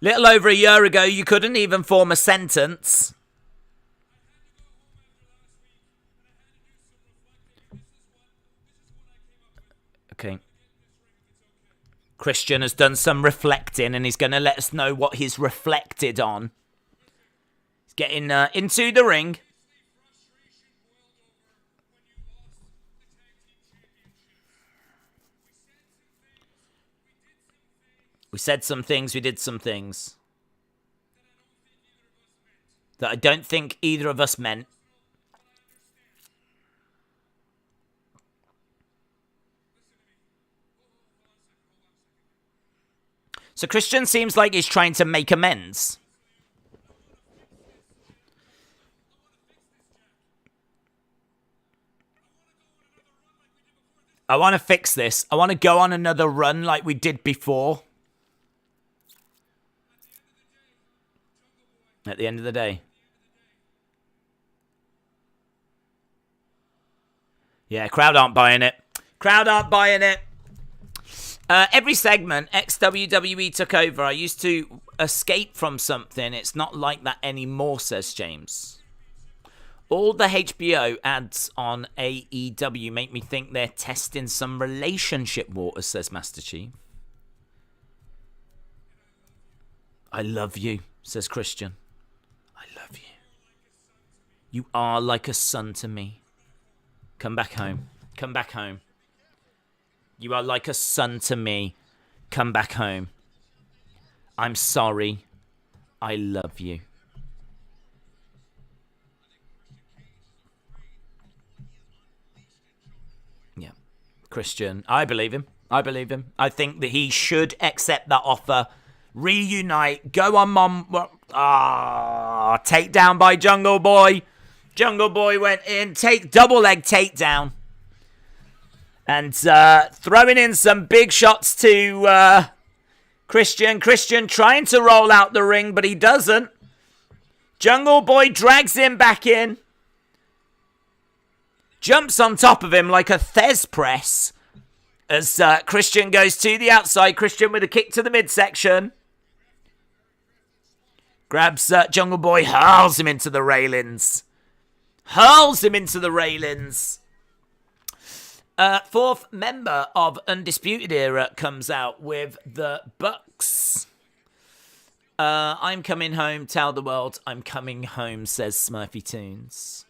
Little over a year ago, you couldn't even form a sentence. Okay. Christian has done some reflecting and he's going to let us know what he's reflected on. He's getting into the ring. We said some things, we did some things that I don't think either of us meant. So Christian seems like he's trying to make amends. I want to fix this. I want to go on another run like we did before. At the end of the day. Yeah, crowd aren't buying it. Crowd aren't buying it. Every segment, ex-WWE took over. I used to escape from something. It's not like that anymore, says James. All the HBO ads on AEW make me think they're testing some relationship waters, says Master Chief. I love you, says Christian. I love you. You are like a son to me. Come back home. Come back home. You are like a son to me. Come back home. I'm sorry. I love you. Yeah. Christian. I believe him. I believe him. I think that he should accept that offer. Reunite. Go on, Mom. Takedown by Jungle Boy. Jungle Boy went in. Double leg takedown. And throwing in some big shots to Christian. Christian trying to roll out the ring, but he doesn't. Jungle Boy drags him back in. Jumps on top of him like a Thez press. As Christian goes to the outside. Christian with a kick to the midsection. Grabs Jungle Boy, hurls him into the railings. Hurls him into the railings. Fourth member of Undisputed Era comes out with the Bucks. I'm coming home, tell the world I'm coming home, says Smurfy Tunes.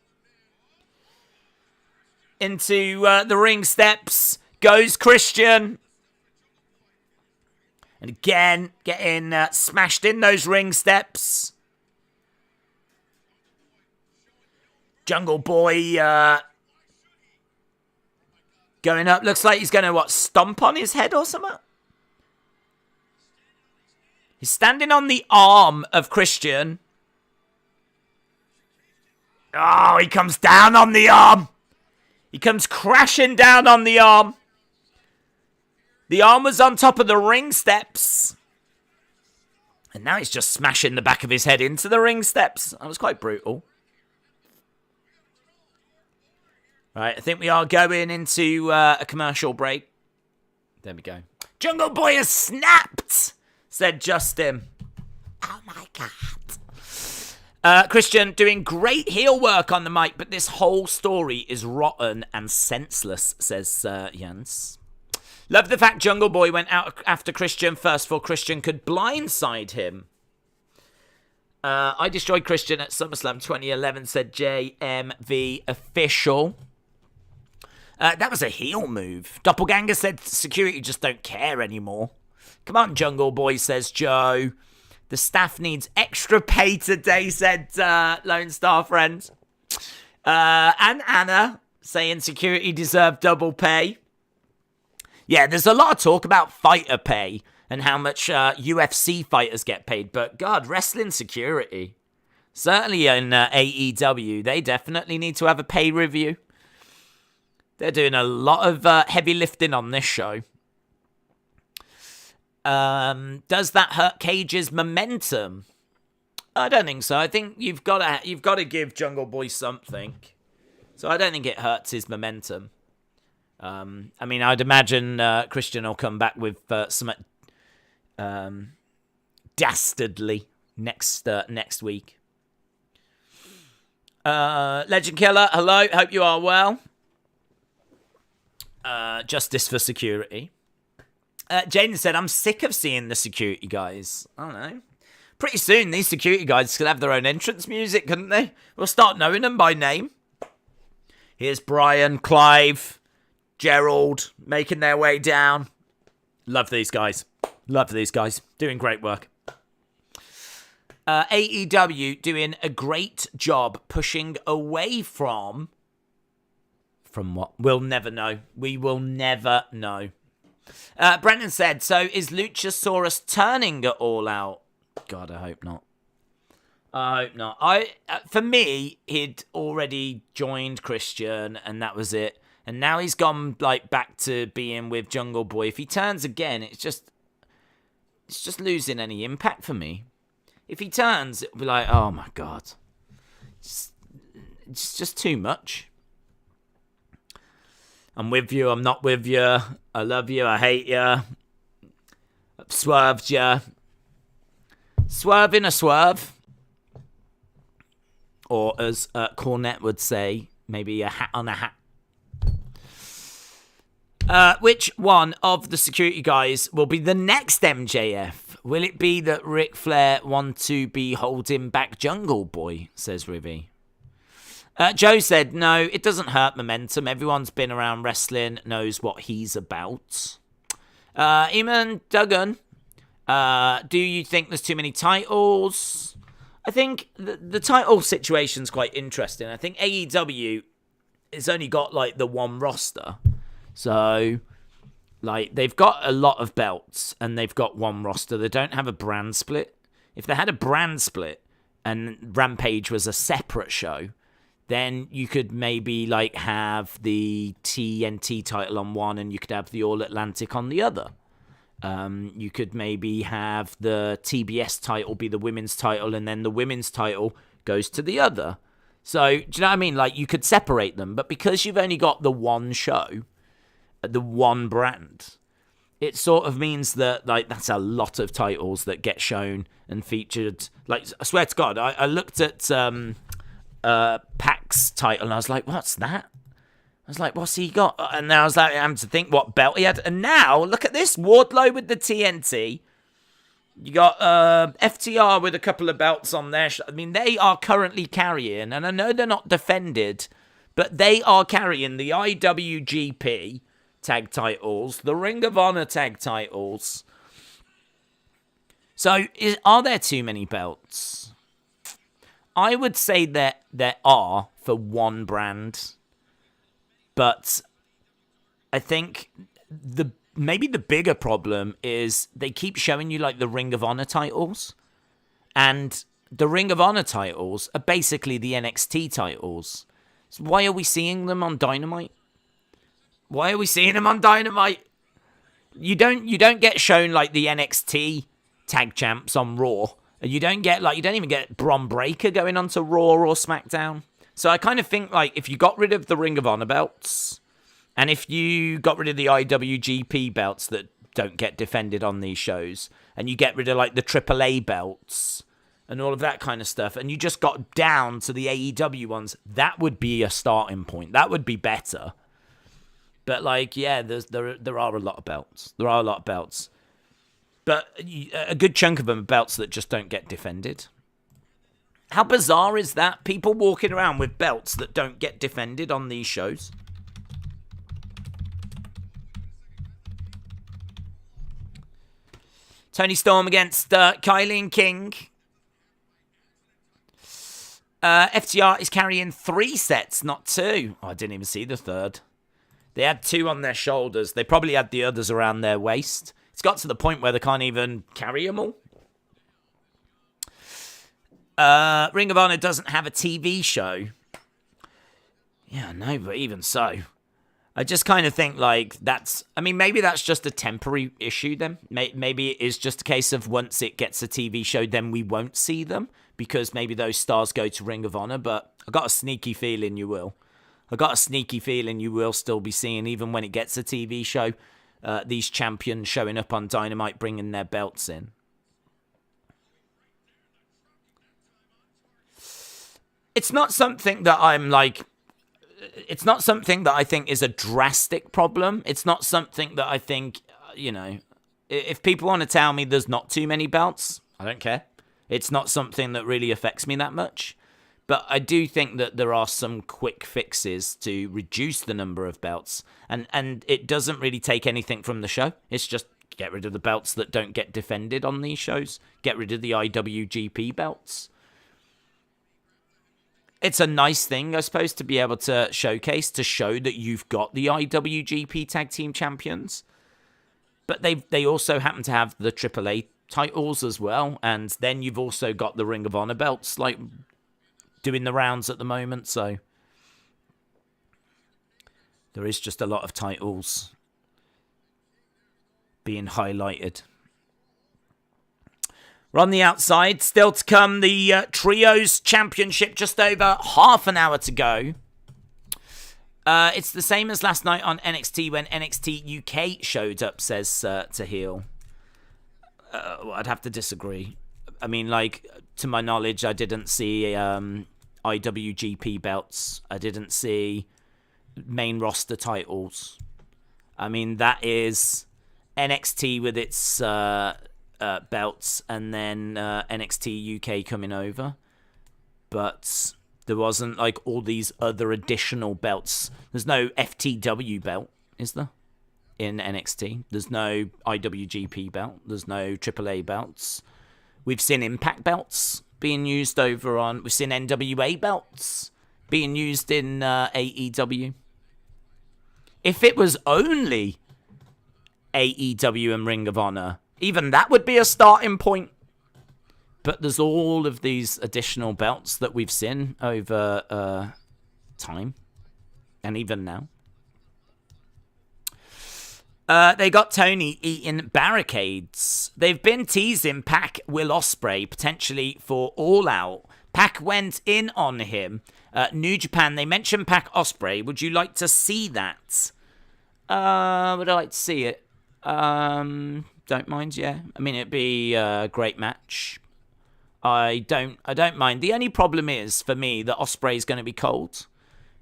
Into the ring steps goes Christian. And again, getting smashed in those ring steps. Jungle Boy going up. Looks like he's going to, stomp on his head or something? He's standing on the arm of Christian. Oh, he comes down on the arm. He comes crashing down on the arm. The arm was on top of the ring steps. And now he's just smashing the back of his head into the ring steps. That was quite brutal. Right, I think we are going into a commercial break. There we go. Jungle Boy has snapped, said Justin. Oh my God. Christian doing great heel work on the mic, but this whole story is rotten and senseless, says Jens. Love the fact Jungle Boy went out after Christian first before Christian could blindside him. I destroyed Christian at SummerSlam 2011, said JMV official. That was a heel move. Doppelganger said security just don't care anymore. Come on, Jungle Boy, says Joe. The staff needs extra pay today, said Lone Star Friend. And Anna saying security deserve double pay. Yeah, there's a lot of talk about fighter pay and how much UFC fighters get paid. But God, wrestling security. Certainly in AEW, they definitely need to have a pay review. They're doing a lot of heavy lifting on this show. Does that hurt Cage's momentum? I don't think so. I think you've got to give Jungle Boy something. So I don't think it hurts his momentum. I mean, I'd imagine Christian will come back with some dastardly next week. Legend Killer, hello. Hope you are well. Justice for security. Jaden said, I'm sick of seeing the security guys. I don't know. Pretty soon, these security guys could have their own entrance music, couldn't they? We'll start knowing them by name. Here's Brian, Clive, Gerald, making their way down. Love these guys. Doing great work. AEW doing a great job pushing away from what? We'll never know. We will never know. Brendan said, so is Luchasaurus turning at All Out? God, I hope not. For me, he'd already joined Christian, and that was it. And now he's gone back to being with Jungle Boy. If he turns again, it's just losing any impact for me. If he turns, it'll be like, oh my God, it's just too much. I'm with you, I'm not with you. I love you, I hate you. I've swerved you. Swerve in a swerve. Or as Cornette would say, maybe a hat on a hat. Which one of the security guys will be the next MJF? Will it be that Ric Flair want to be holding back Jungle Boy, says Rivy. Joe said, no, it doesn't hurt momentum. Everyone's been around wrestling, knows what he's about. Eamon Duggan, do you think there's too many titles? I think the title situation's quite interesting. I think AEW has only got the one roster. So, they've got a lot of belts and they've got one roster. They don't have a brand split. If they had a brand split and Rampage was a separate show, then you could maybe have the TNT title on one and you could have the All Atlantic on the other. You could maybe have the TBS title be the women's title and then the women's title goes to the other. So, do you know what I mean? You could separate them, but because you've only got the one show, the one brand, it sort of means that that's a lot of titles that get shown and featured. I swear to God, I looked at Pac's title and I was like, what's that? I was like, what's he got? And then I was like, I'm to think what belt he had. And now look at this, Wardlow with the TNT. You got FTR with a couple of belts on there. I mean, they are currently carrying, and I know they're not defended, but they are carrying the IWGP tag titles, the Ring of Honor tag titles. So, are there too many belts? I would say that there are for one brand, but I think maybe the bigger problem is they keep showing you the Ring of Honor titles, and the Ring of Honor titles are basically the NXT titles. So why are we seeing them on Dynamite? Why are we seeing them on Dynamite? You don't get shown the NXT tag champs on Raw. You don't get you don't even get Bron Breakker going on to Raw or SmackDown. So I kind of think if you got rid of the Ring of Honor belts, and if you got rid of the IWGP belts that don't get defended on these shows, and you get rid of like the AAA belts and all of that kind of stuff, and you just got down to the AEW ones, that would be a starting point. That would be better. But like, yeah, there are a lot of belts. There are a lot of belts. But a good chunk of them are belts that just don't get defended. How bizarre is that? People walking around with belts that don't get defended on these shows. Toni Storm against Kilynn King. FTR is carrying 3 sets, not 2. Oh, I didn't even see the third. They had 2 on their shoulders. They probably had the others around their waist. It's got to the point where they can't even carry them all. Ring of Honor doesn't have a TV show. Yeah, no, but even so. I just kind of think like that's... I mean, maybe that's just a temporary issue then. Maybe it is just a case of once it gets a TV show, then we won't see them. Because maybe those stars go to Ring of Honor. But I got a sneaky feeling you will. I got a sneaky feeling you will still be seeing, even when it gets a TV show, these champions showing up on Dynamite, bringing their belts in. It's not something that I'm like... It's not something that I think is a drastic problem. It's not something that I think, you know... If people want to tell me there's not too many belts, I don't care. It's not something that really affects me that much. But I do think that there are some quick fixes to reduce the number of belts. And it doesn't really take anything from the show. It's just get rid of the belts that don't get defended on these shows. Get rid of the IWGP belts. It's a nice thing, I suppose, to be able to showcase, to show that you've got the IWGP Tag Team Champions. But they also happen to have the AAA titles as well. And then you've also got the Ring of Honor belts, like... doing the rounds at the moment, so there is just a lot of titles being highlighted. We're on the outside. Still to come, the Trios Championship, just over half an hour to go. It's the same as last night on NXT when NXT UK showed up, says Tahil. I'd have to disagree. I mean, like, to my knowledge, I didn't see IWGP belts. I didn't see main roster titles. I mean, that is NXT with its belts, and then NXT UK coming over. But there wasn't, like, all these other additional belts. There's no FTW belt, is there? In NXT. There's no IWGP belt. There's no AAA belts. We've seen Impact belts being used over on... We've seen NWA belts being used in AEW. If it was only AEW and Ring of Honor, even that would be a starting point. But there's all of these additional belts that we've seen over time. And even now. They got Toni eating barricades. They've been teasing Pac Will Ospreay potentially for All Out. Pac went in on him. New Japan, they mentioned Pac Ospreay. Would you like to see that? Would I like to see it? Don't mind, yeah. I mean, it'd be a great match. I don't mind. The only problem is, for me, that Ospreay's going to be cold.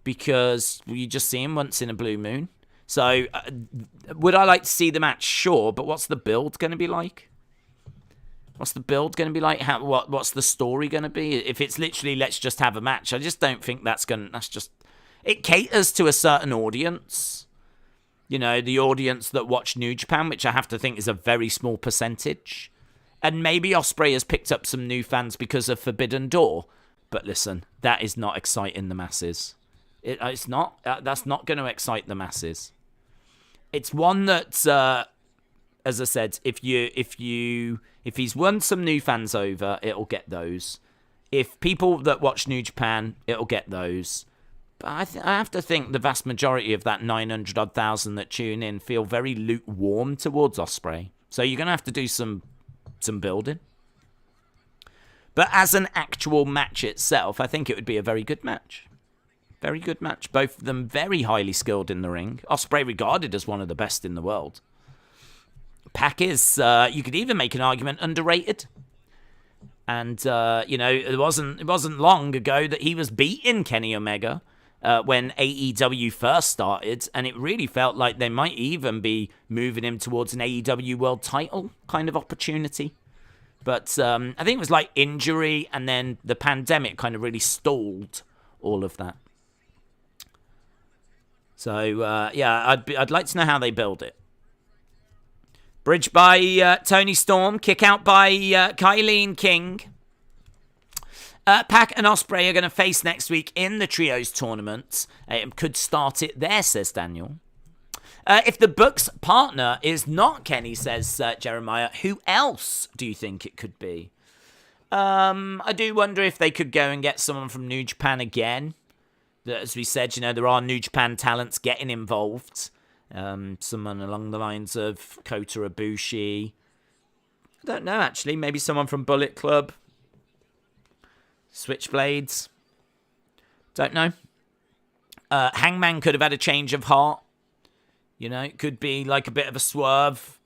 Because you just see him once in a blue moon. So, would I like to see the match? Sure, but what's the build going to be like? What's the build going to be like? What's the story going to be? If it's literally, let's just have a match, I just don't think that's just... It caters to a certain audience. You know, the audience that watch New Japan, which I have to think is a very small percentage. And maybe Ospreay has picked up some new fans because of Forbidden Door. But listen, that is not exciting the masses. It's not. That's not going to excite the masses. It's one that, as I said, if he's won some new fans over, it'll get those. If people that watch New Japan, it'll get those. But I have to think the vast majority of that 900,000 that tune in feel very lukewarm towards Ospreay. So you're going to have to do some building. But as an actual match itself, I think it would be a very good match. Very good match. Both of them very highly skilled in the ring. Ospreay regarded as one of the best in the world. Pac is, you could even make an argument, underrated. And, it wasn't long ago that he was beating Kenny Omega when AEW first started, and it really felt like they might even be moving him towards an AEW world title kind of opportunity. But I think it was like injury, and then the pandemic kind of really stalled all of that. So, I'd like to know how they build it. Bridge by Toni Storm. Kick out by Kilynn King. Pac and Ospreay are going to face next week in the Trios tournament. Could start it there, says Daniel. If the book's partner is not Kenny, says Jeremiah, who else do you think it could be? I do wonder if they could go and get someone from New Japan again. As we said, there are New Japan talents getting involved. Someone along the lines of Kota Ibushi. I don't know, actually. Maybe someone from Bullet Club. Switchblades. Don't know. Hangman could have had a change of heart. It could be like a bit of a swerve.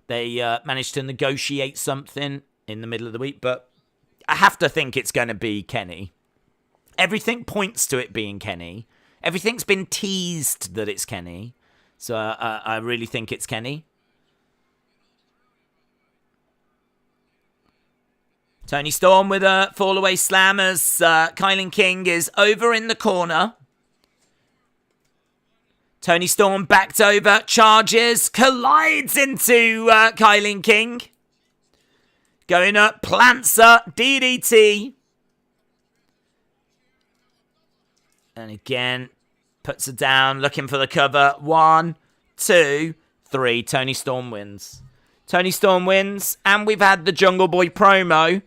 They managed to negotiate something in the middle of the week, but I have to think it's going to be Kenny. Everything points to it being Kenny. Everything's been teased that it's Kenny. So I really think it's Kenny. Toni Storm with a fall-away slam as Kilynn King is over in the corner. Toni Storm backed over, charges, collides into Kilynn King. Going up, plants her, DDT. And again, puts her down, looking for the cover. 1, 2, 3. Toni Storm wins. Toni Storm wins, and we've had the Jungle Boy promo.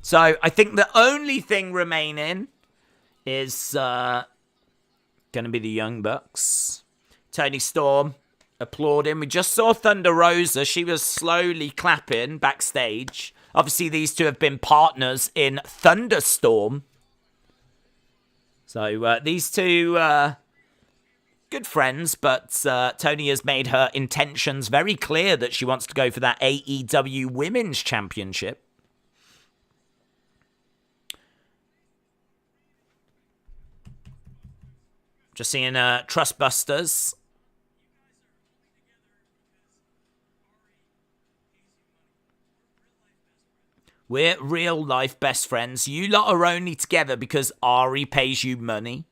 So I think the only thing remaining is going to be the Young Bucks. Toni Storm applauding. We just saw Thunder Rosa. She was slowly clapping backstage. Obviously, these two have been partners in Thunderstorm. So these two, good friends, but Toni has made her intentions very clear that she wants to go for that AEW Women's Championship. Just seeing Trustbusters. We're real-life best friends. You lot are only together because Ari pays you money.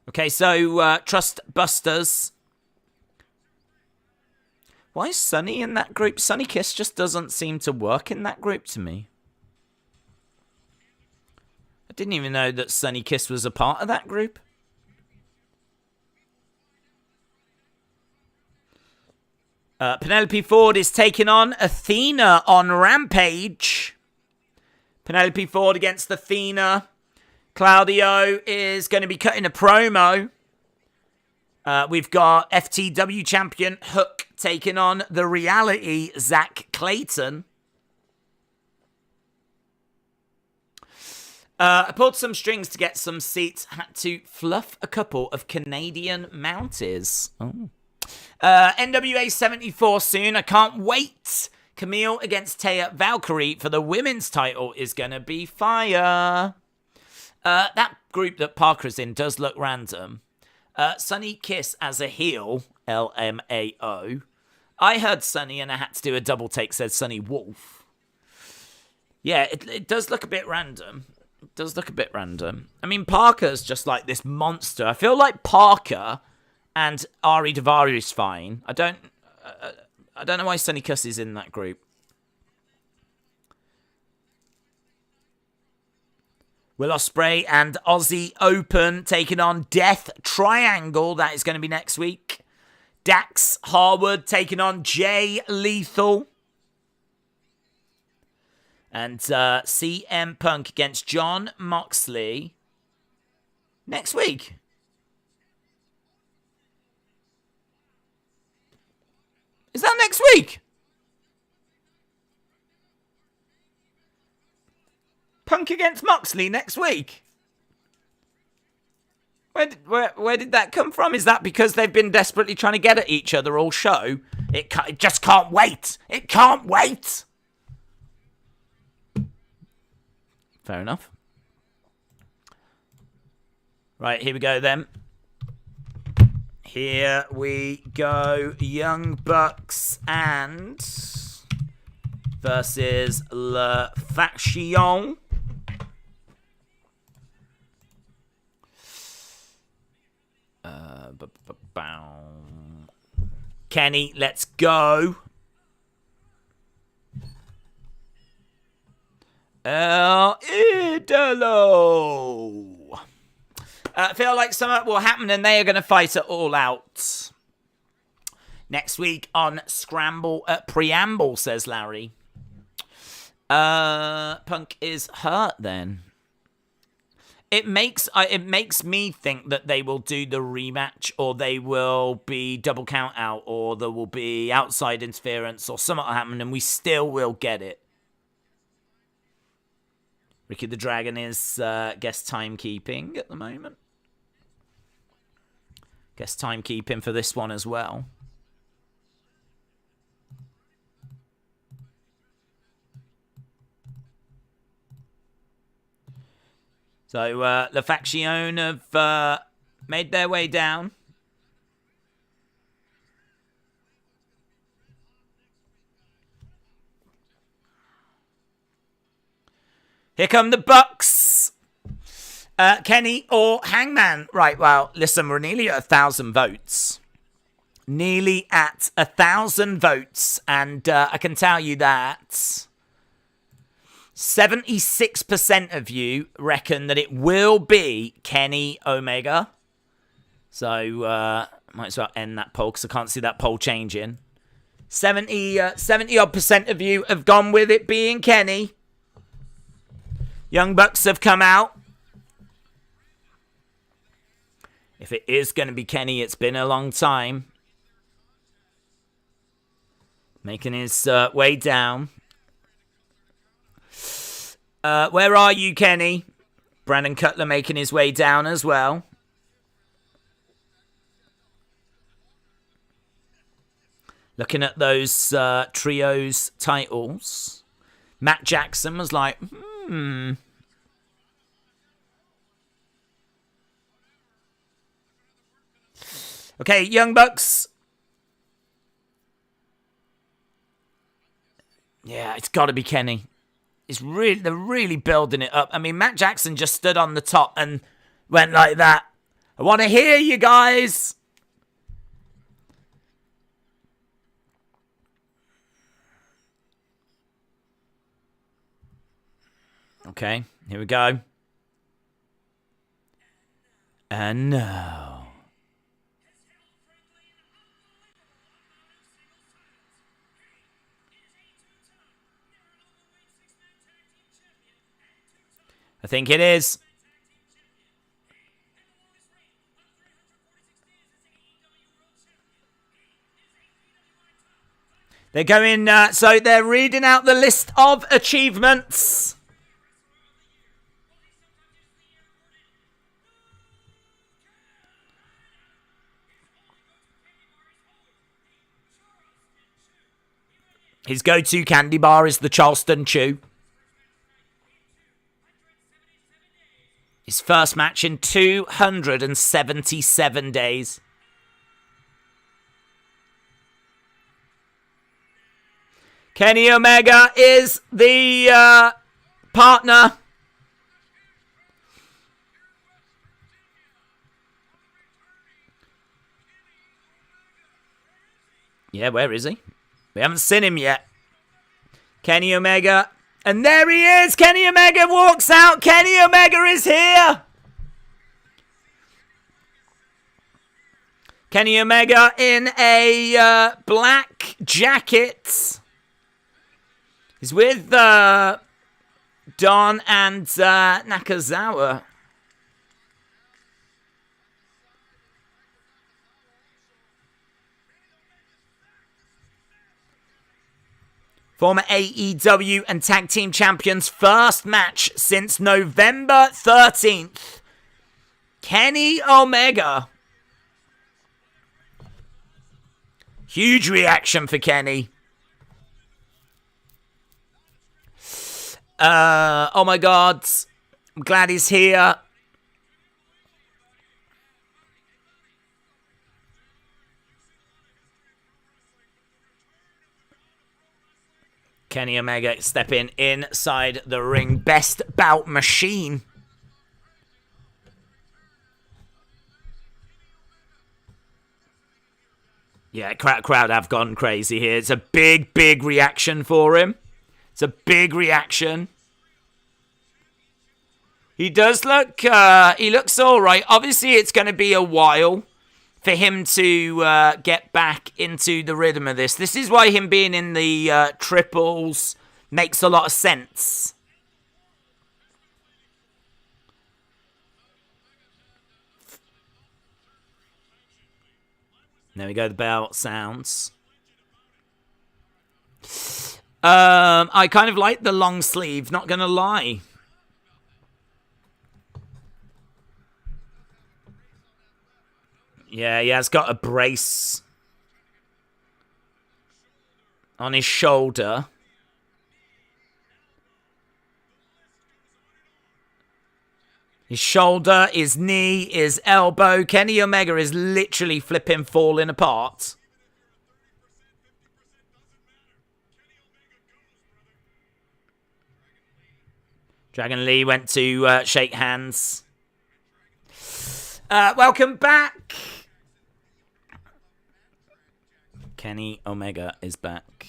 Okay, so Trustbusters. Why is Sunny in that group? Sunny Kiss just doesn't seem to work in that group to me. I didn't even know that Sunny Kiss was a part of that group. Penelope Ford is taking on Athena on Rampage. Penelope Ford against Athena. Claudio is going to be cutting a promo. We've got FTW champion Hook taking on the Reality Zach Clayton. I pulled some strings to get some seats. Had to fluff a couple of Canadian mounties. Oh. NWA 74 soon. I can't wait. Camille against Taya Valkyrie for the women's title is going to be fire. That group that Parker's in does look random. Sunny Kiss as a heel, LMAO. I heard Sunny and I had to do a double take, said Sunny Wolf. Yeah, it does look a bit random. It does look a bit random. I mean, Parker's just like this monster. I feel like Parker and Ari Daivari is fine. I don't know why Sunny Kiss is in that group. Will Ospreay and Aussie Open taking on Death Triangle. That is going to be next week. Dax Harwood taking on Jay Lethal. And CM Punk against John Moxley next week. Is that next week? Punk against Moxley next week. Where did that come from? Is that because they've been desperately trying to get at each other all show? It just can't wait. It can't wait. Fair enough. Right, here we go then. Here we go. Young Bucks and versus La Faction. Kenny, let's go. El Idolo. I feel like something will happen and they are going to fight it all out. Next week on Scramble Preamble, says Larry. Punk is hurt then. It makes me think that they will do the rematch, or they will be double count out, or there will be outside interference, or something will happen, and we still will get it. Ricky the Dragon is guest timekeeping at the moment. Guest timekeeping for this one as well. So, La Faction have made their way down. Here come the Bucks. Kenny or Hangman. Right, well, listen, we're nearly at 1,000 votes. Nearly at 1,000 votes. And I can tell you that 76% of you reckon that it will be Kenny Omega. So, might as well end that poll because I can't see that poll changing. 70-odd% of you have gone with it being Kenny. Young Bucks have come out. If it is going to be Kenny, it's been a long time. Making his way down. Where are you, Kenny? Brandon Cutler making his way down as well. Looking at those trios titles. Matt Jackson was like, Okay, Young Bucks. Yeah, it's got to be Kenny. They're really building it up. I mean, Matt Jackson just stood on the top and went like that. I want to hear you guys. Okay, here we go. And now. I think it is. They're going, so they're reading out the list of achievements. His go-to candy bar is the Charleston Chew. His first match in 277 days. Kenny Omega is the partner. Yeah, where is he? We haven't seen him yet. Kenny Omega. And there he is. Kenny Omega walks out. Kenny Omega is here. Kenny Omega in a black jacket. He's with Don and Nakazawa. Former AEW and Tag Team Champions, first match since November 13th. Kenny Omega. Huge reaction for Kenny. Oh my God. I'm glad he's here. Kenny Omega stepping inside the ring. Best bout machine. Yeah, crowd have gone crazy here. It's a big, big reaction for him. It's a big reaction. He does look, he looks all right. Obviously, it's going to be a while for him to get back into the rhythm of this. This is why him being in the triples makes a lot of sense. There we go, the bell sounds. I kind of like the long sleeve, not going to lie. Yeah, he has got a brace on his shoulder. His shoulder, his knee, his elbow. Kenny Omega is literally flipping, falling apart. Dragon Lee went to shake hands. Welcome back. Kenny Omega is back.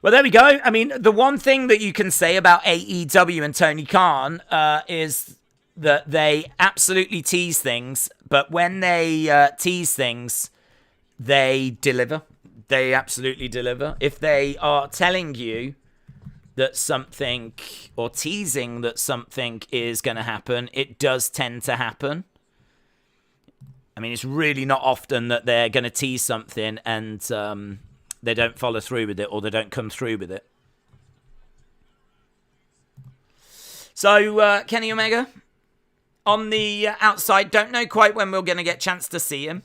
Well, there we go. I mean, the one thing that you can say about AEW and Tony Khan is that they absolutely tease things, but when they tease things, they deliver. They absolutely deliver. If they are telling you that something, or teasing that something is going to happen, it does tend to happen. I mean, it's really not often that they're going to tease something and they don't follow through with it, or they don't come through with it. So, Kenny Omega, on the outside, don't know quite when we're going to get a chance to see him.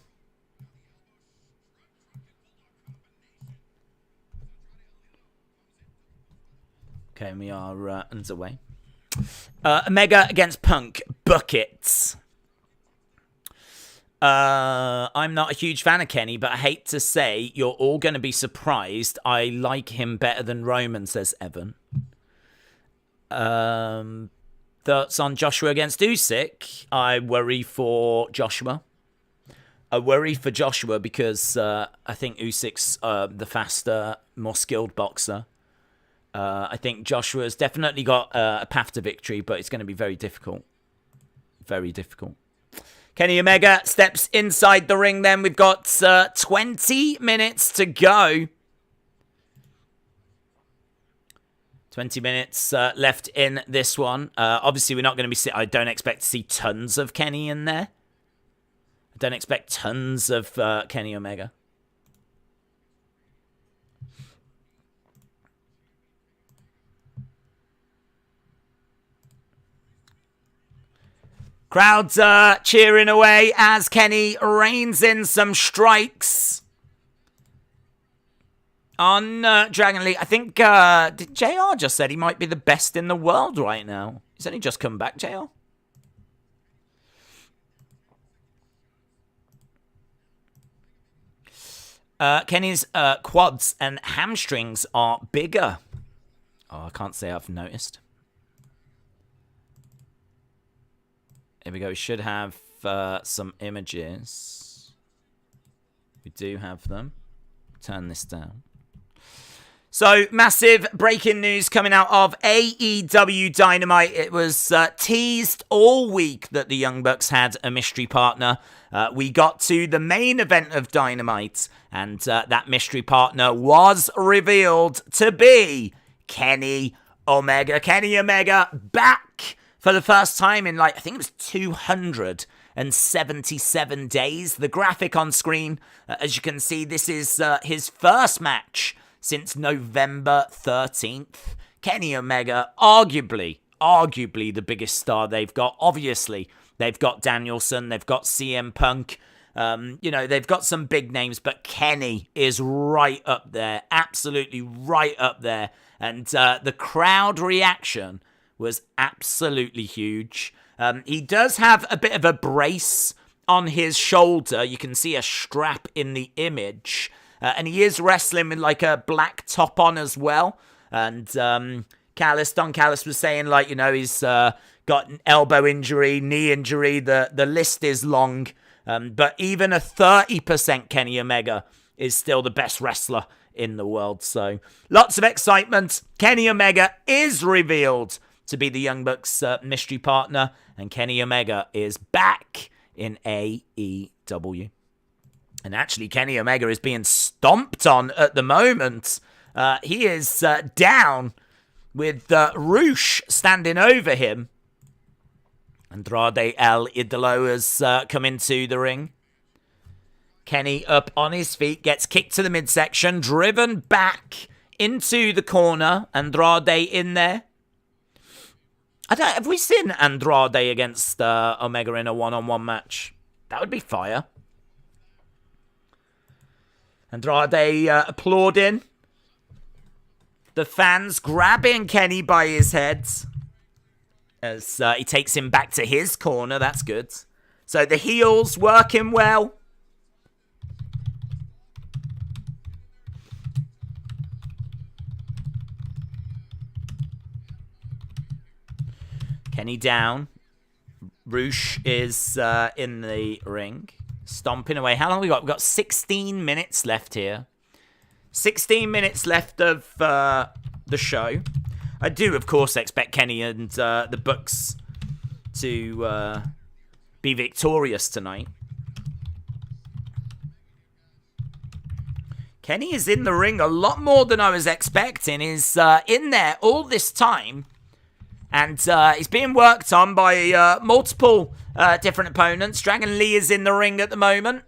Okay, we are underway. Omega against Punk. Buckets. I'm not a huge fan of Kenny, but I hate to say you're all going to be surprised. I like him better than Roman, says Evan. Thoughts on Joshua against Usyk? I worry for Joshua. I worry for Joshua because I think Usyk's the faster, more skilled boxer. I think Joshua's definitely got a path to victory, but it's going to be very difficult. Very difficult. Kenny Omega steps inside the ring then. We've got 20 minutes to go. 20 minutes left in this one. Obviously, we're not going to be... I don't expect to see tons of Kenny in there. I don't expect tons of Kenny Omega. Crowds cheering away as Kenny rains in some strikes on Dragon Lee. I think did JR just said he might be the best in the world right now. He's only just come back, JR. Kenny's quads and hamstrings are bigger. Oh, I can't say I've noticed. Here we go. We should have some images. We do have them. Turn this down. So, massive breaking news coming out of AEW Dynamite. It was teased all week that the Young Bucks had a mystery partner. We got to the main event of Dynamite, and that mystery partner was revealed to be Kenny Omega. Kenny Omega back for the first time in, I think it was 277 days. The graphic on screen, as you can see, this is his first match since November 13th. Kenny Omega, arguably the biggest star they've got. Obviously, they've got Danielson, they've got CM Punk. They've got some big names, but Kenny is right up there, absolutely right up there. And the crowd reaction was absolutely huge. He does have a bit of a brace on his shoulder. You can see a strap in the image. And he is wrestling with like a black top on as well. And Don Callis was saying, he's got an elbow injury, knee injury. The list is long. But even a 30% Kenny Omega is still the best wrestler in the world. So lots of excitement. Kenny Omega is revealed to be the Young Bucks mystery partner. And Kenny Omega is back in AEW. And actually, Kenny Omega is being stomped on at the moment. He is down with Roosh standing over him. Andrade El Idolo has come into the ring. Kenny up on his feet, gets kicked to the midsection, driven back into the corner. Andrade in there. Have we seen Andrade against Omega in a one-on-one match? That would be fire. Andrade applauding. The fans grabbing Kenny by his head as he takes him back to his corner. That's good. So the heels working well. Kenny down. Roosh is in the ring. Stomping away. How long have we got? We've got 16 minutes left here. 16 minutes left of the show. I do, of course, expect Kenny and the Bucks to be victorious tonight. Kenny is in the ring a lot more than I was expecting. He's in there all this time. And he's being worked on by multiple different opponents. Dragon Lee is in the ring at the moment.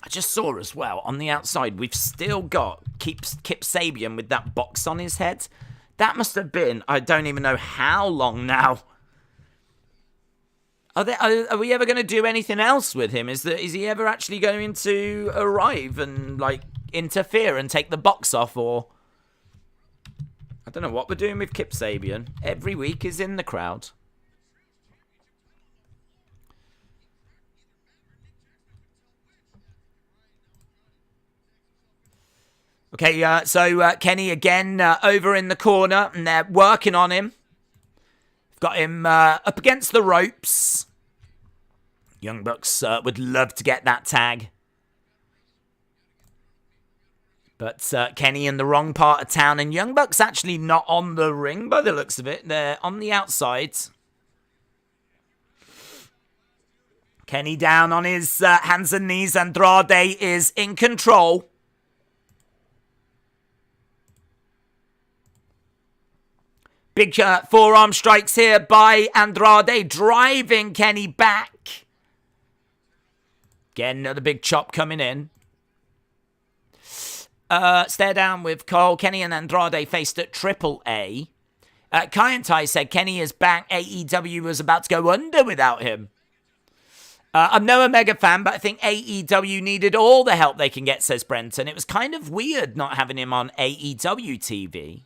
I just saw as well, on the outside, we've still got Kip Sabian with that box on his head. That must have been, I don't even know how long now. Are we ever going to do anything else with him? Is he ever actually going to arrive and, interfere and take the box off, or... I don't know what we're doing with Kip Sabian. Every week is in the crowd. Okay, so Kenny again over in the corner, and they're working on him. Got him up against the ropes. Young Bucks would love to get that tag. But Kenny in the wrong part of town, and Young Bucks actually not on the ring by the looks of it. They're on the outside. Kenny down on his hands and knees. Andrade is in control. Big forearm strikes here by Andrade, driving Kenny back. Again, another big chop coming in. Stare down with Cole. Kenny and Andrade faced at Triple A. Kai and Tai said Kenny is back. AEW was about to go under without him. I'm no Omega fan, but I think AEW needed all the help they can get, says Brenton. It was kind of weird not having him on AEW TV.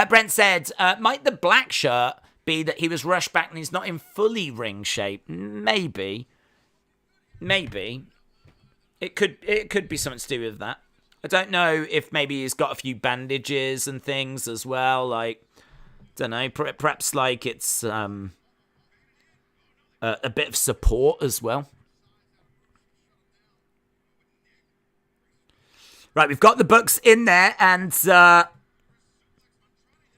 Brent said, might the black shirt be that he was rushed back and he's not in fully ring shape? Maybe. It could be something to do with that. I don't know if maybe he's got a few bandages and things as well. Don't know. Perhaps it's a bit of support as well. Right, we've got the Bucks in there, and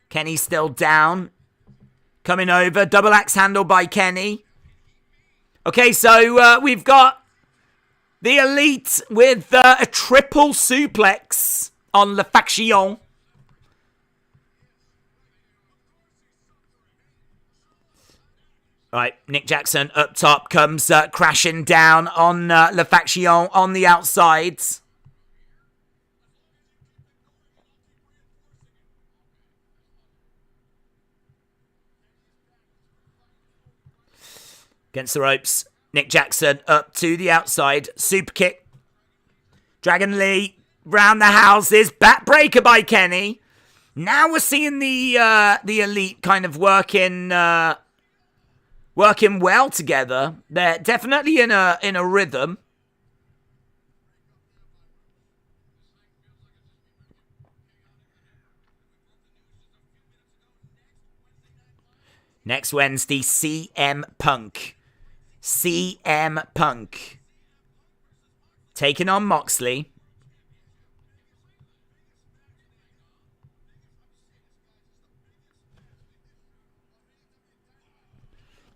Kenny's still down. Coming over. Double axe handle by Kenny. Okay, so we've got the Elite with a triple suplex on La Faction. Right, Nick Jackson up top comes crashing down on La Faction on the outside. Against the ropes. Nick Jackson up to the outside. Super kick. Dragon Lee round the houses. Backbreaker by Kenny. Now we're seeing the Elite kind of working well together. They're definitely in a rhythm. Next Wednesday, CM Punk. CM Punk. Taking on Moxley.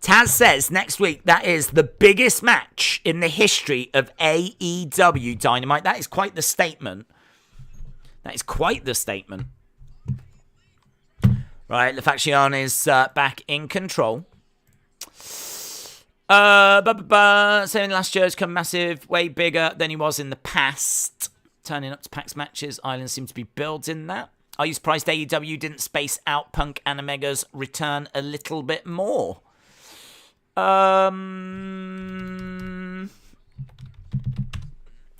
Taz says next week that is the biggest match in the history of AEW Dynamite. That is quite the statement. Right, La Faction is back in control. Saying last year's come massive, way bigger than he was in the past. Turning up to PAX matches, Ireland seems to be building that. Are you surprised AEW didn't space out Punk and Omega's return a little bit more? I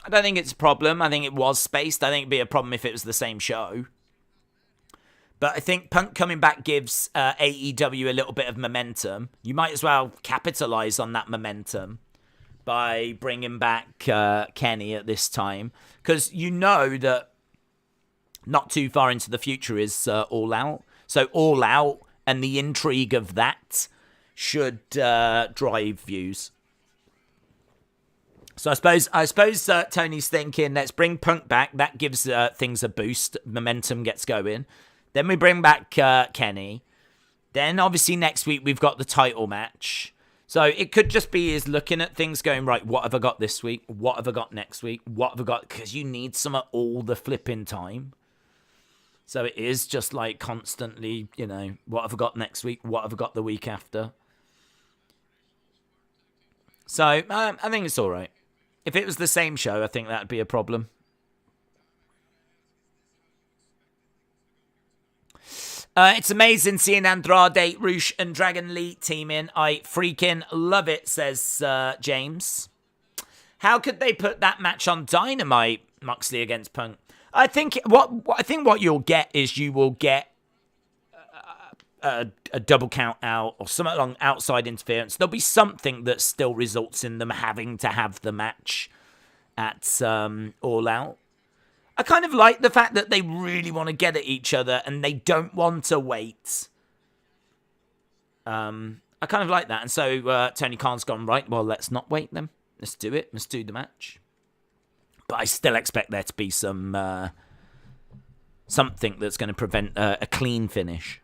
don't think it's a problem. I think it was spaced. I think it'd be a problem if it was the same show. But I think Punk coming back gives AEW a little bit of momentum. You might as well capitalize on that momentum by bringing back Kenny at this time. Because you know that not too far into the future is All Out. So All Out and the intrigue of that should drive views. So I suppose Tony's thinking, let's bring Punk back. That gives things a boost. Momentum gets going. Then we bring back Kenny. Then obviously next week we've got the title match. So it could just be is looking at things going, right, what have I got this week? What have I got next week? What have I got? Because you need some of all the flipping time. So it is just like constantly, what have I got next week? What have I got the week after? So I think it's all right. If it was the same show, I think that'd be a problem. It's amazing seeing Andrade, Roosh, and Dragon Lee teaming. I freaking love it, says James. How could they put that match on Dynamite, Moxley against Punk? I think what you'll get is you will get a double count out or something along outside interference. There'll be something that still results in them having to have the match at All Out. I kind of like the fact that they really want to get at each other and they don't want to wait. I kind of like that. And so Tony Khan's gone, right, well, let's not wait then. Let's do it. Let's do the match. But I still expect there to be something that's going to prevent a clean finish.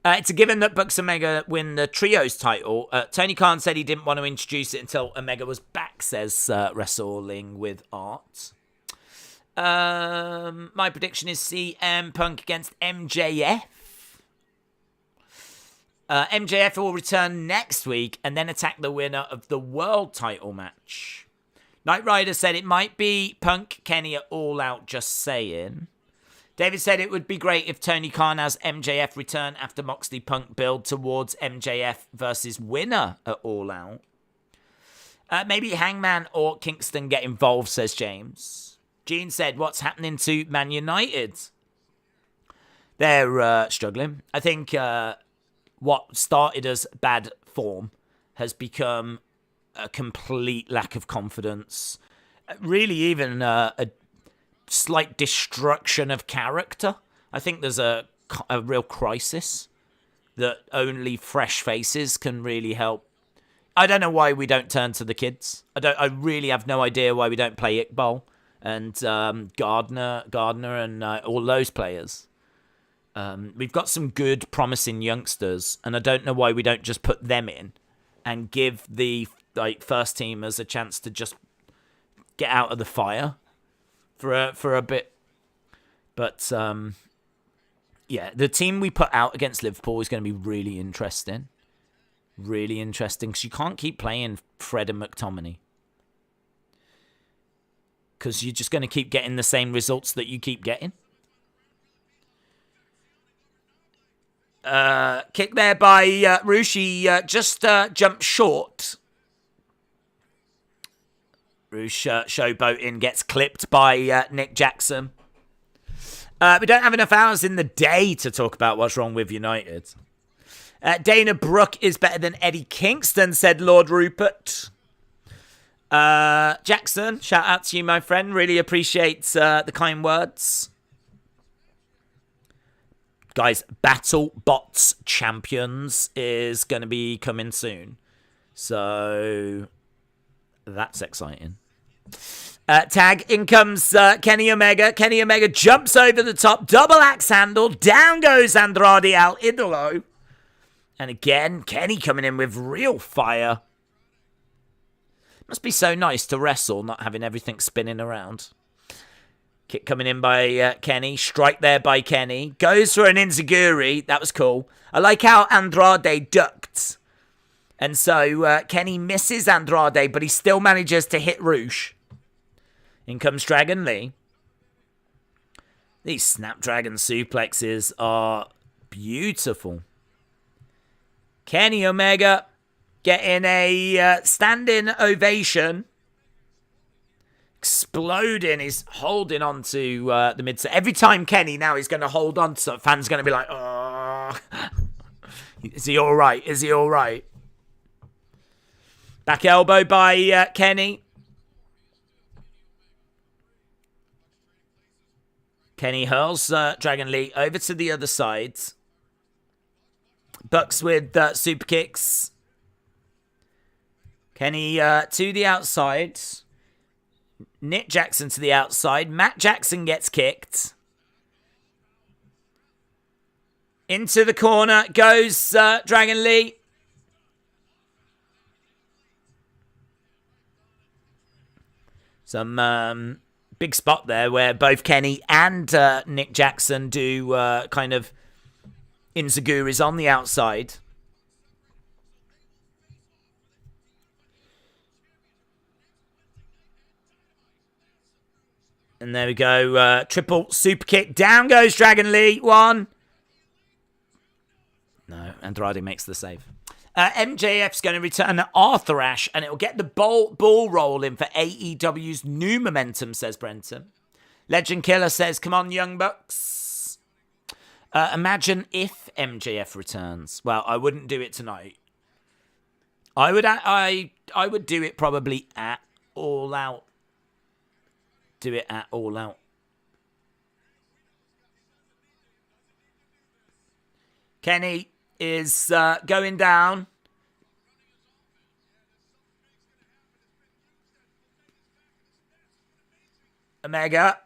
It's a given that Bucks Omega win the Trios title. Tony Khan said he didn't want to introduce it until Omega was back, says Wrestling with Art. My prediction is CM Punk against MJF. MJF will return next week and then attack the winner of the world title match. Knight Rider said it might be Punk Kenny at All Out, just saying. David said it would be great if Tony Khan has MJF return after Moxley Punk build towards MJF versus winner at All Out. Maybe Hangman or Kingston get involved, says James. Gene said, what's happening to Man United? They're struggling. I think what started as bad form has become a complete lack of confidence. Really even a slight destruction of character. I think there's a real crisis that only fresh faces can really help. I don't know why we don't turn to the kids. I really have no idea why we don't play Iqbal and Gardner and all those players. We've got some good, promising youngsters, and I don't know why we don't just put them in and give the first teamers a chance to just get out of the fire for a bit. But yeah, the team we put out against Liverpool is going to be really interesting. Really interesting, because you can't keep playing Fred and McTominay. Because you're just going to keep getting the same results that you keep getting. Kick there by Roosh. Just jumped short. Roosh showboating, gets clipped by Nick Jackson. We don't have enough hours in the day to talk about what's wrong with United. Dana Brooke is better than Eddie Kingston, said Lord Rupert. Jackson, shout out to you, my friend. Really appreciate the kind words. Guys, Battle Bots Champions is going to be coming soon. So, that's exciting. Tag, in comes Kenny Omega. Kenny Omega jumps over the top. Double axe handle. Down goes Andrade al Idolo. And again, Kenny coming in with real fire. Must be so nice to wrestle, not having everything spinning around. Kick coming in by Kenny. Strike there by Kenny. Goes for an enziguri. That was cool. I like how Andrade ducked. And so Kenny misses Andrade, but he still manages to hit Roosh. In comes Dragon Lee. These Snapdragon suplexes are beautiful. Kenny Omega getting a standing ovation. Exploding. He's holding on to the mid. Every time Kenny now he's going to hold on to something, fans going to be like, oh. Is he all right? Is he all right? Back elbow by Kenny. Kenny hurls Dragon Lee over to the other side. Bucks with super kicks. Kenny to the outside. Nick Jackson to the outside. Matt Jackson gets kicked. Into the corner goes Dragon Lee. Some big spot there where both Kenny and Nick Jackson do kind of enziguris on the outside. And there we go. Triple super kick. Down goes Dragon Lee. One. No, Andrade makes the save. MJF's going to return Arthur Ashe, and it'll get the ball rolling for AEW's new momentum, says Brenton. Legend Killer says, come on, Young Bucks. Imagine if MJF returns. Well, I wouldn't do it tonight. I would do it probably at All Out. Do it at All Out. Kenny is going down. Omega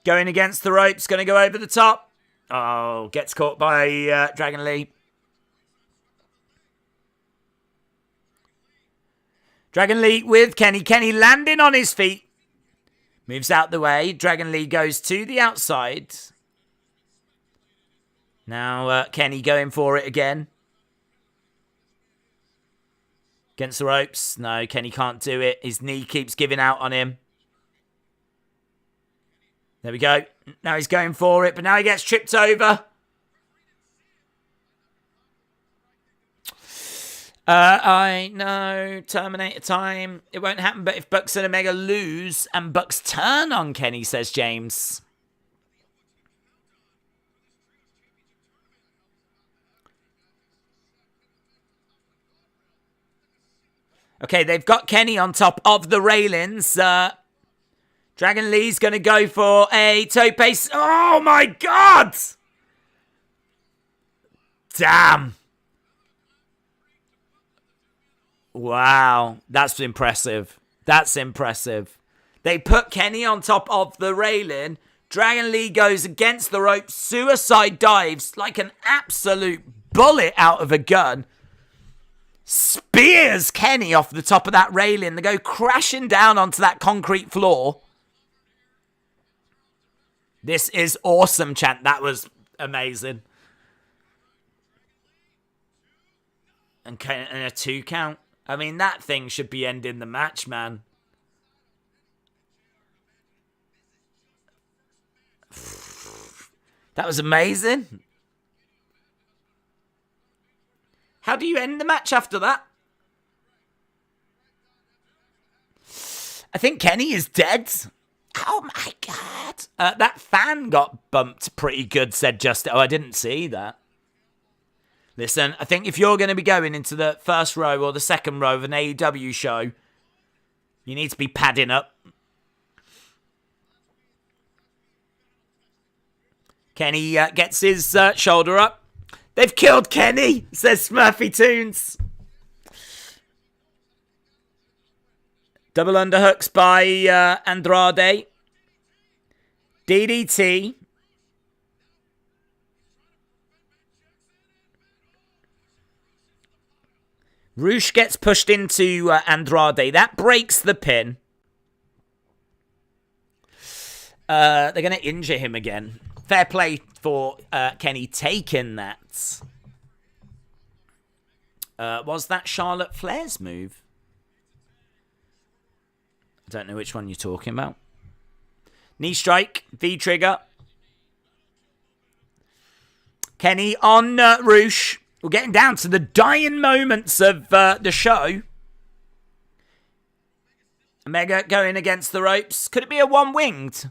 going against the ropes, going to go over the top. Oh, gets caught by Dragon Lee. Dragon Lee with Kenny. Kenny landing on his feet. Moves out the way. Dragon Lee goes to the outside. Now Kenny going for it again. Against the ropes. No, Kenny can't do it. His knee keeps giving out on him. There we go. Now he's going for it, but now he gets tripped over. I know. Terminator time. It won't happen, but if Bucks and Omega lose and Bucks turn on Kenny, says James. Okay, they've got Kenny on top of the railings. Dragon Lee's going to go for a toe pace. Oh, my God! Damn. Wow, that's impressive. That's impressive. They put Kenny on top of the railing. Dragon Lee goes against the rope. Suicide dives like an absolute bullet out of a gun. Spears Kenny off the top of that railing. They go crashing down onto that concrete floor. This is awesome, chant. That was amazing. And a 2 count. I mean, that thing should be ending the match, man. That was amazing. How do you end the match after that? I think Kenny is dead. Oh my God. That fan got bumped pretty good, said Justin. Oh, I didn't see that. Listen, I think if you're going to be going into the first row or the second row of an AEW show, you need to be padding up. Kenny gets his shoulder up. They've killed Kenny, says Smurfy Toons. Double underhooks by Andrade. DDT. Roosh gets pushed into Andrade. That breaks the pin. They're going to injure him again. Fair play for Kenny taking that. Was that Charlotte Flair's move? I don't know which one you're talking about. Knee strike, V-trigger. Kenny on Roosh. We're getting down to the dying moments of the show. Omega going against the ropes. Could it be a one-winged?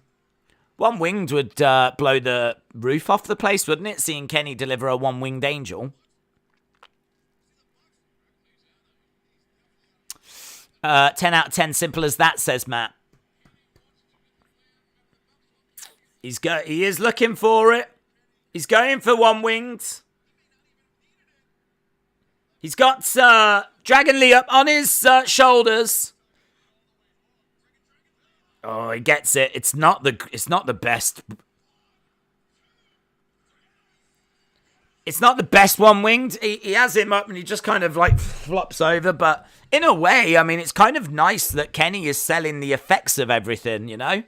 One-winged would blow the roof off the place, wouldn't it? Seeing Kenny deliver a one-winged angel. 10 out of 10, simple as that, says Matt. He is looking for it. He's going for one-winged. He's got Dragon Lee up on his shoulders. Oh, he gets it. It's not the best. It's not the best one-winged. He has him up and he just kind of like flops over. But in a way, I mean, it's kind of nice that Kenny is selling the effects of everything, you know?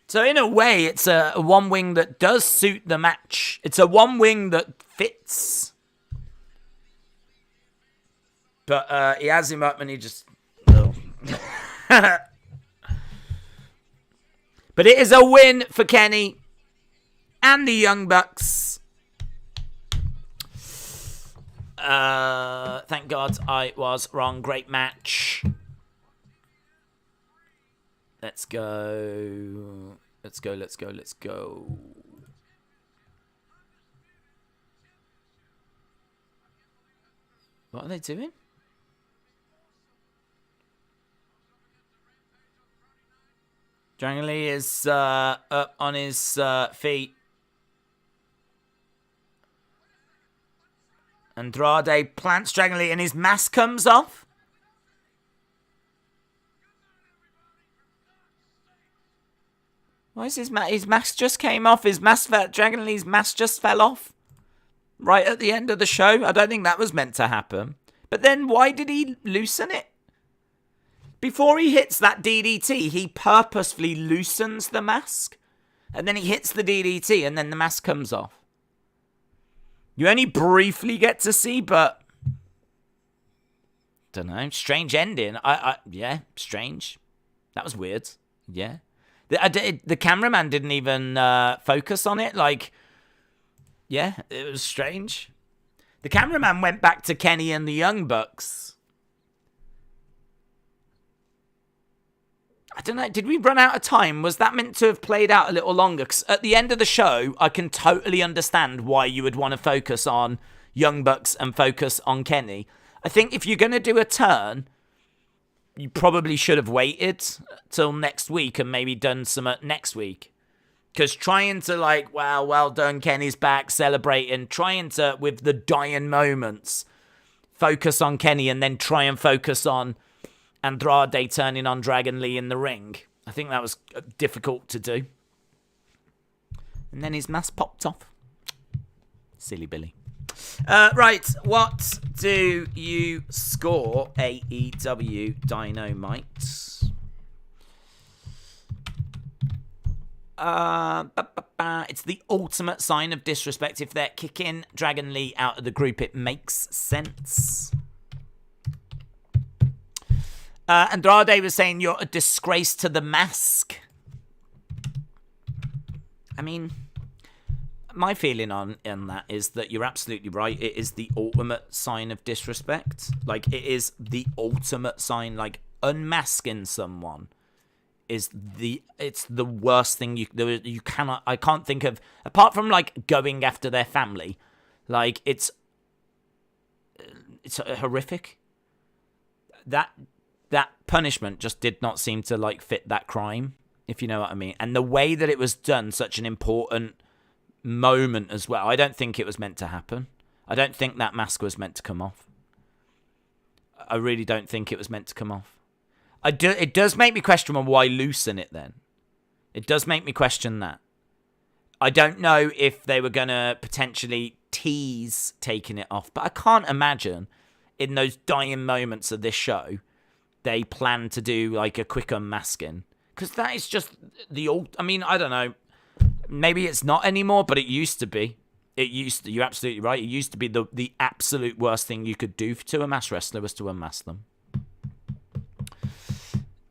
So in a way, it's a one-wing that does suit the match. It's a one-wing that fits. But he has him up and he just... Oh. But it is a win for Kenny and the Young Bucks. Thank God I was wrong. Great match. Let's go. Let's go. What are they doing? Dragon Lee is up on his feet. Andrade plants Dragon Lee and his mask comes off. Why is his mask just came off? Dragon Lee's mask just fell off. Right at the end of the show. I don't think that was meant to happen. But then why did he loosen it? Before he hits that DDT, he purposefully loosens the mask. And then he hits the DDT and then the mask comes off. You only briefly get to see, but... Don't know. Strange ending. Yeah, strange. That was weird. Yeah. The cameraman didn't even focus on it. Like, yeah, it was strange. The cameraman went back to Kenny and the Young Bucks. I don't know, did we run out of time? Was that meant to have played out a little longer? Because at the end of the show, I can totally understand why you would want to focus on Young Bucks and focus on Kenny. I think if you're going to do a turn, you probably should have waited till next week and maybe done some next week. Because trying to like, wow, well done, Kenny's back, celebrating, trying to, with the dying moments, focus on Kenny and then try and focus on Andrade turning on Dragon Lee in the ring. I think that was difficult to do. And then his mask popped off. Silly Billy. Right, what do you score AEW Dynamite? It's the ultimate sign of disrespect. If they're kicking Dragon Lee out of the group, it makes sense. Andrade was saying you're a disgrace to the mask. I mean, my feeling on that is that you're absolutely right. It is the ultimate sign of disrespect. Like, it is the ultimate sign. Like, unmasking someone is it's the worst thing you cannot. I can't think of, apart from like going after their family. Like, it's horrific. That punishment just did not seem to like fit that crime, if you know what I mean. And the way that it was done, such an important moment as well. I don't think it was meant to happen. I don't think that mask was meant to come off. I really don't think it was meant to come off. It does make me question on why loosen it then. It does make me question that. I don't know if they were going to potentially tease taking it off, but I can't imagine in those dying moments of this show they plan to do like a quick unmasking. Because that is just the old... I mean, I don't know. Maybe it's not anymore, but it used to be. You're absolutely right. It used to be the absolute worst thing you could do to a masked wrestler was to unmask them.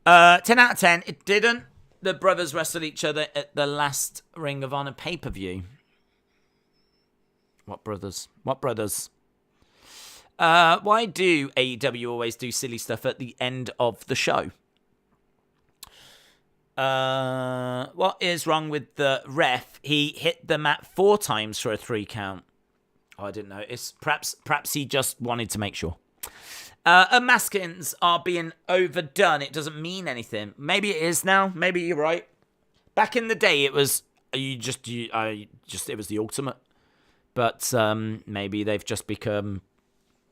10 out of 10. It didn't. The brothers wrestled each other at the last Ring of Honor pay-per-view. What brothers? Why do AEW always do silly stuff at the end of the show? What is wrong with the ref? He hit the mat 4 times for a 3 count. Oh, I didn't notice. Perhaps he just wanted to make sure. Unmaskings are being overdone. It doesn't mean anything. Maybe it is now. Maybe you're right. Back in the day, it was it was the ultimate. But maybe they've just become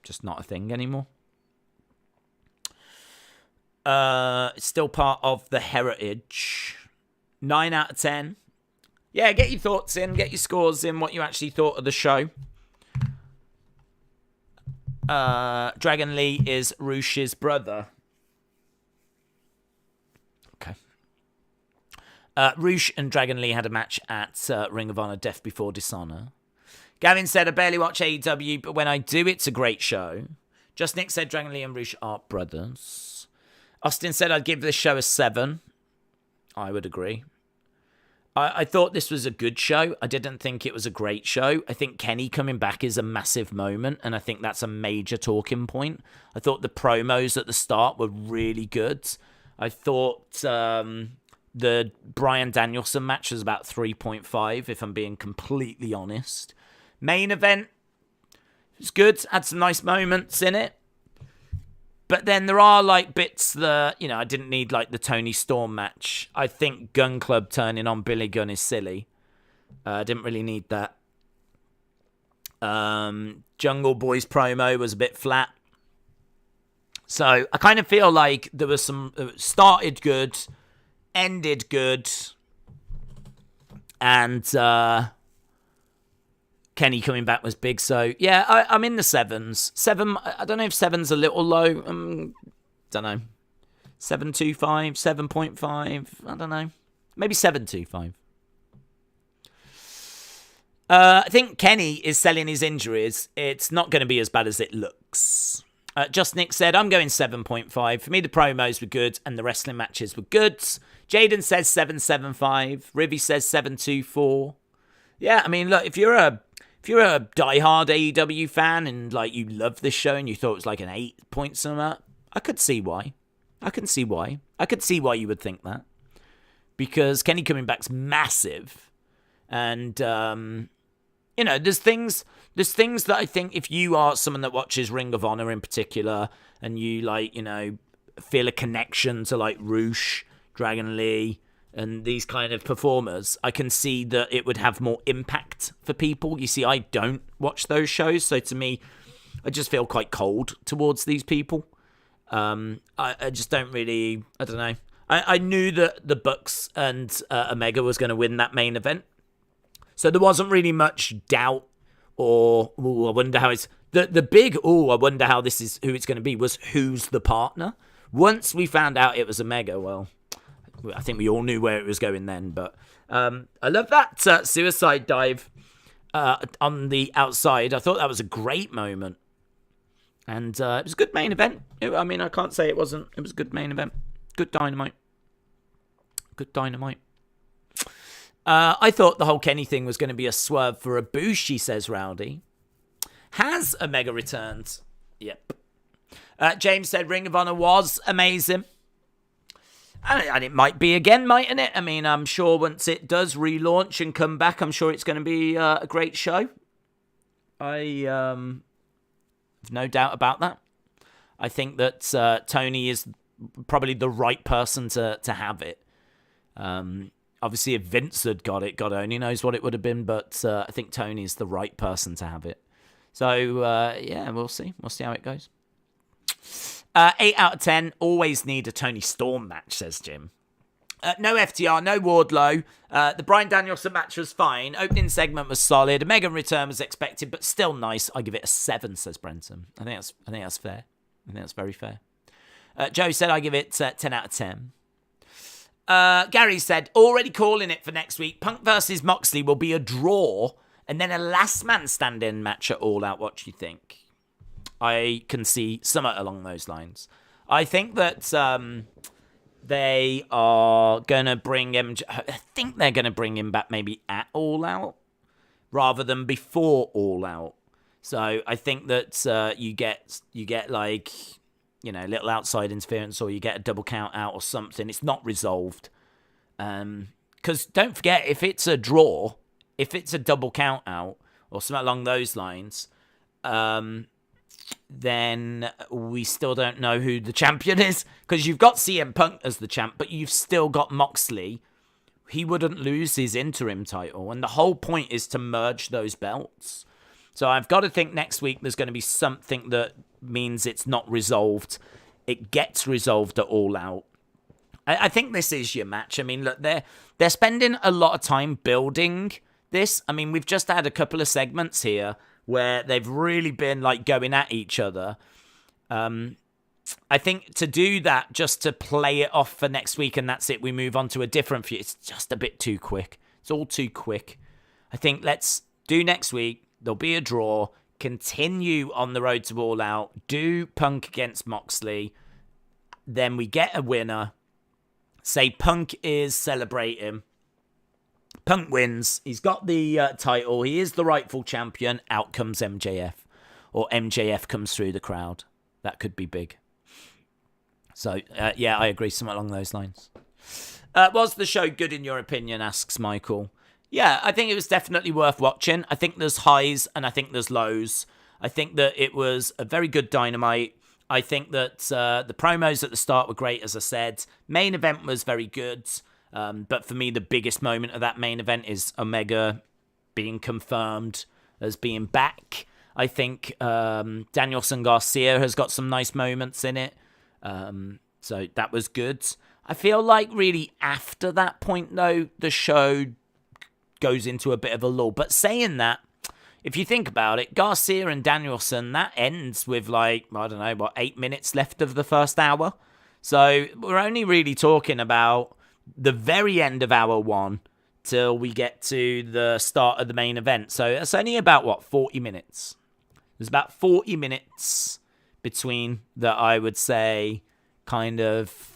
just not a thing anymore. It's still part of the heritage. 9 out of 10. Yeah, get your thoughts in. Get your scores in. What you actually thought of the show. Dragon Lee is Rush's brother. Okay. Rush and Dragon Lee had a match at Ring of Honor Death Before Dishonor. Gavin said, I barely watch AEW, but when I do, it's a great show. Just Nick said Dragon Lee and Rush are brothers. Austin said I'd give this show a 7. I would agree. I thought this was a good show. I didn't think it was a great show. I think Kenny coming back is a massive moment, and I think that's a major talking point. I thought the promos at the start were really good. I thought the Bryan Danielson match was about 3.5, if I'm being completely honest. Main event was good. Had some nice moments in it. But then there are like bits that, I didn't need like the Toni Storm match. I think Gun Club turning on Billy Gunn is silly. I didn't really need that. Jungle Boy's promo was a bit flat. So I kind of feel like there was some started good, ended good, and Kenny coming back was big. So yeah, I'm in the 7s. 7. I don't know if 7's a little low. Don't know. 7.25, 7.5. I don't know. Maybe 7.25. I think Kenny is selling his injuries. It's not going to be as bad as it looks. Just Nick said, I'm going 7.5. For me, the promos were good and the wrestling matches were good. Jaden says 7.75. Rivy says 7.24. Yeah, I mean, look, if you're a diehard AEW fan and like you love this show and you thought it was like an 8 point something, I could see why. I could see why you would think that. Because Kenny coming back's massive. And, there's things that I think if you are someone that watches Ring of Honor in particular and you feel a connection to like Rush, Dragon Lee, and these kind of performers, I can see that it would have more impact for people. You see, I don't watch those shows, so to me, I just feel quite cold towards these people. I just don't really, I don't know. I knew that the Bucks and Omega was going to win that main event, so there wasn't really much doubt or, I wonder how it's, the big, I wonder how this is, who it's going to be, was who's the partner. Once we found out it was Omega, well, I think we all knew where it was going then, but I love that suicide dive on the outside. I thought that was a great moment. And it was a good main event. I can't say it wasn't. It was a good main event. Good Dynamite. I thought the whole Kenny thing was going to be a swerve for Ibushi, says Rowdy. Has Omega returned? Yep. James said Ring of Honor was amazing. And it might be again, mightn't it? I mean, I'm sure once it does relaunch and come back, I'm sure it's going to be a great show. I have no doubt about that. I think that Toni is probably the right person to have it. Obviously, if Vince had got it, God only knows what it would have been. But I think Toni is the right person to have it. So, yeah, we'll see. We'll see how it goes. 8 out of 10. Always need a Toni Storm match, says Jim. No FTR, no Wardlow. The Bryan Danielson match was fine. Opening segment was solid. Omega return was expected, but still nice. I give it a 7, says Brenton. I think that's fair. I think that's very fair. Joe said I give it 10 out of 10. Gary said, already calling it for next week. Punk versus Moxley will be a draw, and then a last man standing match at All Out. What do you think? I can see somewhat along those lines. I think that they are going to bring him... I think they're going to bring him back maybe at All Out rather than before All Out. So I think that you get like, you know, little outside interference, or you get a double count out or something. It's not resolved. Because don't forget, if it's a draw, if it's a double count out or something along those lines, then we still don't know who the champion is, because you've got CM Punk as the champ, but you've still got Moxley. He wouldn't lose his interim title, and the whole point is to merge those belts. So I've got to think next week there's going to be something that means it's not resolved. It gets resolved at All Out. I think this is your match. I mean, look, they're spending a lot of time building this. I mean, we've just had a couple of segments here where they've really been like going at each other. I think to do that, just to play it off for next week and that's it, we move on to a different feud, it's just a bit too quick. It's all too quick. I think let's do next week. There'll be a draw. Continue on the road to All Out. Do Punk against Moxley. Then we get a winner. Say Punk is celebrating. Punk wins. He's got the title. He is the rightful champion. Out comes MJF. Or MJF comes through the crowd. That could be big. So, yeah, I agree. Something along those lines. Was the show good in your opinion, asks Michael. Yeah, I think it was definitely worth watching. I think there's highs and I think there's lows. I think that it was a very good Dynamite. I think that the promos at the start were great, as I said. Main event was very good. But for me, the biggest moment of that main event is Omega being confirmed as being back. I think Danielson Garcia has got some nice moments in it. So that was good. I feel like really after that point, though, the show goes into a bit of a lull. But saying that, if you think about it, Garcia and Danielson, that ends with like, I don't know, 8 minutes left of the first hour. So we're only really talking about the very end of hour 1 till we get to the start of the main event. So it's only about, 40 minutes. There's about 40 minutes between that, I would say, kind of...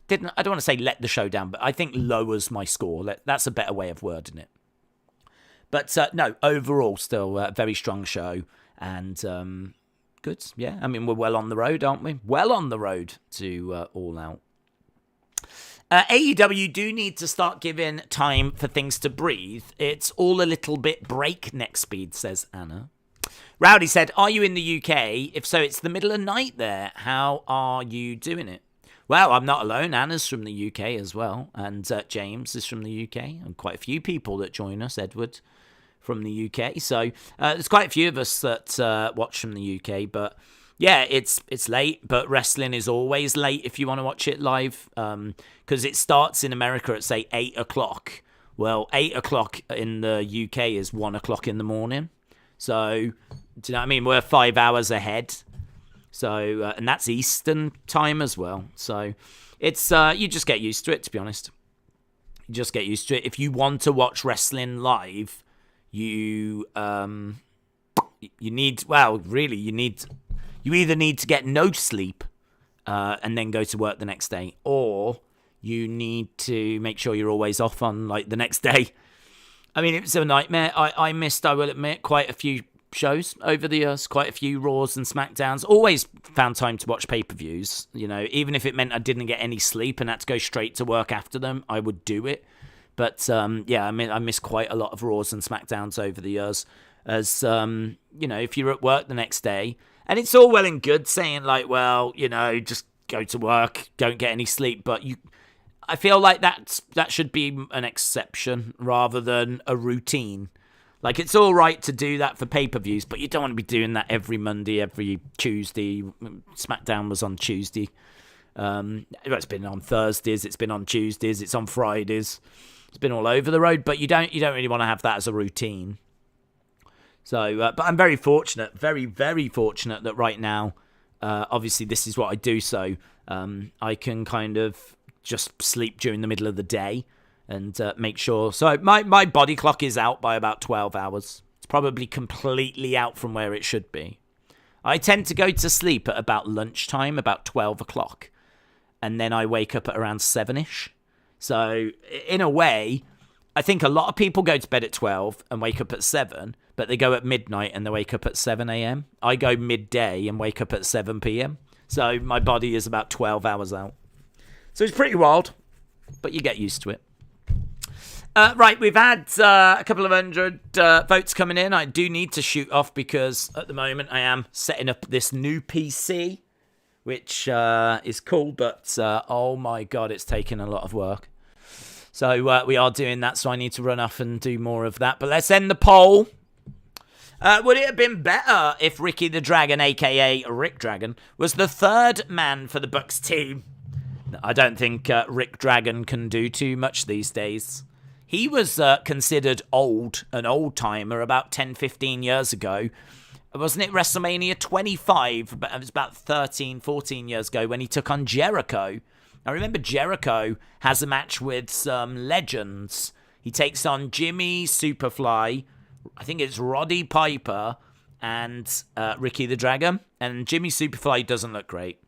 I don't want to say let the show down, but I think lowers my score. That's a better way of wording it. But no, overall, still a very strong show. And good, yeah. I mean, we're well on the road, aren't we? Well on the road to All Out. AEW do need to start giving time for things to breathe. It's all a little bit breakneck speed, says Anna. Rowdy said, are you in the UK? If so, it's the middle of night there. How are you doing it? Well, I'm not alone. Anna's from the UK as well. And James is from the UK. And quite a few people that join us, Edward, from the UK. So there's quite a few of us that watch from the UK. But yeah, it's late. But wrestling is always late if you want to watch it live. Because it starts in America at, say, 8 o'clock. Well, 8 o'clock in the UK is 1 o'clock in the morning. So, do you know what I mean? We're 5 hours ahead. So, and that's Eastern time as well. So, it's you just get used to it, to be honest. You just get used to it. If you want to watch wrestling live, you need, well, really, you either need to get no sleep and then go to work the next day, or you need to make sure you're always off on like the next day. I mean, it was a nightmare. I missed, I will admit, quite a few shows over the years, quite a few Raws and SmackDowns. Always found time to watch pay-per-views, you know, even if it meant I didn't get any sleep and had to go straight to work after them, I would do it. But yeah, I mean, I missed quite a lot of Raws and SmackDowns over the years. As you know, if you're at work the next day, and it's all well and good saying like, well, you know, just go to work, don't get any sleep, but I feel like that should be an exception rather than a routine. Like, it's all right to do that for pay-per-views, but you don't want to be doing that every Monday, every Tuesday. SmackDown was on Tuesday. It's been on Thursdays, it's been on Tuesdays, it's on Fridays. It's been all over the road, but you don't really want to have that as a routine. So, but I'm very fortunate, very, very fortunate that right now, obviously this is what I do, so I can kind of just sleep during the middle of the day and make sure. So my body clock is out by about 12 hours. It's probably completely out from where it should be. I tend to go to sleep at about lunchtime, about 12 o'clock, and then I wake up at around 7ish. So in a way, I think a lot of people go to bed at 12 and wake up at 7, but they go at midnight and they wake up at 7 a.m. I go midday and wake up at 7 p.m. So my body is about 12 hours out. So it's pretty wild, but you get used to it. Right, we've had a couple of hundred votes coming in. I do need to shoot off because at the moment I am setting up this new PC, which is cool, but oh my God, it's taken a lot of work. So we are doing that, so I need to run off and do more of that. But let's end the poll. Would it have been better if Ricky the Dragon, a.k.a. Rick Dragon, was the third man for the Bucks team? I don't think Rick Dragon can do too much these days. He was considered an old-timer about 10, 15 years ago. Wasn't it WrestleMania 25? It was about 13, 14 years ago when he took on Jericho. I remember Jericho has a match with some legends. He takes on Jimmy Superfly, I think it's Roddy Piper, and Ricky the Dragon. And Jimmy Superfly doesn't look great.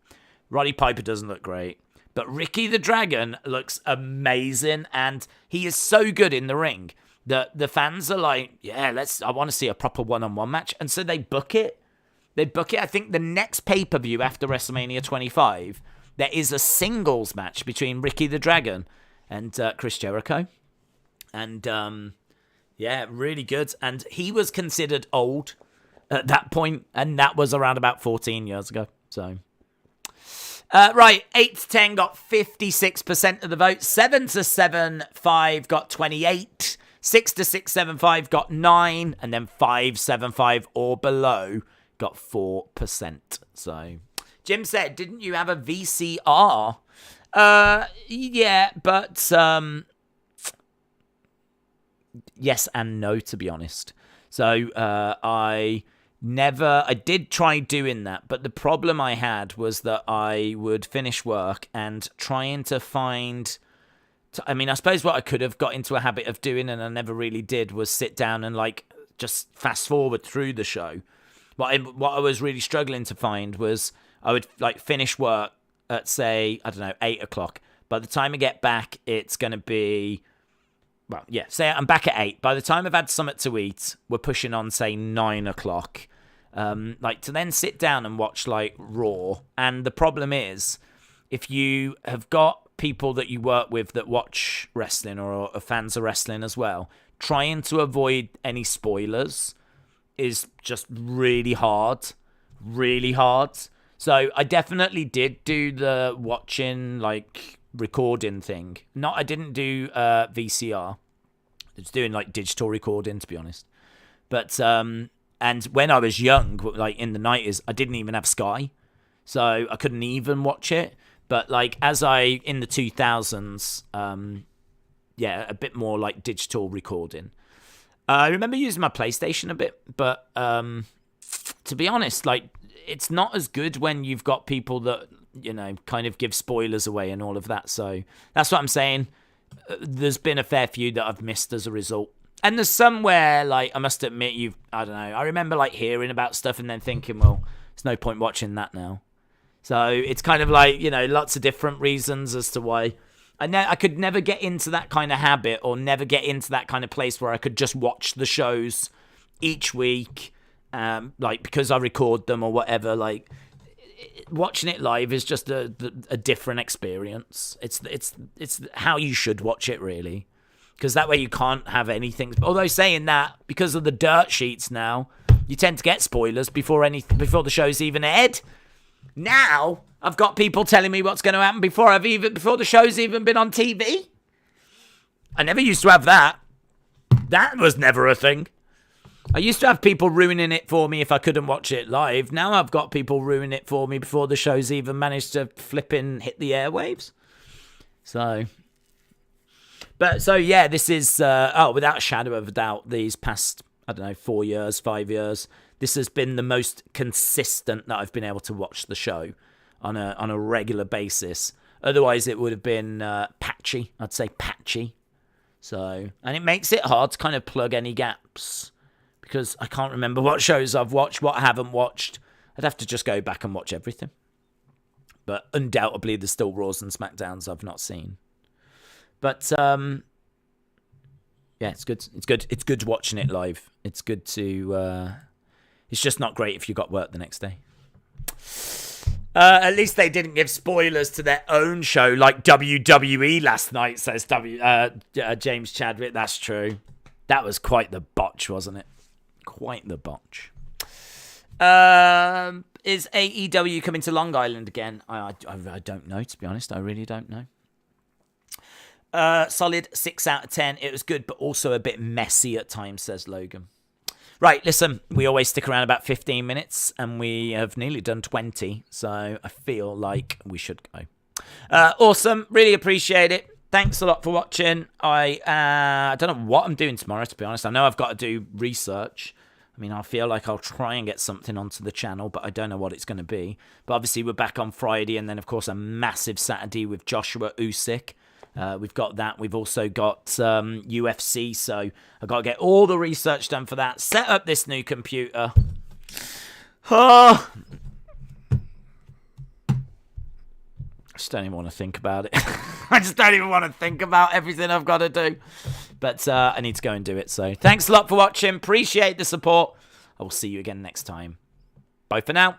Roddy Piper doesn't look great. But Ricky the Dragon looks amazing, and he is so good in the ring that the fans are like, yeah, I want to see a proper one-on-one match. And so they book it. I think the next pay-per-view after WrestleMania 25, there is a singles match between Ricky the Dragon and Chris Jericho. And, yeah, really good. And he was considered old at that point, and that was around about 14 years ago. So... right, 8 to 10 got 56% of the vote. 7 to 7-5 got 28. 6 to 6-7-5 got 9. And then 5-7-5 or below got 4%. So, Jim said, didn't you have a VCR? Yeah, but yes and no, to be honest. So, I did try doing that, but the problem I had was that I would finish work and trying to find... I mean, I suppose what I could have got into a habit of doing, and I never really did, was sit down and, like, just fast forward through the show. What I was really struggling to find was I would, like, finish work at, say, I don't know, 8 o'clock. By the time I get back, it's going to be... Well, yeah, say I'm back at 8. By the time I've had something to eat, we're pushing on, say, 9 o'clock. Like, to then sit down and watch, like, Raw. And the problem is, if you have got people that you work with that watch wrestling or are fans of wrestling as well, trying to avoid any spoilers is just really hard. Really hard. So I definitely did do the watching, like... recording thing. I didn't do VCR. I was doing like digital recording, to be honest. But and when I was young, like in the 90s, I didn't even have Sky, so I couldn't even watch it. But like in the 2000s, yeah, a bit more like digital recording. I remember using my PlayStation a bit, but to be honest, like it's not as good when you've got people that, you know, kind of give spoilers away and all of that. So that's what I'm saying. There's been a fair few that I've missed as a result. And there's somewhere, like, I must admit, I don't know, I remember, like, hearing about stuff and then thinking, well, there's no point watching that now. So it's kind of like, you know, lots of different reasons as to why I could never get into that kind of habit or never get into that kind of place where I could just watch the shows each week, like because I record them or whatever. Like watching it live is just a different experience. It's how you should watch it, really, because that way you can't have anything. Although saying that, because of the dirt sheets now, you tend to get spoilers before the show's even aired. Now I've got people telling me what's going to happen before the show's even been on TV. I never used to have that. That was never a thing. I used to have people ruining it for me if I couldn't watch it live. Now I've got people ruining it for me before the show's even managed to flipping hit the airwaves. So yeah, this is without a shadow of a doubt, these past 4 years, 5 years, this has been the most consistent that I've been able to watch the show on a regular basis. Otherwise, it would have been patchy. I'd say patchy. So, and it makes it hard to kind of plug any gaps because I can't remember what shows I've watched, what I haven't watched. I'd have to just go back and watch everything. But undoubtedly, there's still Raws and SmackDowns I've not seen. But yeah, it's good. It's good. It's good watching it live. It's good to. It's just not great if you got work the next day. At least they didn't give spoilers to their own show like WWE last night, says James Chadwick. That's true. That was quite the botch, wasn't it? Quite the botch. Is AEW coming to Long Island again? I don't know, to be honest. I really don't know. Solid 6 out of 10. It was good, but also a bit messy at times, says Logan. Right, listen, we always stick around about 15 minutes, and we have nearly done 20, so I feel like we should go. Awesome, really appreciate it. Thanks a lot for watching. I don't know what I'm doing tomorrow, to be honest. I know I've got to do research. I mean, I feel like I'll try and get something onto the channel, but I don't know what it's going to be. But obviously, we're back on Friday, and then, of course, a massive Saturday with Joshua Usyk. We've got that. We've also got UFC, so I've got to get all the research done for that. Set up this new computer. Oh. I just don't even want to think about it. I just don't even want to think about everything I've got to do. But I need to go and do it. So thanks a lot for watching. Appreciate the support. I will see you again next time. Bye for now.